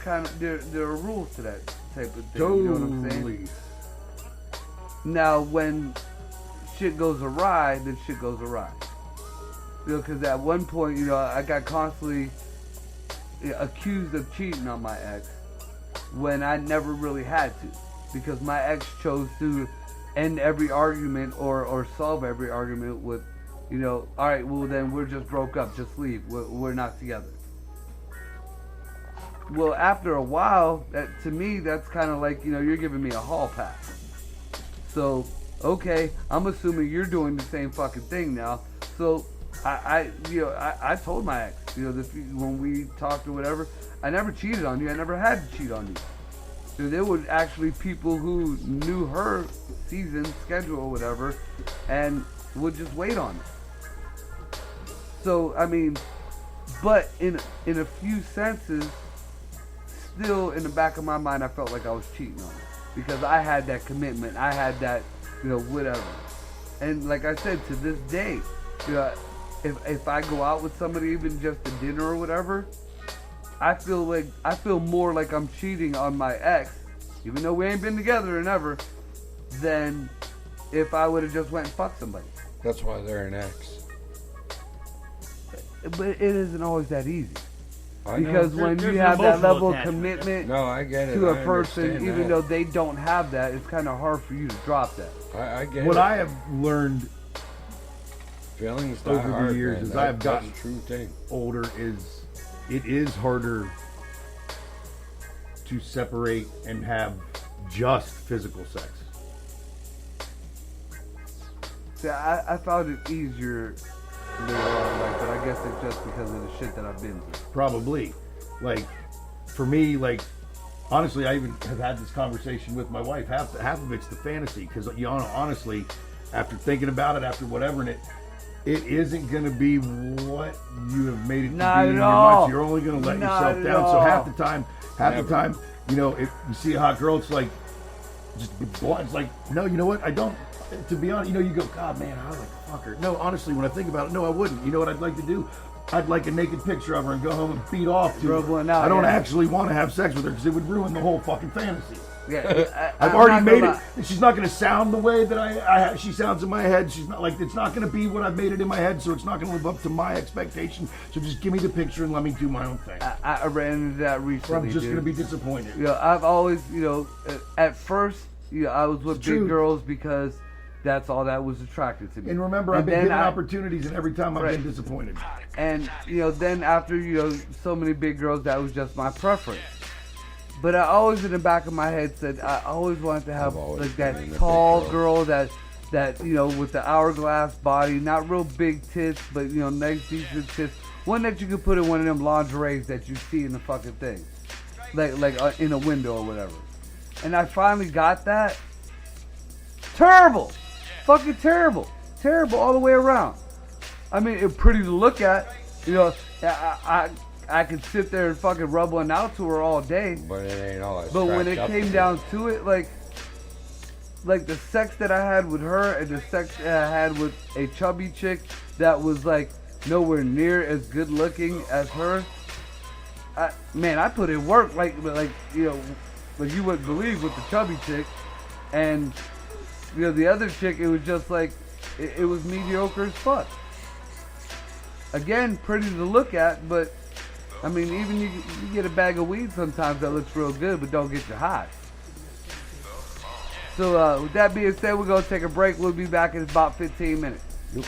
Speaker 2: rules to that type of thing.
Speaker 4: Totally.
Speaker 2: You know what I'm saying? Now, when shit goes awry, then shit goes awry. Because at one point, I got constantly accused of cheating on my ex when I never really had to. Because my ex chose to end every argument or solve every argument with, all right, well then we're just broke up, just leave, we're not together. Well, after a while, to me, that's kind of like, you're giving me a hall pass. So, okay, I'm assuming you're doing the same fucking thing now. So, I told my ex, when we talked or whatever, I never cheated on you. I never had to cheat on you. So there were actually people who knew her season, schedule, or whatever, and would just wait on it. So, I mean, but in a few senses, still in the back of my mind, I felt like I was cheating on her. Because I had that commitment. I had that, whatever. And like I said, to this day, if I go out with somebody, even just a dinner or whatever, I feel more like I'm cheating on my ex, even though we ain't been together and ever, than if I would have just went and fucked somebody.
Speaker 6: That's why they're an ex.
Speaker 2: But it isn't always that easy.
Speaker 6: Because
Speaker 2: when you have that level of commitment
Speaker 6: I get it.
Speaker 2: to a person, even though they don't have that, it's kind of hard for you to drop that.
Speaker 6: I get
Speaker 4: what
Speaker 6: it.
Speaker 4: I have learned
Speaker 6: feelings
Speaker 4: over the years as I have gotten
Speaker 6: true thing.
Speaker 4: older is it is harder to separate and have just physical sex.
Speaker 2: See, I found it easier later on, but I guess it's just because of the shit that I've been through.
Speaker 4: Probably. Like, for me, honestly, I even have had this conversation with my wife. Half of it's the fantasy, because honestly, after thinking about it, after whatever, and it isn't going to be what you have made it to
Speaker 2: Not
Speaker 4: be in
Speaker 2: at
Speaker 4: your
Speaker 2: all.
Speaker 4: mind. You're only going to let
Speaker 2: Not
Speaker 4: yourself
Speaker 2: at
Speaker 4: down.
Speaker 2: all.
Speaker 4: So half the time, if you see a hot girl, it's like, just be blunt. It's like, no, you know what? I don't. To be honest, you go, God, man, I like to fuck her. No, honestly, when I think about it, no, I wouldn't. You know what I'd like to do? I'd like a naked picture of her and go home and beat off to her. I don't actually want to have sex with her because it would ruin the whole fucking fantasy.
Speaker 2: Yeah,
Speaker 4: I've already made it. She's not going to sound the way that she sounds in my head. She's not it's not going to be what I've made it in my head, so it's not going to live up to my expectation. So just give me the picture and let me do my own thing.
Speaker 2: I ran into that recently.
Speaker 4: Or I'm just going to be disappointed.
Speaker 2: I've always, at first, I was with big girls because that's all that was attracted to me.
Speaker 4: And remember, I've been given opportunities, and every time I've been disappointed.
Speaker 2: And then after so many big girls, that was just my preference. But I always in the back of my head said I always wanted to have like that tall girl that with the hourglass body, not real big tits, but nice decent tits. One that you could put in one of them lingeries that you see in the fucking thing, like in a window or whatever. And I finally got that. Terrible, fucking terrible all the way around. I mean, it's pretty to look at. I could sit there and fucking rub one out to her all day.
Speaker 6: But it ain't all that.
Speaker 2: But when it came down to it, like the sex that I had with her and the sex that I had with a chubby chick that was like nowhere near as good looking as her, I put in work like you wouldn't believe with the chubby chick, and the other chick, it was just like it was mediocre as fuck. Again, pretty to look at, but I mean, even you get a bag of weed sometimes that looks real good, but don't get you high. So with that being said, we're going to take a break. We'll be back in about 15 minutes.
Speaker 6: Yep.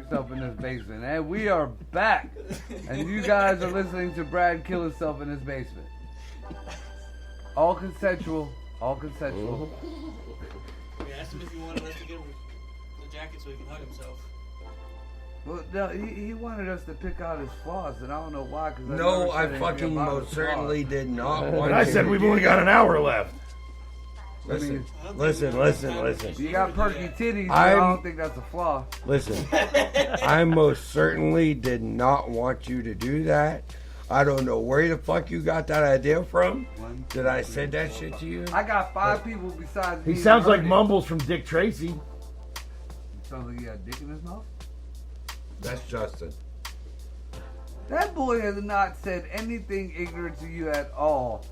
Speaker 2: Yourself in His Basement. And we are back. And you guys are listening to Brad kill himself in his basement. All consensual. All consensual.
Speaker 10: We asked him if he wanted us to get him the jacket so he can hug himself.
Speaker 2: Well, no, he wanted us to pick out his flaws, and I don't know why. Cause
Speaker 6: No, I fucking most certainly did not want
Speaker 4: And I
Speaker 6: to
Speaker 4: said we've only got an hour left.
Speaker 6: Listen.
Speaker 2: You got perky titties, but I don't think that's a flaw.
Speaker 6: Listen, I most certainly did not want you to do that. I don't know where the fuck you got that idea from. Did I say that shit to you?
Speaker 2: I got 5 people besides me.
Speaker 4: He sounds like Mumbles from Dick Tracy.
Speaker 2: Sounds like he got a dick in his mouth.
Speaker 6: That's Justin.
Speaker 2: That boy has not said anything ignorant to you at all.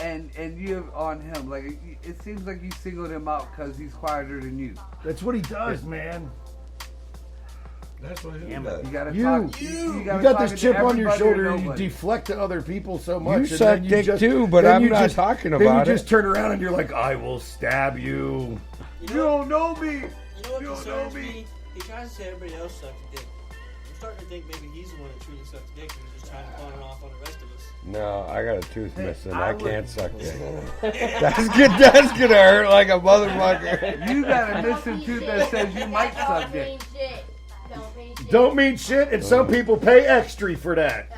Speaker 2: And you on him. Like, it seems like you singled him out because he's quieter than you.
Speaker 4: That's what he does, man.
Speaker 6: That's what he
Speaker 2: does. You gotta
Speaker 4: You
Speaker 2: talk.
Speaker 4: you
Speaker 2: gotta
Speaker 4: got
Speaker 2: talk
Speaker 4: this
Speaker 2: to
Speaker 4: chip on your
Speaker 2: everybody
Speaker 4: shoulder
Speaker 2: or
Speaker 4: and you
Speaker 2: nobody.
Speaker 4: deflect to other people so much.
Speaker 6: You
Speaker 4: and
Speaker 6: suck
Speaker 4: then
Speaker 6: dick
Speaker 4: just,
Speaker 6: too, but
Speaker 4: then
Speaker 6: I'm
Speaker 4: you
Speaker 6: not
Speaker 4: just,
Speaker 6: talking
Speaker 4: then
Speaker 6: about
Speaker 4: you
Speaker 6: it.
Speaker 4: just turn around and you're like, I will stab you.
Speaker 2: You don't know me.
Speaker 10: You know what
Speaker 2: You don't
Speaker 10: concerns
Speaker 2: know me.
Speaker 10: me? He tries to say everybody else sucks dick. I'm starting to think maybe he's the one that truly sucks dick and he's just trying to pawn it off on the rest of us.
Speaker 6: No, I got a tooth missing.
Speaker 2: I
Speaker 6: I
Speaker 2: would-
Speaker 6: can't suck dick. That's gonna hurt like a motherfucker.
Speaker 2: You got a missing tooth that says you might suck dick.
Speaker 4: Don't mean shit, and some people pay extra for that.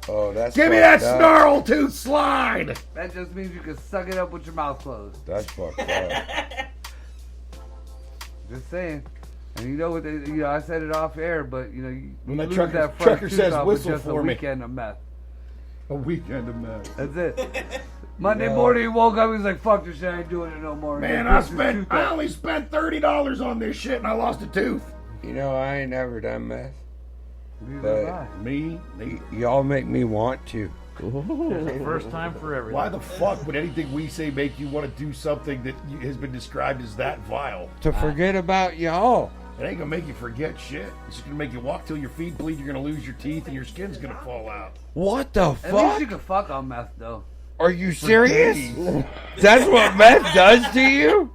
Speaker 6: Oh, that's
Speaker 4: Give me that
Speaker 6: fucked up.
Speaker 4: snarl tooth slide.
Speaker 2: That just means you can suck it up with your mouth closed.
Speaker 6: That's fucked up.
Speaker 2: Just saying. And you know what? I said it off air, but you
Speaker 4: When that
Speaker 2: lose
Speaker 4: trucker-
Speaker 2: that front
Speaker 4: trucker
Speaker 2: tooth
Speaker 4: says,
Speaker 2: off with
Speaker 4: "Whistle
Speaker 2: just
Speaker 4: for
Speaker 2: a
Speaker 4: me."
Speaker 2: weekend of meth.
Speaker 4: A weekend of mess.
Speaker 2: That's it. Monday morning, he woke up. He's like, "Fuck this shit! I ain't doing it no more."
Speaker 4: Man,
Speaker 2: And
Speaker 4: I
Speaker 2: he picks his tooth out.
Speaker 4: only spent $30 on this shit, and I lost a tooth.
Speaker 6: You know, I ain't never done meth.
Speaker 2: Neither have I.
Speaker 4: Me?
Speaker 6: Y'all make me want to.
Speaker 7: First time for everything.
Speaker 4: Why the fuck would anything we say make you want to do something that has been described as that vile?
Speaker 6: To forget about y'all.
Speaker 4: It ain't gonna make you forget shit. It's just gonna make you walk till your feet bleed. You're gonna lose your teeth and your skin's gonna fall out.
Speaker 6: What the
Speaker 2: At least
Speaker 6: fuck?
Speaker 2: you can fuck on meth, though.
Speaker 6: Are you serious? That's what meth does to you?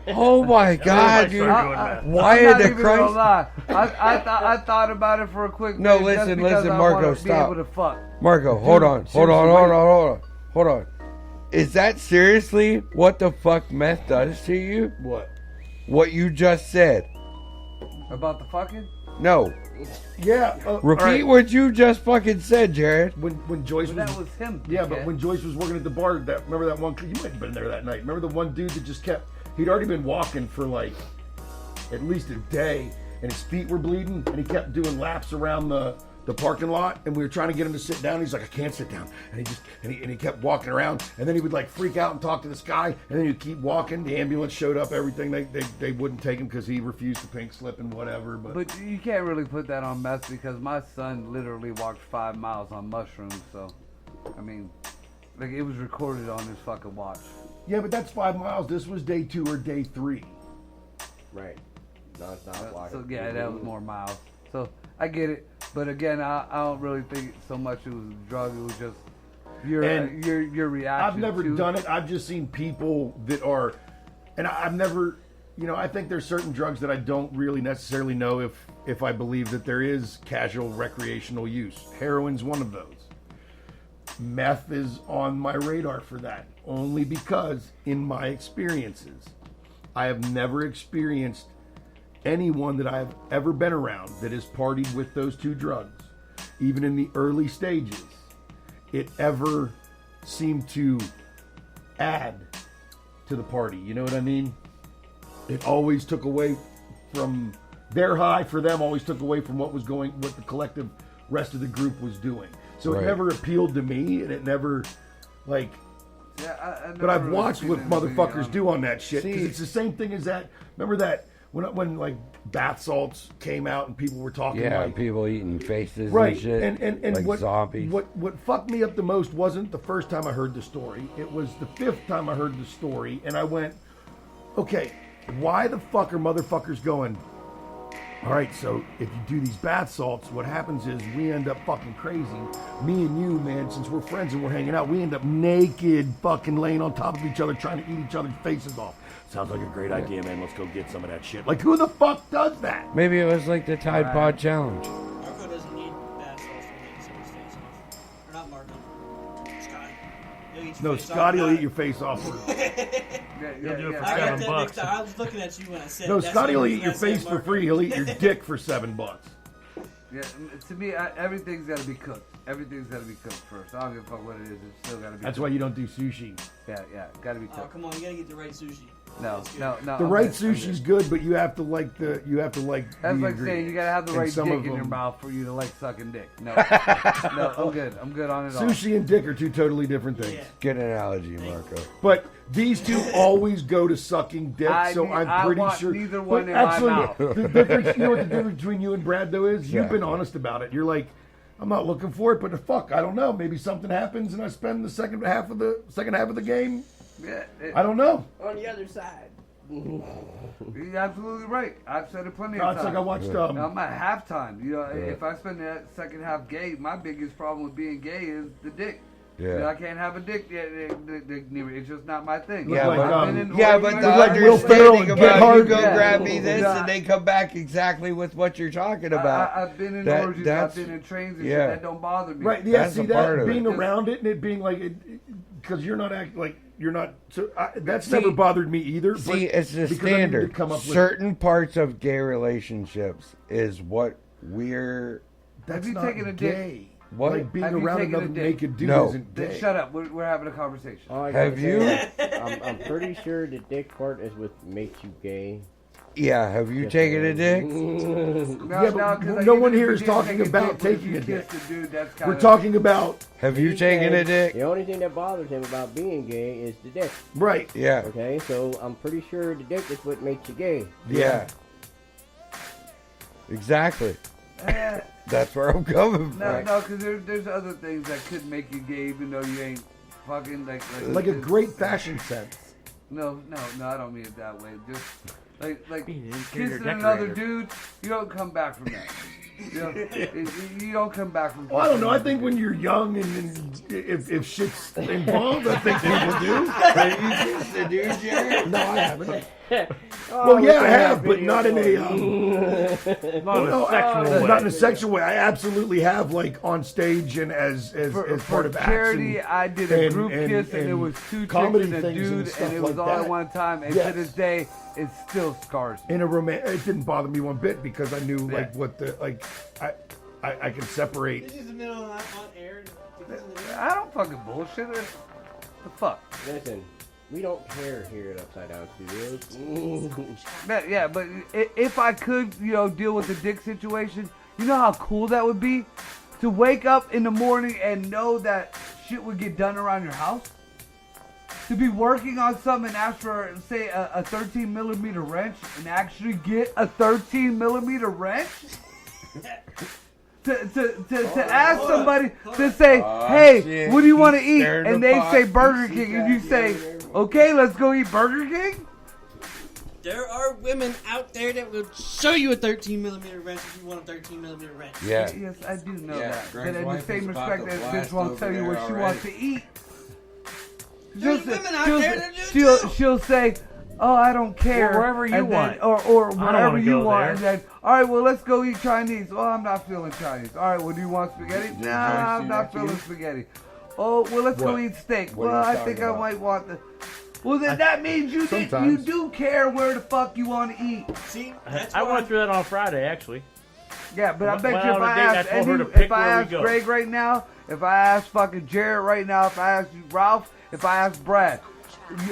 Speaker 6: Oh my god, dude. Why
Speaker 2: I'm
Speaker 6: in
Speaker 2: not
Speaker 6: the
Speaker 2: even gonna
Speaker 6: Christ?
Speaker 2: lie. I thought about it for a quick
Speaker 6: No,
Speaker 2: minute just
Speaker 6: listen,
Speaker 2: because
Speaker 6: listen,
Speaker 2: I
Speaker 6: Marco,
Speaker 2: wanna be
Speaker 6: stop.
Speaker 2: able to fuck.
Speaker 6: Marco, hold on. Hold on. Is that seriously what the fuck meth does to you?
Speaker 4: What?
Speaker 6: What you just said?
Speaker 2: About the fucking?
Speaker 6: No.
Speaker 4: Yeah.
Speaker 6: Repeat
Speaker 4: all right.
Speaker 6: what you just fucking said, Jared.
Speaker 4: When Joyce
Speaker 2: Well,
Speaker 4: was,
Speaker 2: that was him.
Speaker 4: yeah,
Speaker 2: dickhead.
Speaker 4: but when Joyce was working at the bar, remember that one? You might have been there that night. Remember the one dude that just kept? He'd already been walking for like at least a day, and his feet were bleeding, and he kept doing laps around the parking lot, and we were trying to get him to sit down. He's like, I can't sit down, and he kept walking around, and then he would like freak out and talk to this guy, and then he'd keep walking. The ambulance showed up, everything. They wouldn't take him because he refused to pink slip and whatever.
Speaker 2: But you can't really put that on meth because my son literally walked 5 miles on mushrooms. So, I mean, like it was recorded on his fucking watch.
Speaker 4: Yeah, but that's 5 miles. This was day 2 or day 3.
Speaker 5: Right. No, it's not walking.
Speaker 2: So yeah, that was more miles. So I get it, but again, I don't really think so much it was a drug. It was just your reaction.
Speaker 4: I've never
Speaker 2: to
Speaker 4: done it. I've just seen people that are, and I've never, I think there's certain drugs that I don't really necessarily know if I believe that there is casual recreational use. Heroin's one of those. Meth is on my radar for that, only because in my experiences, I have never experienced anyone that I've ever been around that has partied with those two drugs, even in the early stages, it ever seemed to add to the party. You know what I mean? It always took away from their high, for them always took away from what the collective rest of the group was doing. So
Speaker 6: Right.
Speaker 4: it never appealed to me, and it never, like,
Speaker 2: Yeah,
Speaker 4: but I've watched
Speaker 2: seen
Speaker 4: what
Speaker 2: anybody
Speaker 4: motherfuckers
Speaker 2: on-
Speaker 4: do on that shit, because
Speaker 6: See-
Speaker 4: it's the same thing as that. Remember that when like bath salts came out and people were talking
Speaker 6: Yeah,
Speaker 4: like,
Speaker 6: people eating faces
Speaker 4: right,
Speaker 6: and shit.
Speaker 4: and
Speaker 6: like
Speaker 4: what
Speaker 6: zombies.
Speaker 4: what fucked me up the most wasn't the first time I heard the story. It was the 5th time I heard the story, and I went, okay, why the fuck are motherfuckers going, All right, so if you do these bath salts, what happens is we end up fucking crazy. Me and you, man, since we're friends and we're hanging out, we end up naked, fucking laying on top of each other, trying to eat each other's faces off. Sounds like a great idea, man. Let's go get some of that shit. Like, who the fuck does that?
Speaker 6: Maybe it was like the Tide Pod Challenge.
Speaker 10: Marco doesn't need bath salts to get someone's face off. Or not Marco. Scotty. He'll eat your
Speaker 4: No,
Speaker 10: face
Speaker 4: Scotty will
Speaker 10: off.
Speaker 4: eat your face off.
Speaker 7: You'll do it for
Speaker 10: I got
Speaker 7: $7.
Speaker 10: that mixed up. I was looking at you when I said
Speaker 4: No,
Speaker 10: that's
Speaker 4: Scotty
Speaker 10: the
Speaker 4: will
Speaker 10: reason
Speaker 4: eat your
Speaker 10: I said
Speaker 4: face for
Speaker 10: Marco.
Speaker 4: free. He'll eat your dick for $7.
Speaker 2: Yeah, to me, everything's got to be cooked. Everything's got to be cooked first. I don't give a fuck what it is. It's still got to be.
Speaker 4: That's
Speaker 2: cooked.
Speaker 4: why you don't do sushi.
Speaker 2: Yeah, got to be
Speaker 10: Oh,
Speaker 2: cooked.
Speaker 10: come on. You got to get the right sushi.
Speaker 2: No.
Speaker 4: The
Speaker 2: I'm
Speaker 4: right
Speaker 2: good, I'm
Speaker 4: sushi's
Speaker 2: good.
Speaker 4: good, but you have to like the.
Speaker 2: That's
Speaker 4: the
Speaker 2: like saying you
Speaker 4: ingredients.
Speaker 2: gotta have the
Speaker 4: And
Speaker 2: right
Speaker 4: some
Speaker 2: dick
Speaker 4: of
Speaker 2: in your
Speaker 4: them-
Speaker 2: mouth for you to like sucking dick. No, no, I'm good. I'm good on it all.
Speaker 4: Sushi and dick are two totally different things.
Speaker 10: Yeah.
Speaker 6: Good analogy, Marco.
Speaker 4: But these two always go to sucking dick, so I'm pretty
Speaker 2: want
Speaker 4: sure.
Speaker 2: neither
Speaker 4: But
Speaker 2: one in
Speaker 4: actually,
Speaker 2: my mouth.
Speaker 4: the difference, you know what the difference between you and Brad though is? You've been
Speaker 6: Yeah.
Speaker 4: honest about it. You're like, I'm not looking for it, but fuck, I don't know. Maybe something happens and I spend the second half of the game.
Speaker 2: Yeah,
Speaker 4: I don't know.
Speaker 11: On the other side.
Speaker 2: You're absolutely right. I've said it plenty
Speaker 4: No,
Speaker 2: of
Speaker 4: it's
Speaker 2: times.
Speaker 4: like I watched.
Speaker 2: Now, I'm at halftime. You know, if I spend that second half gay, my biggest problem with being gay is the dick.
Speaker 6: Yeah.
Speaker 2: You know, I can't have a dick. It's just not my thing.
Speaker 4: Yeah,
Speaker 6: Yeah,
Speaker 4: like,
Speaker 6: but,
Speaker 4: um,
Speaker 6: yeah, but the
Speaker 4: like Will Ferrell
Speaker 6: understanding
Speaker 4: and Get
Speaker 6: about
Speaker 4: Hard.
Speaker 6: you go
Speaker 2: Yeah.
Speaker 6: grab me this
Speaker 2: Yeah.
Speaker 6: and they come back exactly with what you're talking about.
Speaker 2: I've been in
Speaker 6: That-
Speaker 2: orgies. I've
Speaker 6: that's-
Speaker 2: been in trains and
Speaker 6: yeah.
Speaker 2: shit. That don't bother me.
Speaker 4: Right? Yeah.
Speaker 6: That's
Speaker 4: See
Speaker 6: a part
Speaker 4: that
Speaker 6: of
Speaker 4: being
Speaker 6: it.
Speaker 4: around it and it being like because you're not acting like you're not. So that's
Speaker 6: See-
Speaker 4: never bothered me either.
Speaker 6: See,
Speaker 4: but
Speaker 6: it's the
Speaker 4: because I needed to
Speaker 6: standard.
Speaker 4: come up with-
Speaker 6: Certain parts of gay relationships is what we're.
Speaker 4: That's
Speaker 2: Have you
Speaker 4: not
Speaker 2: taken a dick?
Speaker 4: gay.
Speaker 6: What?
Speaker 4: Like being
Speaker 2: Have you
Speaker 4: around
Speaker 2: taken a
Speaker 4: another
Speaker 2: dick?
Speaker 4: naked dude
Speaker 6: No.
Speaker 4: isn't
Speaker 2: Then
Speaker 4: gay.
Speaker 2: shut up. We're having a conversation.
Speaker 12: All I gotta
Speaker 6: Have
Speaker 12: say
Speaker 6: you?
Speaker 12: is, I'm pretty sure the dick part is what makes you gay.
Speaker 6: Yeah, have you
Speaker 12: Just
Speaker 6: taken a
Speaker 12: saying.
Speaker 6: dick?
Speaker 4: Yeah, but no one here is talking about taking a dick. We're talking about
Speaker 6: Have you
Speaker 12: He's
Speaker 6: taken a
Speaker 12: saying
Speaker 6: dick?
Speaker 12: The only thing that bothers him about being gay is the dick.
Speaker 4: right.
Speaker 6: Yeah,
Speaker 12: Okay, so I'm pretty sure the dick is what makes you gay.
Speaker 6: yeah. Exactly.
Speaker 2: Eh,
Speaker 6: That's where I'm coming from.
Speaker 2: no, because there's other things that could make you gay, even though you ain't fucking
Speaker 4: Like a great fashion sense.
Speaker 2: No, I don't mean it that way. Just like
Speaker 7: Being an interior
Speaker 2: kissing another
Speaker 7: decorator.
Speaker 2: dude, you don't come back from that. You know, you don't come back from.
Speaker 4: Well, I don't know. I think when you're young and if shit's involved, I think people do.
Speaker 6: Have you kissed a dude, Jared?
Speaker 4: No, I haven't.
Speaker 12: Oh,
Speaker 4: Well, yeah, I
Speaker 12: we
Speaker 4: have,
Speaker 12: can
Speaker 4: but
Speaker 12: video
Speaker 4: not in a.
Speaker 7: Not in a
Speaker 4: no,
Speaker 7: sexual way.
Speaker 4: not in a sexual way. I absolutely have, like on stage and as
Speaker 2: For
Speaker 4: part of
Speaker 2: charity,
Speaker 4: acts
Speaker 2: I did a
Speaker 4: and-
Speaker 2: group
Speaker 4: and-
Speaker 2: kiss, and it
Speaker 4: and
Speaker 2: was two chicks
Speaker 4: comedy
Speaker 2: and a
Speaker 4: things and
Speaker 2: dude,
Speaker 4: stuff
Speaker 2: and it was
Speaker 4: like
Speaker 2: all at
Speaker 4: that.
Speaker 2: one time. And
Speaker 4: Yes.
Speaker 2: to this day, it still scars me.
Speaker 4: in a it didn't bother me one bit because I knew like
Speaker 2: Yeah.
Speaker 4: what the like I can separate.
Speaker 10: This is the middle of on air.
Speaker 2: I don't fucking bullshit. The fuck.
Speaker 12: Listen, we don't care here at Upside Down Studios.
Speaker 2: Yeah, but if I could, deal with the dick situation, you know how cool that would be? To wake up in the morning and know that shit would get done around your house? To be working on something and ask for, say, a 13 millimeter wrench and actually get a 13 millimeter wrench? To ask somebody to say, hey,
Speaker 6: shit,
Speaker 2: what do you want to
Speaker 6: he's
Speaker 2: eat?
Speaker 6: stirring
Speaker 2: And
Speaker 6: the
Speaker 2: they
Speaker 6: pot.
Speaker 2: say Burger King, and you say, okay, let's go eat Burger King?
Speaker 10: There are women out there that will show you a 13 millimeter wrench if you want a 13 millimeter wrench.
Speaker 6: Yeah.
Speaker 2: Yes, I do know
Speaker 13: Yeah,
Speaker 2: that.
Speaker 13: Greg's
Speaker 2: But in the
Speaker 13: wife
Speaker 2: same
Speaker 13: is about
Speaker 2: respect
Speaker 13: to
Speaker 2: that bitch
Speaker 13: blast
Speaker 2: won't
Speaker 13: over
Speaker 2: tell you
Speaker 13: there
Speaker 2: what she
Speaker 13: already.
Speaker 2: wants to eat.
Speaker 10: There's women out there that do too.
Speaker 2: She'll say, oh, I don't care.
Speaker 7: Well, wherever you
Speaker 2: and then-
Speaker 7: want.
Speaker 2: Or
Speaker 7: I don't
Speaker 2: wherever
Speaker 7: wanna
Speaker 2: you
Speaker 7: go
Speaker 2: want.
Speaker 7: there.
Speaker 2: And then, all right, well, let's go eat Chinese. Oh, I'm not feeling Chinese. All right, well, do you want spaghetti?
Speaker 13: Did
Speaker 2: Nah,
Speaker 13: Joyce
Speaker 2: I'm
Speaker 13: do
Speaker 2: not
Speaker 13: that to
Speaker 2: feeling
Speaker 13: you?
Speaker 2: spaghetti. Oh, well, let's go
Speaker 4: What?
Speaker 2: eat steak.
Speaker 4: What are
Speaker 2: Well,
Speaker 4: you
Speaker 2: I
Speaker 4: talking
Speaker 2: think I
Speaker 4: about?
Speaker 2: might want the... Well, then that means you
Speaker 4: Sometimes.
Speaker 2: do care where the fuck you want to eat.
Speaker 10: See, that's
Speaker 7: I
Speaker 10: why
Speaker 7: went through that on Friday, actually.
Speaker 2: Yeah, but I
Speaker 7: Went
Speaker 2: bet you
Speaker 7: out
Speaker 2: if
Speaker 7: on a
Speaker 2: I
Speaker 7: date, I
Speaker 2: ask
Speaker 7: told her
Speaker 2: any,
Speaker 7: to pick
Speaker 2: if I
Speaker 7: where we
Speaker 2: ask
Speaker 7: go.
Speaker 2: Greg right now, if I ask fucking Jared right now, if I ask you Ralph, if I ask Brad,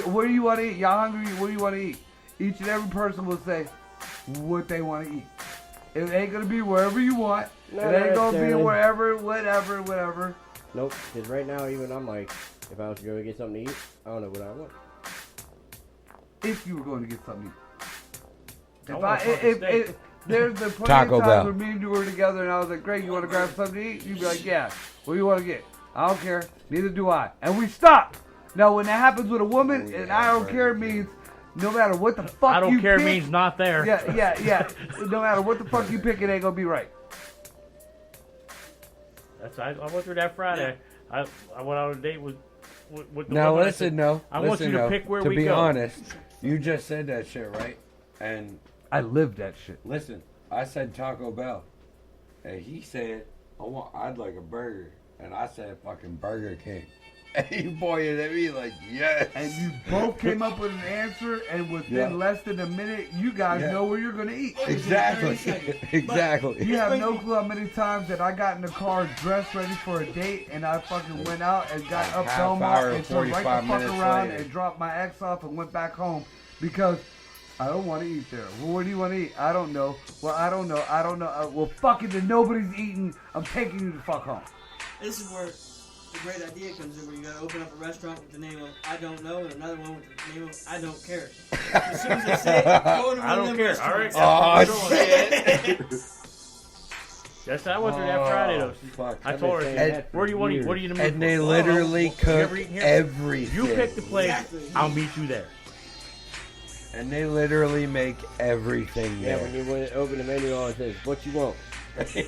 Speaker 2: where do you want to eat? Y'all hungry? Where do you want to eat? Each and every person will say what they want to eat. It ain't gonna be wherever you want.
Speaker 12: Not
Speaker 2: It ain't gonna be
Speaker 12: necessarily.
Speaker 2: wherever, whatever.
Speaker 12: Nope, because right now even I'm like, if I was to go get something to eat, I don't know what I want.
Speaker 2: If you were going to get something to eat.
Speaker 7: I
Speaker 2: If
Speaker 7: want a fucking steak.
Speaker 2: if there's been plenty
Speaker 6: Taco
Speaker 2: of times
Speaker 6: Bell.
Speaker 2: where me and you were together and I was like, Greg, you want to grab something to eat? You'd be like, yeah. What do you want to get? I don't care. Neither do I. And we stop. Now, when that happens with a woman,
Speaker 13: Oh, yeah,
Speaker 2: and I don't
Speaker 13: Burger
Speaker 2: care
Speaker 13: King.
Speaker 2: means no matter what the fuck
Speaker 7: I don't
Speaker 2: you
Speaker 7: care
Speaker 2: pick,
Speaker 7: means not there.
Speaker 2: Yeah. No matter what the fuck you pick, it ain't gonna be right.
Speaker 7: I went through that Friday. I went on a date with the
Speaker 6: Now
Speaker 7: woman.
Speaker 6: listen,
Speaker 7: I want you to pick where
Speaker 6: to
Speaker 7: we
Speaker 6: be
Speaker 7: go.
Speaker 6: honest, you just said that shit, right? And
Speaker 2: I lived that shit.
Speaker 6: listen, I said Taco Bell, and he said, I'd like a burger, and I said fucking Burger King. And he pointed at me like, yes.
Speaker 2: And you both came up with an answer, and within less than a minute, you guys know where you're gonna eat.
Speaker 6: Exactly. Exactly.
Speaker 2: You have no clue how many times that I got in the car dressed ready for a date, and I fucking went out and got up Belmont and turned right the fuck around and dropped my ex off and went back home because I don't want to eat there. Well, where do you want to eat? I don't know. Well, I don't know. Well, fuck it, then nobody's eating. I'm taking you the fuck home.
Speaker 10: This is where the great idea comes in, where you gotta open up a restaurant with the name of I don't know and another one with the name of I don't care. As soon as they say it, go into
Speaker 7: I
Speaker 10: one
Speaker 7: don't
Speaker 10: of them
Speaker 7: care. All right.
Speaker 10: restaurants.
Speaker 6: Oh, shit.
Speaker 7: Yes, I went through that Friday though.
Speaker 6: Fuck.
Speaker 7: I told her, where do you want to eat? What are you in the mood
Speaker 6: And they
Speaker 7: for?
Speaker 6: literally
Speaker 7: You ever
Speaker 6: cook
Speaker 7: eaten here?
Speaker 6: everything.
Speaker 7: You pick the place. I'll meet you there.
Speaker 6: And they literally make everything
Speaker 12: Yeah,
Speaker 6: there.
Speaker 12: when you went open the menu, all it says, what you want?
Speaker 10: What you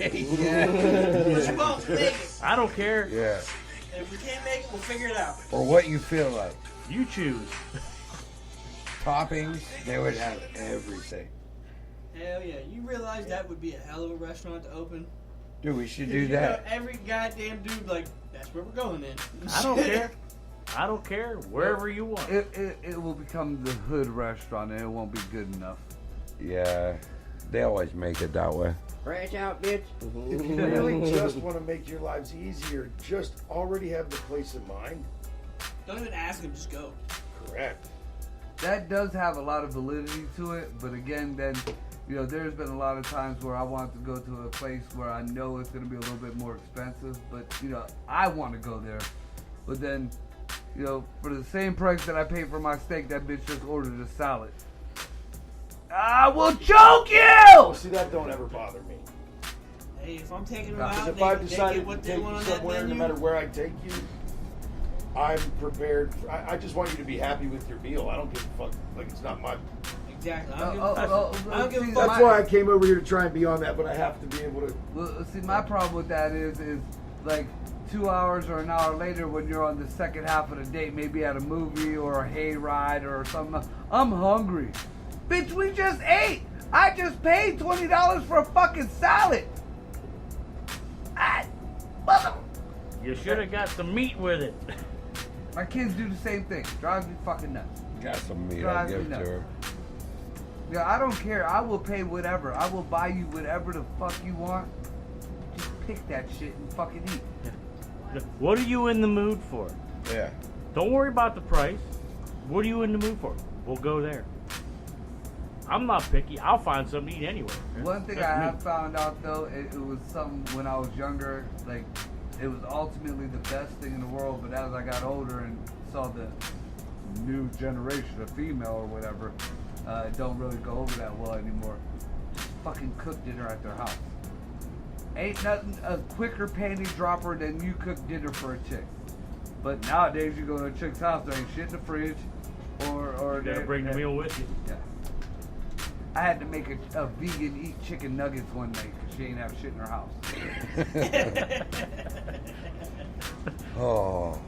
Speaker 10: want, make it.
Speaker 7: I don't care.
Speaker 6: Yeah.
Speaker 10: And if we can't make it, we'll figure it out.
Speaker 6: Or what you feel like.
Speaker 7: You choose.
Speaker 6: Toppings, they would have everything.
Speaker 10: Hell yeah. You realize that would be a hell of a restaurant to open?
Speaker 6: Dude, we should
Speaker 10: You
Speaker 6: do
Speaker 10: know,
Speaker 6: that.
Speaker 10: every goddamn dude, like, that's where we're going then.
Speaker 7: I don't care. I don't care. Wherever you want.
Speaker 2: It will become the hood restaurant, and it won't be good enough.
Speaker 6: Yeah. They always make it that way.
Speaker 12: Branch out, bitch.
Speaker 4: If you really just want to make your lives easier, just already have the place in mind.
Speaker 10: Don't even ask him, just go.
Speaker 4: Correct.
Speaker 2: That does have a lot of validity to it, but again, then, there's been a lot of times where I want to go to a place where I know it's going to be a little bit more expensive, but, I want to go there. But then, for the same price that I paid for my steak, that bitch just ordered a salad. I will choke you!
Speaker 4: Oh, see, that don't ever bother me.
Speaker 10: Hey, if I'm taking them
Speaker 4: Because
Speaker 10: out,
Speaker 4: if I've
Speaker 10: they
Speaker 4: decided
Speaker 10: get
Speaker 4: to
Speaker 10: what they
Speaker 4: take
Speaker 10: want
Speaker 4: you
Speaker 10: on that
Speaker 4: somewhere, no
Speaker 10: menu.
Speaker 4: matter where I take you, I'm prepared. I just want you to be happy with your meal. I don't give a fuck. Like, it's not my...
Speaker 10: Exactly. I don't give a fuck.
Speaker 4: That's why I came over here to try and be on that, but I have to be able to...
Speaker 2: Well, see, my problem with that is like 2 hours or an hour later when you're on the second half of the date, maybe at a movie or a hayride or something, I'm hungry. Bitch, we just ate. I just paid $20 for a fucking salad.
Speaker 7: You should have got some meat with it.
Speaker 2: My kids do the same thing. Drives me fucking nuts.
Speaker 6: Got some meat I'll give to her.
Speaker 2: Yeah, I don't care. I will pay whatever. I will buy you whatever the fuck you want. Just pick that shit and fucking eat.
Speaker 7: What are you in the mood for?
Speaker 6: Yeah.
Speaker 7: Don't worry about the price. What are you in the mood for? We'll go there. I'm not picky. I'll find something to eat anyway.
Speaker 2: One thing I have found out though, it was something when I was younger, like it was ultimately the best thing in the world, but as I got older and saw the new generation of female or whatever, don't really go over that well anymore. Just fucking cook dinner at their house. Ain't nothing a quicker panty dropper than you cook dinner for a chick. But nowadays you go to a chick's house, there ain't shit in the fridge, or
Speaker 7: You gotta bring the meal with you.
Speaker 2: Yeah. I had to make a vegan eat chicken nuggets one night because she ain't have shit in her house.
Speaker 6: Oh.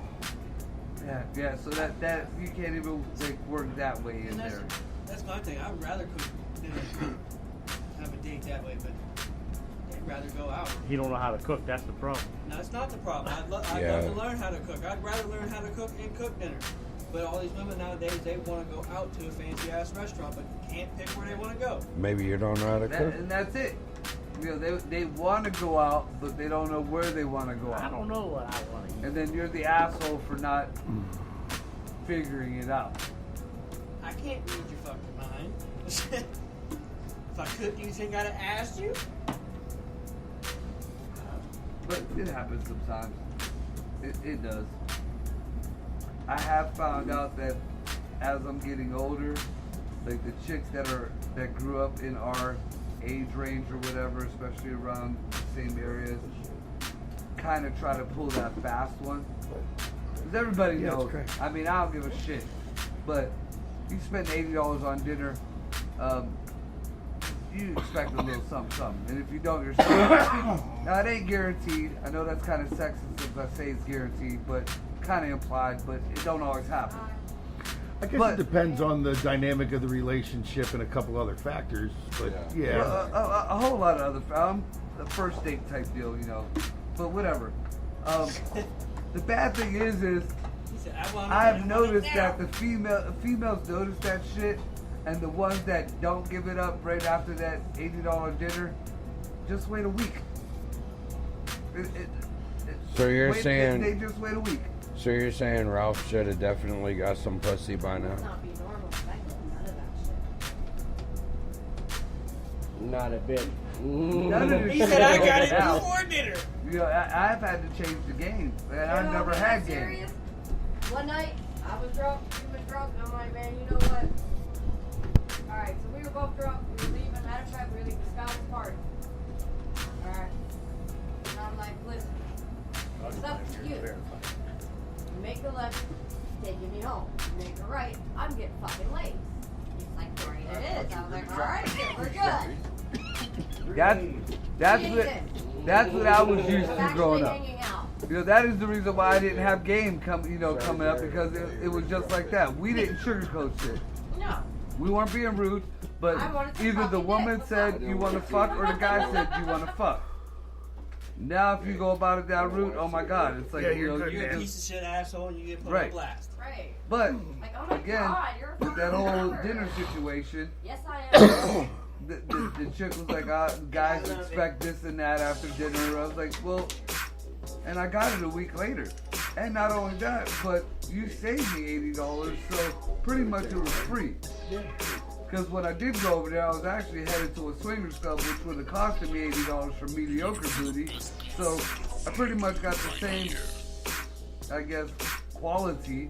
Speaker 2: Yeah. So that you can't even work that way in there.
Speaker 10: That's my thing. I would rather cook dinner, have a date that way, but they'd rather go out.
Speaker 7: He don't know how to cook. That's the problem.
Speaker 10: No, that's not the problem. I'd love to learn how to cook. I'd rather learn how to cook and cook dinner. But all these women nowadays, they want to go out to a fancy ass restaurant, but can't pick where they want to go.
Speaker 6: Maybe you don't know how to cook.
Speaker 2: And that's it. They want to go out, but they don't know where they want to go out.
Speaker 7: I don't know what I want to eat.
Speaker 2: And then you're the asshole for not figuring it out.
Speaker 10: I can't read your fucking mind. If I could, do you think I'd have asked you?
Speaker 2: But it happens sometimes. It does. I have found out that as I'm getting older, like the chicks that grew up in our age range or whatever, especially around the same areas, kind of try to pull that fast one. Because everybody knows. I mean, I don't give a shit. But you spend $80 on dinner, you expect a little something. And if you don't, you're sorry. Now, it ain't guaranteed. I know that's kind of sexist if I say it's guaranteed, but kind of implied, but it don't always happen.
Speaker 4: I guess it depends on the dynamic of the relationship and a couple other factors, but yeah.
Speaker 2: A whole lot of other, a first date type deal, you know, but whatever. The bad thing is I've noticed that the females notice that shit, and the ones that don't give it up right after that $80 dinner, just wait a week.
Speaker 6: So you're saying
Speaker 2: they just wait a week.
Speaker 6: So you're saying Ralph should have definitely got some pussy by now?
Speaker 12: Not a bit.
Speaker 2: None of this
Speaker 10: He
Speaker 2: shit
Speaker 10: said, I got
Speaker 2: is
Speaker 10: it
Speaker 2: out.
Speaker 10: before dinner.
Speaker 2: You know, I've had to change the game, and I've never had game.
Speaker 11: Serious? One night, I was drunk, he was drunk, and I'm like, man, you know what? Alright, so we were both drunk, we were leaving, matter of fact, we were leaving Scout's party. Alright. And I'm like, listen, it's up to you. You make the left, taking me home. You make the right, I'm getting fucking late. He's like, great it is. I was like, alright, we're good.
Speaker 2: That's what I was used to growing up.
Speaker 11: Hanging out.
Speaker 2: You know, that is the reason why I didn't have game coming up, because it was just like that. We didn't sugarcoat shit.
Speaker 11: No.
Speaker 2: We weren't being rude, but either the woman said you want to fuck or the guy said you want to fuck. Now if you go about it that route, oh my God, it's like
Speaker 10: you're a piece of shit asshole and you get put on blast.
Speaker 11: Right.
Speaker 2: But
Speaker 11: like, oh my
Speaker 2: again,
Speaker 11: God, you're a
Speaker 2: with that
Speaker 11: fucking
Speaker 2: whole
Speaker 11: lover.
Speaker 2: dinner situation,
Speaker 11: Yes, I am.
Speaker 2: the chick was like, guys expect this and that after dinner. I was like, well, and I got it a week later. And not only that, but you saved me $80, so pretty much it was free. Because when I did go over there, I was actually headed to a swingers club, which would have costed me $80 for mediocre booty. So I pretty much got the same, I guess, quality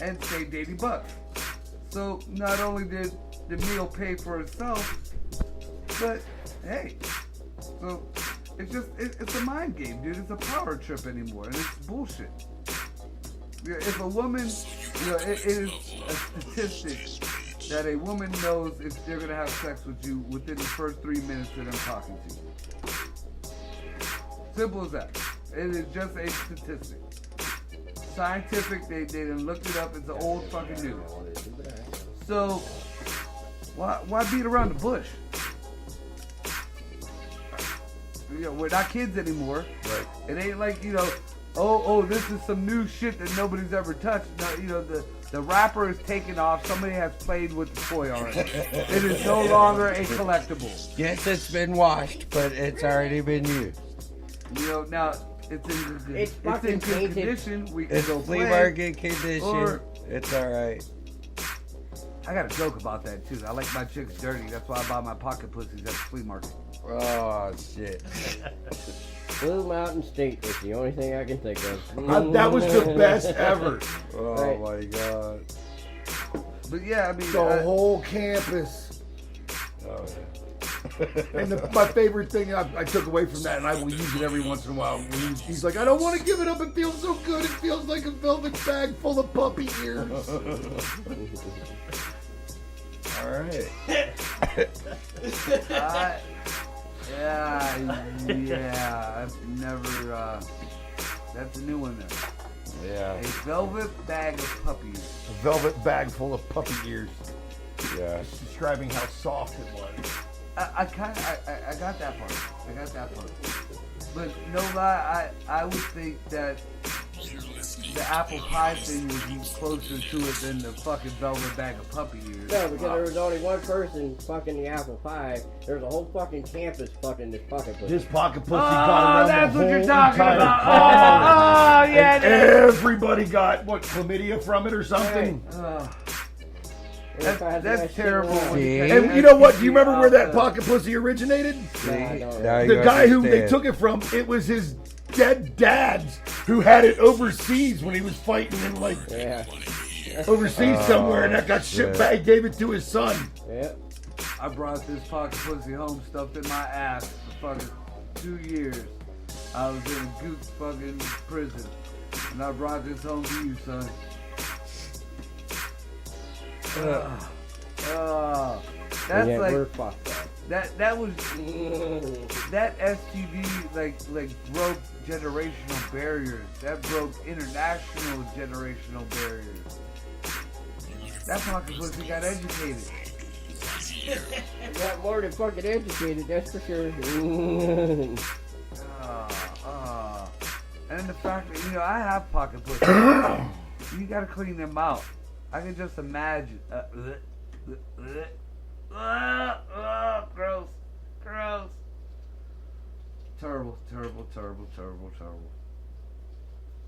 Speaker 2: and saved $80. So not only did the meal pay for itself, but hey, so it's a mind game, dude. It's a power trip anymore, and it's bullshit. If a woman, it is a statistic that a woman knows if they're gonna have sex with you within the first 3 minutes of them talking to you. Simple as that. It is just a statistic. Scientific, they done looked it up. It's an old fucking news. So why beat around the bush? We're not kids anymore.
Speaker 4: Right.
Speaker 2: It ain't like, oh, this is some new shit that nobody's ever touched. No, the wrapper is taken off. Somebody has played with the toy already. It is no longer a collectible.
Speaker 6: Yes, it's been washed, but it's already been used.
Speaker 2: Now it's in good condition. We can
Speaker 6: it's
Speaker 2: go
Speaker 6: flea
Speaker 2: play.
Speaker 6: market condition. It's all right.
Speaker 2: I got a joke about that too. I like my chicks dirty. That's why I buy my pocket pussies at the flea market.
Speaker 6: Oh shit.
Speaker 12: Blue Mountain State is the only thing I can think of.
Speaker 4: That was the best ever.
Speaker 6: Oh my God.
Speaker 2: But yeah, I mean,
Speaker 4: the whole campus.
Speaker 6: Oh yeah.
Speaker 4: And my favorite thing I took away from that, and I will use it every once in a while, he's like, I don't want to give it up. It feels so good. It feels like a velvet bag full of puppy ears.
Speaker 6: All right.
Speaker 2: Yeah. I've never. That's a new one then.
Speaker 6: Yeah.
Speaker 2: A velvet bag of puppies.
Speaker 4: A velvet bag full of puppy ears.
Speaker 6: Yeah.
Speaker 4: Describing how soft it was.
Speaker 2: I got that part. But no lie, I would think that the apple pie thing was closer to it than the fucking velvet bag of puppy ears.
Speaker 12: No, because there was only one person fucking the apple pie. There's a whole fucking campus fucking this pocket pussy.
Speaker 4: This pocket pussy got around
Speaker 2: that's
Speaker 4: the
Speaker 2: what
Speaker 4: whole
Speaker 2: you're talking
Speaker 4: entire
Speaker 2: about.
Speaker 4: college.
Speaker 2: Oh, yeah.
Speaker 4: And everybody got, chlamydia from it or something?
Speaker 2: That's terrible.
Speaker 4: And you know what? Do you remember where that pocket pussy originated? The guy who they took it from, it was his dead dad's who had it overseas when he was fighting in overseas somewhere, and that got shipped back. Gave it to his son.
Speaker 12: Yeah.
Speaker 2: I brought this pocket pussy home stuffed in my ass for fucking 2 years. I was in a goot fucking prison, and I brought this home to you, son. That's
Speaker 12: yet
Speaker 2: like
Speaker 12: we're fucked up.
Speaker 2: that was that STD like broke generational barriers. That broke international generational barriers. That pocket pussy got educated.
Speaker 12: Got more than fucking educated, that's for sure.
Speaker 2: And the fact that, I have pocket pussy. You gotta clean them out. I can just imagine. Gross. Terrible.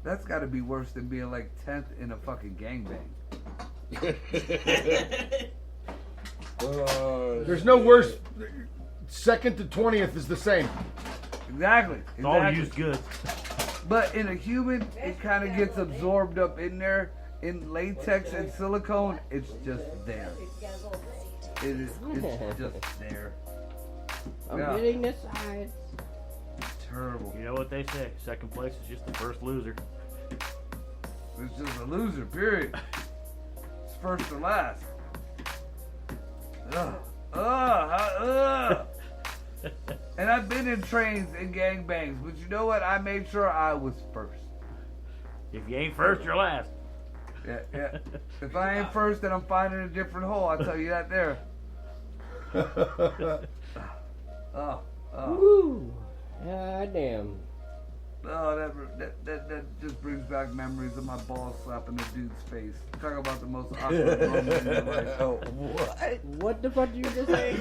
Speaker 2: That's gotta be worse than being like 10th in a fucking gangbang.
Speaker 4: There's no worse. 2nd to 20th is the same.
Speaker 2: Exactly.
Speaker 7: It's all used goods.
Speaker 2: But in a human, it kind of gets absorbed up in there. In latex and silicone, it's just there. It's just there.
Speaker 12: I'm getting this side.
Speaker 2: Terrible.
Speaker 7: You know what they say? Second place is just the first loser.
Speaker 2: It's just a loser, period. It's first to last. And I've been in trains and gangbangs, but you know what? I made sure I was first.
Speaker 7: If you ain't first, you're last.
Speaker 2: Yeah. If I ain't first, then I'm finding a different hole. I'll tell you that there.
Speaker 12: Woo! God damn.
Speaker 2: Oh, that just brings back memories of my balls slapping the dude's face. Talk about the most awkward moment in your life.
Speaker 6: What?
Speaker 12: What the fuck did you just say?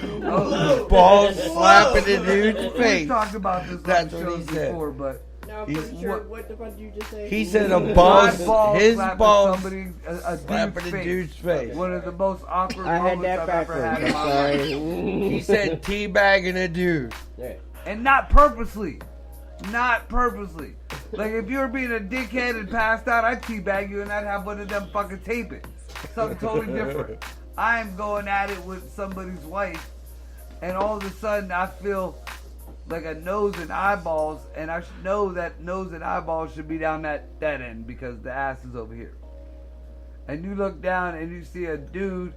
Speaker 6: Balls slapping the dude's face.
Speaker 2: We talked about this on shows before, but
Speaker 12: No, I'm pretty sure. What the fuck did you just say?
Speaker 6: He said his balls
Speaker 2: slapping a
Speaker 6: slapping the dude's face.
Speaker 2: One of the most awkward
Speaker 12: I had
Speaker 2: moments
Speaker 12: that
Speaker 2: I've ever had in
Speaker 12: backwards.
Speaker 2: my life.
Speaker 12: Sorry.
Speaker 6: He said teabagging a dude.
Speaker 12: Yeah.
Speaker 2: And not purposely. Not purposely. Like, if you were being a dickhead and passed out, I'd teabag you and I'd have one of them fucking tape it. Something totally different. I'm going at it with somebody's wife, and all of a sudden I feel like a nose and eyeballs, and I should know that nose and eyeballs should be down that end because the ass is over here. And you look down and you see a dude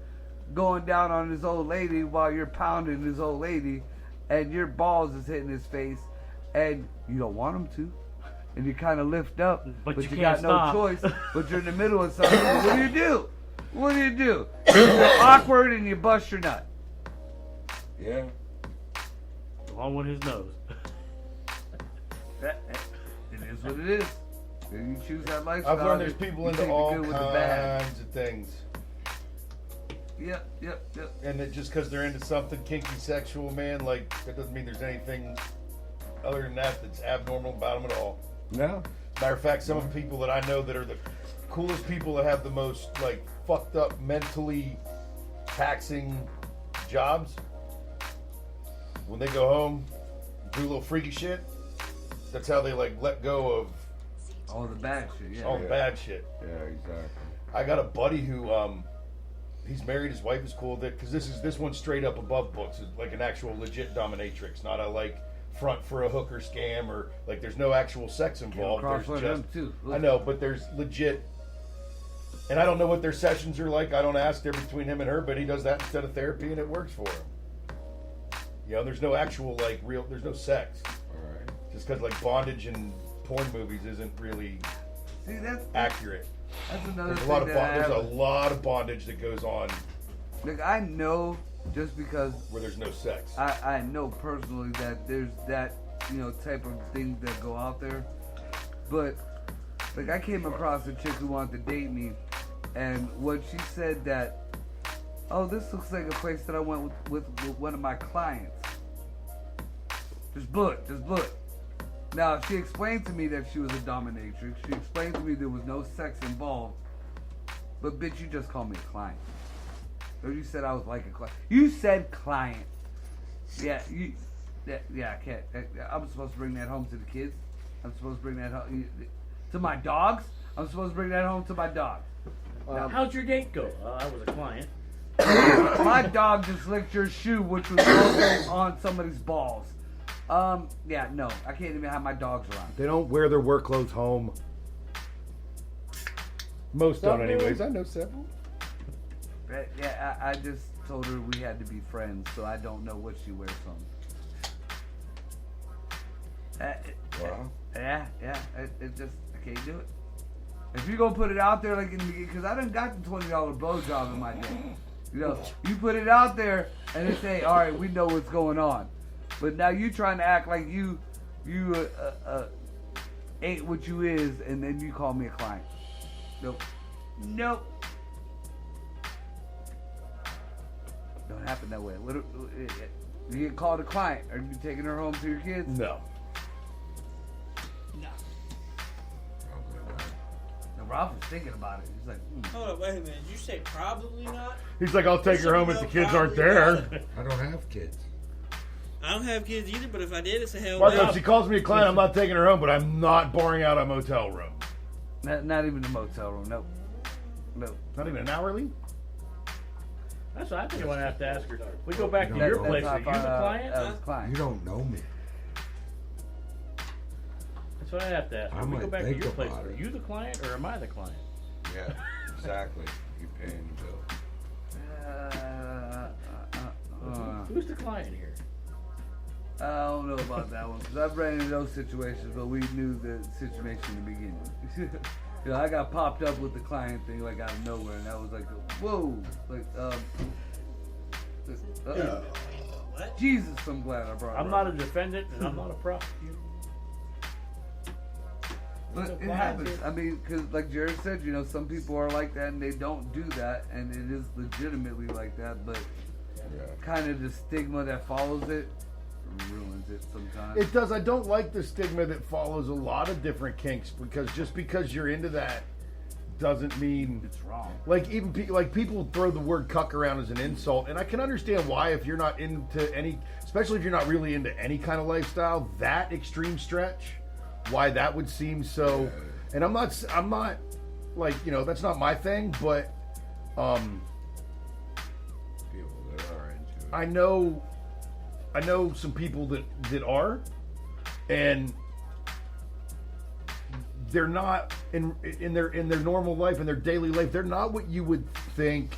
Speaker 2: going down on his old lady while you're pounding his old lady, and your balls is hitting his face, and you don't want him to, and you kind of lift up, but you got
Speaker 7: stop.
Speaker 2: no choice. But you're in the middle of something. What do you do? What do you do? You're awkward and you bust your nut.
Speaker 6: Yeah.
Speaker 7: Along with his nose.
Speaker 2: It is what it is. If you choose that lifestyle,
Speaker 4: I've learned there's people
Speaker 2: you
Speaker 4: into
Speaker 2: take the
Speaker 4: all
Speaker 2: good with the bad.
Speaker 4: kinds of things.
Speaker 2: Yep.
Speaker 4: And that just because they're into something kinky, sexual, man, like, that doesn't mean there's anything other than that that's abnormal about them at all.
Speaker 6: No.
Speaker 4: Matter of fact, some of the people that I know that are the coolest people that have the most, like, fucked up, mentally taxing jobs, when they go home, do a little freaky shit, that's how they, like, let go of
Speaker 2: all the bad shit. Yeah.
Speaker 4: All the bad shit.
Speaker 6: Yeah, exactly.
Speaker 4: I got a buddy who, he's married, his wife is cool with it, because this one's straight up above books. It's like an actual legit dominatrix, not a, like, front for a hooker scam, or, like, there's no actual sex involved. There's just,
Speaker 2: too.
Speaker 4: I know, but there's legit, and I don't know what their sessions are like. I don't ask. They're between him and her, but he does that instead of therapy, and it works for him. You know, there's no actual, like, real, there's no sex.
Speaker 6: All right.
Speaker 4: Just because, like, bondage in porn movies isn't really accurate.
Speaker 2: That's another
Speaker 4: There's
Speaker 2: thing
Speaker 4: a lot of
Speaker 2: that
Speaker 4: there's a lot of bondage that goes on.
Speaker 2: Like, I know just because
Speaker 4: where there's no sex.
Speaker 2: I know personally that there's that, type of things that go out there. But, like, I came across a chick who wanted to date me, and when she said that, oh, this looks like a place that I went with one of my clients. Just blew it. Now, she explained to me that she was a dominatrix. She explained to me there was no sex involved. But, bitch, you just called me a client. Or you said I was like a client. You said client. Yeah, I can't. I'm supposed to bring that home to the kids. I'm supposed to bring that home to my dogs. I'm supposed to bring that home to my dogs.
Speaker 7: How'd your date go? I was a client.
Speaker 2: My dog just licked your shoe, which was also on somebody's balls. Yeah, no, I can't even have my dogs around.
Speaker 4: They don't wear their work clothes home. Most don't, anyways. I know several.
Speaker 2: Yeah, I just told her we had to be friends, so I don't know what she wears on.
Speaker 6: Wow.
Speaker 2: Yeah. It just, I can't do it. If you're gonna put it out there, like in the beginning, because I done got the $20 blowjob in my day. You know, you put it out there and they say, all right, we know what's going on. But now you trying to act like you ain't what you is, and then you call me a client. Nope. Don't happen that way. You get called a client. Are you taking her home to your kids?
Speaker 4: No.
Speaker 2: Ralph was thinking about it. He's like,
Speaker 10: Hold up, wait a minute. Did you say probably not?
Speaker 4: He's like, I'll take her home if the kids aren't there.
Speaker 6: I don't have kids.
Speaker 10: I don't have kids either, but if I did, it's a hell
Speaker 4: Marco,
Speaker 10: no.
Speaker 4: if she calls me a client, I'm not taking her home, but I'm not barring out a motel room.
Speaker 2: not even a motel room. Nope.
Speaker 4: Not even an hourly?
Speaker 7: That's what I think I'm going to have to ask her. If we go back to your place, are you the client?
Speaker 6: You don't know me.
Speaker 7: That's what I have to ask.
Speaker 6: I
Speaker 7: When we go
Speaker 6: might
Speaker 7: back to
Speaker 6: think
Speaker 7: your place,
Speaker 6: about
Speaker 7: are
Speaker 6: it.
Speaker 7: you the client or am I the client?
Speaker 6: Yeah, exactly. You paying the bill.
Speaker 7: Who's the client here?
Speaker 2: I don't know about that one because I've ran into those situations, but we knew the situation in the beginning. You know, I got popped up with the client thing like out of nowhere, and I was like, whoa, like,
Speaker 10: What?
Speaker 2: Jesus, I'm glad I brought it
Speaker 7: I'm
Speaker 2: up.
Speaker 7: not a defendant and I'm not a prosecutor.
Speaker 2: But it happens. I mean, because like Jared said, you know, some people are like that and they don't do that, and it is legitimately like that. But kind of the stigma that follows it ruins it sometimes.
Speaker 4: It does. I don't like the stigma that follows a lot of different kinks because just because you're into that doesn't mean
Speaker 2: it's wrong.
Speaker 4: Like even people throw the word cuck around as an insult, and I can understand why if you're not into any, especially if you're not really into any kind of lifestyle, that extreme stretch, why that would seem so. And I'm not like, you know, that's not my thing, but
Speaker 6: People that are into it.
Speaker 4: I know some people that are, and they're not in their normal life, in their daily life. They're not what you would think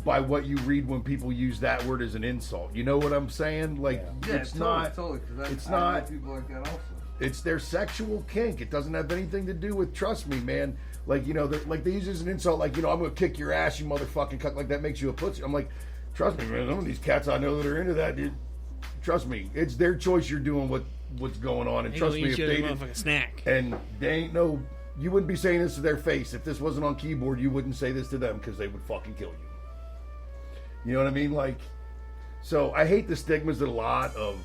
Speaker 4: by what you read when people use that word as an insult. You know what I'm saying? Like it's not.
Speaker 2: Totally,
Speaker 4: it's
Speaker 2: I
Speaker 4: not.
Speaker 2: know people like that also.
Speaker 4: It's their sexual kink. It doesn't have anything to do with. Trust me, man. Like, you know, like they use it as an insult. Like, you know, I'm gonna kick your ass, you motherfucking cuck. Like that makes you a pussy. I'm like, trust me, man. Some of these cats I know that are into that, dude. Trust me, it's their choice. You're doing what's going on, and trust me, if they didn't,
Speaker 10: snack.
Speaker 4: and they ain't no, you wouldn't be saying this to their face. If this wasn't on keyboard, you wouldn't say this to them because they would fucking kill you. You know what I mean? Like, so I hate the stigmas that a lot of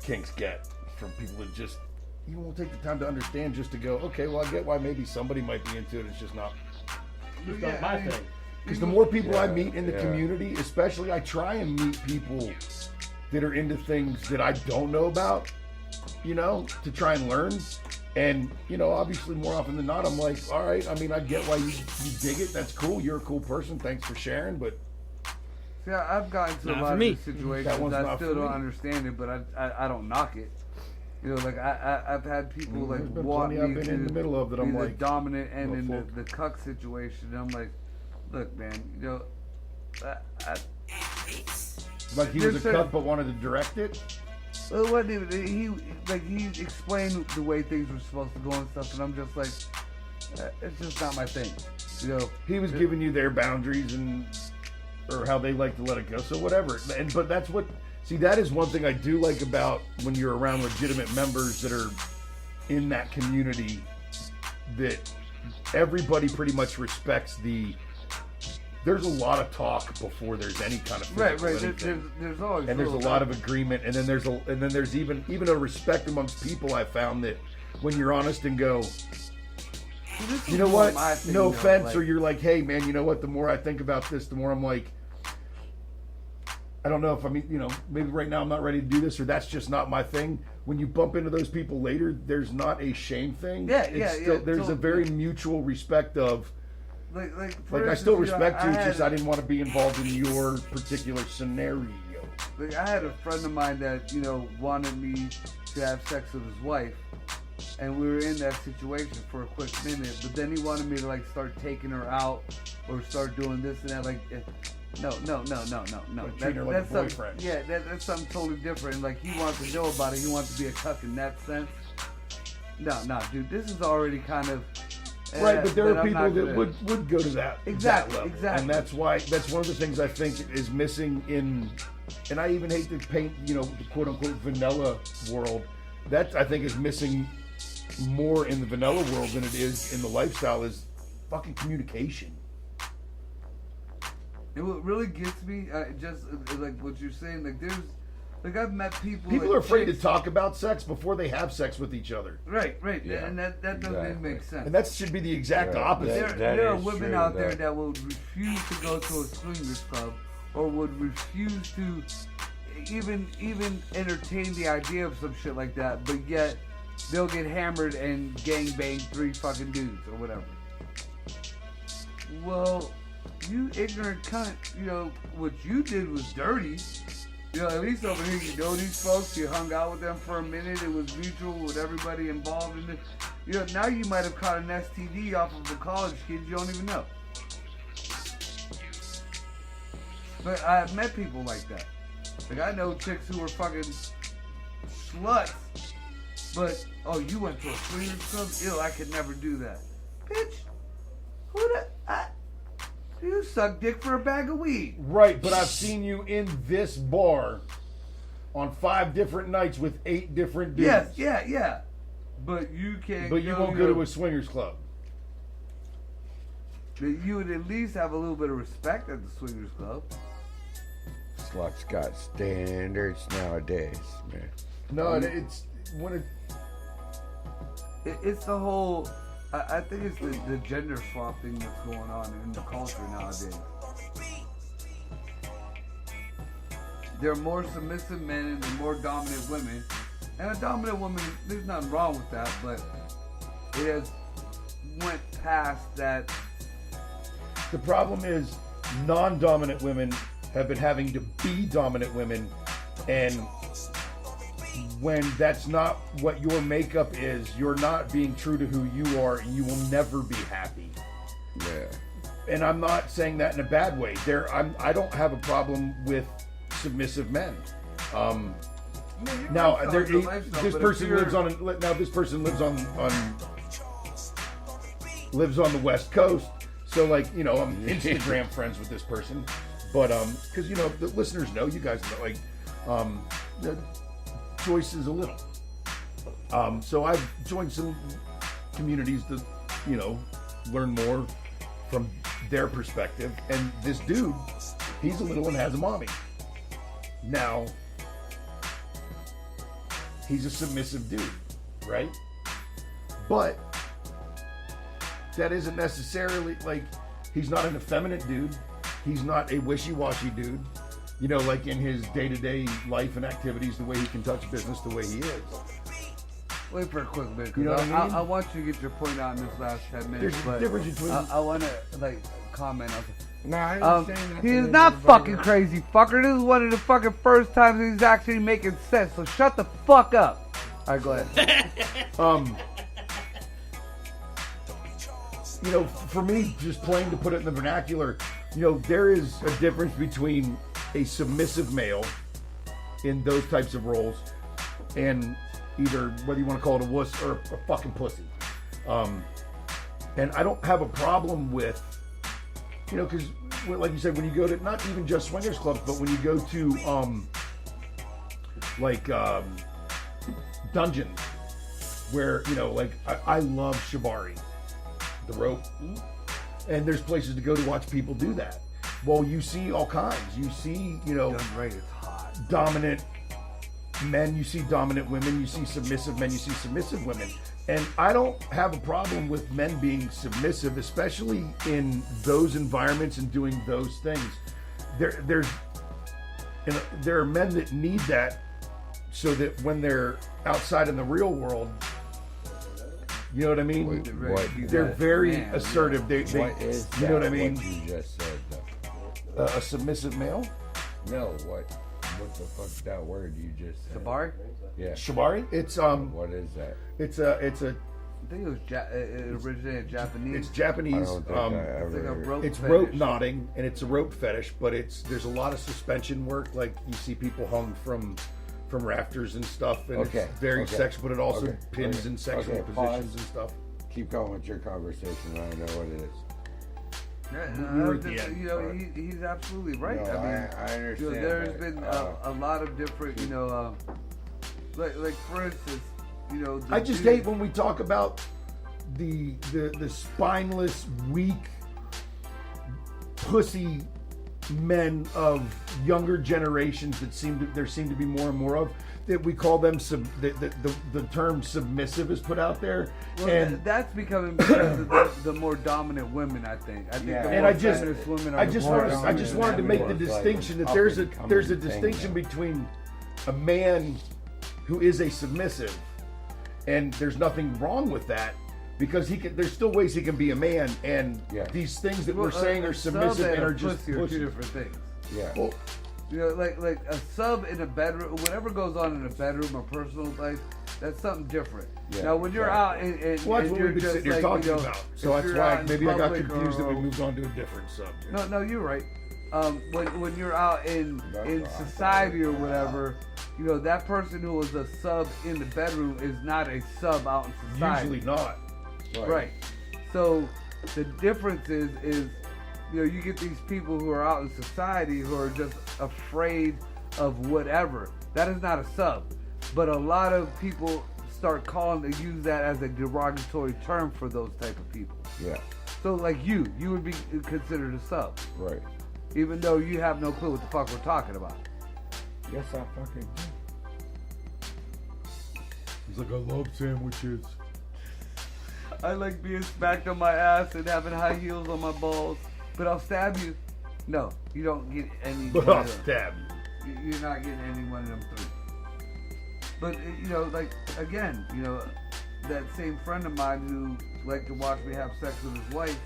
Speaker 4: kinks get from people that just you won't take the time to understand, just to go, okay, well, I get why maybe somebody might be into it. It's just not.
Speaker 7: It's not my thing.
Speaker 4: Because the more people I meet in the community, especially I try and meet people that are into things that I don't know about, you know, to try and learn. And, you know, obviously more often than not, I'm like, all right, I mean, I get why you dig it. That's cool. You're a cool person. Thanks for sharing. But
Speaker 2: yeah, I've gotten to a lot of these situations. I still don't understand it, but I don't knock it. You know, like I've had people like want me
Speaker 4: I've been in the middle of that. I'm
Speaker 2: be
Speaker 4: like
Speaker 2: the dominant and in the cuck situation. And I'm like, look, man, you know,
Speaker 4: like he was a cuck but wanted to direct it.
Speaker 2: Well, what he explained the way things were supposed to go and stuff, and I'm just like, it's just not my thing. You know,
Speaker 4: he was giving you their boundaries and or how they like to let it go. So whatever. But that's what. See, that is one thing I do like about when you're around legitimate members that are in that community, that everybody pretty much respects there's a lot of talk before there's any kind of physical anything.
Speaker 2: There's always
Speaker 4: and there's a lot of agreement, and then there's even a respect amongst people. I found that when you're honest and go, you know what, no offense, or you're like, hey man, you know what, the more I think about this, the more I'm like, I don't know if maybe right now I'm not ready to do this, or that's just not my thing. When you bump into those people later, there's not a shame thing. There's a very mutual respect of, like instance, I still respect you, just I didn't want to be involved in your particular scenario.
Speaker 2: Like I had a friend of mine that, you know, wanted me to have sex with his wife, and we were in that situation for a quick minute. But then he wanted me to like start taking her out or start doing this and that. Like, no.
Speaker 4: Treat her like a
Speaker 2: That's something,
Speaker 4: boyfriend.
Speaker 2: yeah, that's something totally different. Like he wants to know about it. He wants to be a cuck in that sense. No, dude, this is already kind of.
Speaker 4: Right, but there are
Speaker 2: I'm
Speaker 4: people
Speaker 2: not
Speaker 4: that
Speaker 2: gonna-
Speaker 4: would go to that
Speaker 2: Exactly,
Speaker 4: level.
Speaker 2: exactly.
Speaker 4: And that's one of the things I think is missing in, and I even hate to paint, the quote unquote vanilla world. That I think is missing more in the vanilla world than it is in the lifestyle is fucking communication.
Speaker 2: And what really gets me, just like what you're saying, like there's, like I've met people.
Speaker 4: People
Speaker 2: like
Speaker 4: are afraid to
Speaker 2: chicks-
Speaker 4: talk about sex before they have sex with each other.
Speaker 2: Right,
Speaker 6: Yeah,
Speaker 2: and that doesn't even
Speaker 6: exactly.
Speaker 2: make sense.
Speaker 4: And that should be the exact
Speaker 6: Right.
Speaker 4: opposite.
Speaker 2: There are
Speaker 6: is
Speaker 2: women
Speaker 6: true,
Speaker 2: out there
Speaker 6: though.
Speaker 2: that will refuse to go to a swingers club or would refuse to even entertain the idea of some shit like that, but yet they'll get hammered and gangbang 3 fucking dudes or whatever. Well, you ignorant cunt, what you did was dirty. At least over here you know these folks, you hung out with them for a minute, it was mutual with everybody involved in it. Now you might have caught an STD off of a college kid you don't even know. But I've met people like that. Like I know chicks who were fucking sluts, but you went to a swingers club? Ew, I could never do that. Bitch, you suck dick for a bag of weed.
Speaker 4: Right, but I've seen you in this bar on 5 different nights with 8 different dudes.
Speaker 2: Yes, yeah. But you can't.
Speaker 4: But you won't go to a swingers club.
Speaker 2: You would at least have a little bit of respect at the swingers club.
Speaker 6: Sluts got standards nowadays, man.
Speaker 4: No, it's when
Speaker 2: It's the whole. I think it's the gender swap thing that's going on in the culture nowadays. There are more submissive men and there are more dominant women. And a dominant woman, there's nothing wrong with that, but it has went past that.
Speaker 4: The problem is non-dominant women have been having to be dominant women, and when that's not what your makeup is, you're not being true to who you are, and you will never be happy.
Speaker 6: Yeah.
Speaker 4: And I'm not saying that in a bad way. I don't have a problem with submissive men. Now this person lives on the West Coast, so like I'm Instagram friends with this person, but because the listeners know, you guys know, like the choice is a little. So I've joined some communities to learn more from their perspective, and this dude, he's a little and has a mommy. Now he's a submissive dude, right? But that isn't necessarily like he's not an effeminate dude. He's not a wishy-washy dude. Like in his day-to-day life and activities, the way he can touch business, the way he is.
Speaker 2: Wait for a quick minute,
Speaker 4: You know
Speaker 2: because
Speaker 4: what I mean?
Speaker 2: I want you to get your point out in this last 10 minutes.
Speaker 4: There's a
Speaker 2: but
Speaker 4: difference between-
Speaker 2: I want to comment on it.
Speaker 6: No, I understand that.
Speaker 2: He is not fucking crazy, fucker. This is one of the fucking first times he's actually making sense. So shut the fuck up. All right, go ahead.
Speaker 4: For me, just plain to put it in the vernacular, there is a difference between a submissive male in those types of roles and either whether you want to call it a wuss or a fucking pussy. And I don't have a problem with, because like you said, when you go to not even just swingers clubs, but when you go to dungeons where I love shibari, the rope, and there's places to go to watch people do that. Well, you see all kinds. You see
Speaker 2: Done right, it's hot.
Speaker 4: dominant men, you see dominant women, you see submissive men, you see submissive women. And I don't have a problem with men being submissive, especially in those environments and doing those things. There are men that need that so that when they're outside in the real world, you know what I mean? They're very assertive.
Speaker 6: What is
Speaker 4: you know what I mean?
Speaker 6: What you just said, though?
Speaker 4: A submissive male?
Speaker 6: No, what what the fuck that word you just said?
Speaker 2: Sabari?
Speaker 6: Yeah.
Speaker 4: Shibari? It's
Speaker 6: What is that?
Speaker 4: it's a
Speaker 2: I think it was it originated Japanese.
Speaker 4: it's Japanese.
Speaker 6: I don't think I
Speaker 2: It's like a
Speaker 6: ever.
Speaker 2: rope
Speaker 4: It's
Speaker 2: fetish.
Speaker 4: rope knotting, and it's a rope fetish, but there's a lot of suspension work. Like you see people hung from rafters and stuff, and
Speaker 6: Okay,
Speaker 4: it's very
Speaker 6: okay,
Speaker 4: sexual, but it also
Speaker 6: okay,
Speaker 4: pins
Speaker 6: okay,
Speaker 4: in sexual
Speaker 6: okay,
Speaker 4: positions
Speaker 6: pause.
Speaker 4: and stuff.
Speaker 6: Keep going with your conversation. I know what it is.
Speaker 2: Yeah,
Speaker 4: We were at the end.
Speaker 2: you know, he's absolutely right.
Speaker 6: No,
Speaker 2: I mean,
Speaker 6: I understand.
Speaker 2: you know, there's
Speaker 6: but,
Speaker 2: been a lot of different, like for instance,
Speaker 4: I just hate when we talk about the spineless, weak, pussy men of younger generations that there seem to be more and more of, that we call them the term submissive is put out there.
Speaker 2: Well,
Speaker 4: and
Speaker 2: that's becoming because of the more dominant women. I think. I think
Speaker 6: Yeah.
Speaker 2: the
Speaker 4: and
Speaker 2: more
Speaker 4: I just
Speaker 2: feminist women are
Speaker 4: I
Speaker 2: the
Speaker 4: just
Speaker 2: more
Speaker 4: wanted to
Speaker 2: dominant.
Speaker 4: make the
Speaker 6: Like
Speaker 4: distinction
Speaker 6: an
Speaker 4: that there's a
Speaker 6: up-and-coming
Speaker 4: distinction
Speaker 6: thing,
Speaker 4: between a man who is a submissive, and there's nothing wrong with that, because there's still ways he can be a man, and
Speaker 6: Yeah.
Speaker 4: these things that
Speaker 2: Well,
Speaker 4: we're saying
Speaker 2: a
Speaker 4: are
Speaker 2: sub
Speaker 4: submissive
Speaker 2: and
Speaker 4: and
Speaker 2: a
Speaker 4: are just
Speaker 2: pussy are two
Speaker 4: pussy.
Speaker 2: different things.
Speaker 6: Yeah.
Speaker 4: Well,
Speaker 2: Like a sub in a bedroom, whatever goes on in a bedroom or personal life, that's something different.
Speaker 6: Yeah,
Speaker 2: now, when you're out and
Speaker 4: well, that's
Speaker 2: and
Speaker 4: what
Speaker 2: you're
Speaker 4: we've been
Speaker 2: just
Speaker 4: sitting here
Speaker 2: like,
Speaker 4: talking about. So
Speaker 2: if
Speaker 4: that's
Speaker 2: you're out
Speaker 4: why
Speaker 2: in
Speaker 4: maybe I got
Speaker 2: public
Speaker 4: confused that we
Speaker 2: or-
Speaker 4: moved on to a different subject.
Speaker 2: No, you're right. When you're out in
Speaker 6: That's
Speaker 2: society or whatever, that person who was a sub in the bedroom is not a sub out in society.
Speaker 4: Usually not.
Speaker 2: Right. So the difference is you get these people who are out in society who are just afraid of whatever. That is not a sub. But a lot of people start use that as a derogatory term for those type of people.
Speaker 6: Yeah.
Speaker 2: So like you would be considered a sub.
Speaker 6: Right.
Speaker 2: Even though you have no clue what the fuck we're talking about.
Speaker 6: Yes, I fucking do.
Speaker 4: He's like, I love sandwiches.
Speaker 2: I like being smacked on my ass and having high heels on my balls. But I'll stab you. No, you don't get any.
Speaker 4: But
Speaker 2: one
Speaker 4: I'll
Speaker 2: of them.
Speaker 4: stab you.
Speaker 2: You're not getting any one of them three. But like again, that same friend of mine who liked to watch me have sex with his wife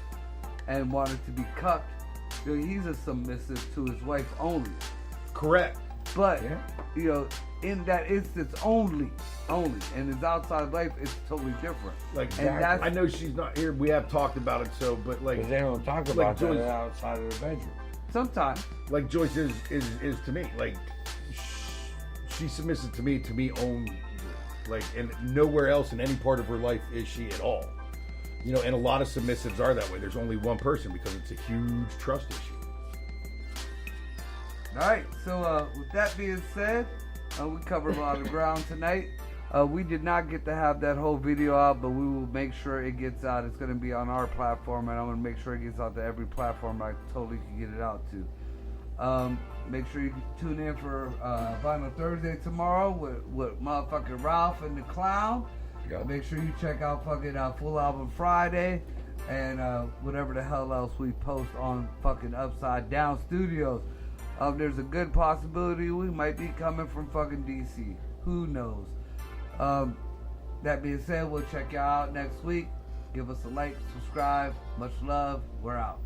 Speaker 2: and wanted to be cucked. He's a submissive to his wife only.
Speaker 4: Correct.
Speaker 2: But in that instance only, and his outside life is totally different.
Speaker 4: Like,
Speaker 2: and that's,
Speaker 4: I know she's not here. We have talked about it, but like,
Speaker 6: Because they don't talk
Speaker 4: like
Speaker 6: about
Speaker 4: Joyce,
Speaker 6: that outside of the bedroom.
Speaker 2: sometimes.
Speaker 4: like Joyce is to me. Like, she's submissive to me only. Like, and nowhere else in any part of her life is she at all. And a lot of submissives are that way. There's only one person because it's a huge trust issue.
Speaker 2: All right. So with that being said, we covered a lot of ground tonight. We did not get to have that whole video out, but we will make sure it gets out. It's going to be on our platform, and I'm going to make sure it gets out to every platform I totally can get it out to. Make sure you tune in for Vinyl Thursday tomorrow with motherfucking Ralph and the Clown.
Speaker 6: Yep.
Speaker 2: Make sure you check out fucking Full Album Friday and whatever the hell else we post on fucking Upside Down Studios. There's a good possibility we might be coming from fucking DC. Who knows? That being said, we'll check y'all out next week. Give us a like, subscribe. Much love. We're out.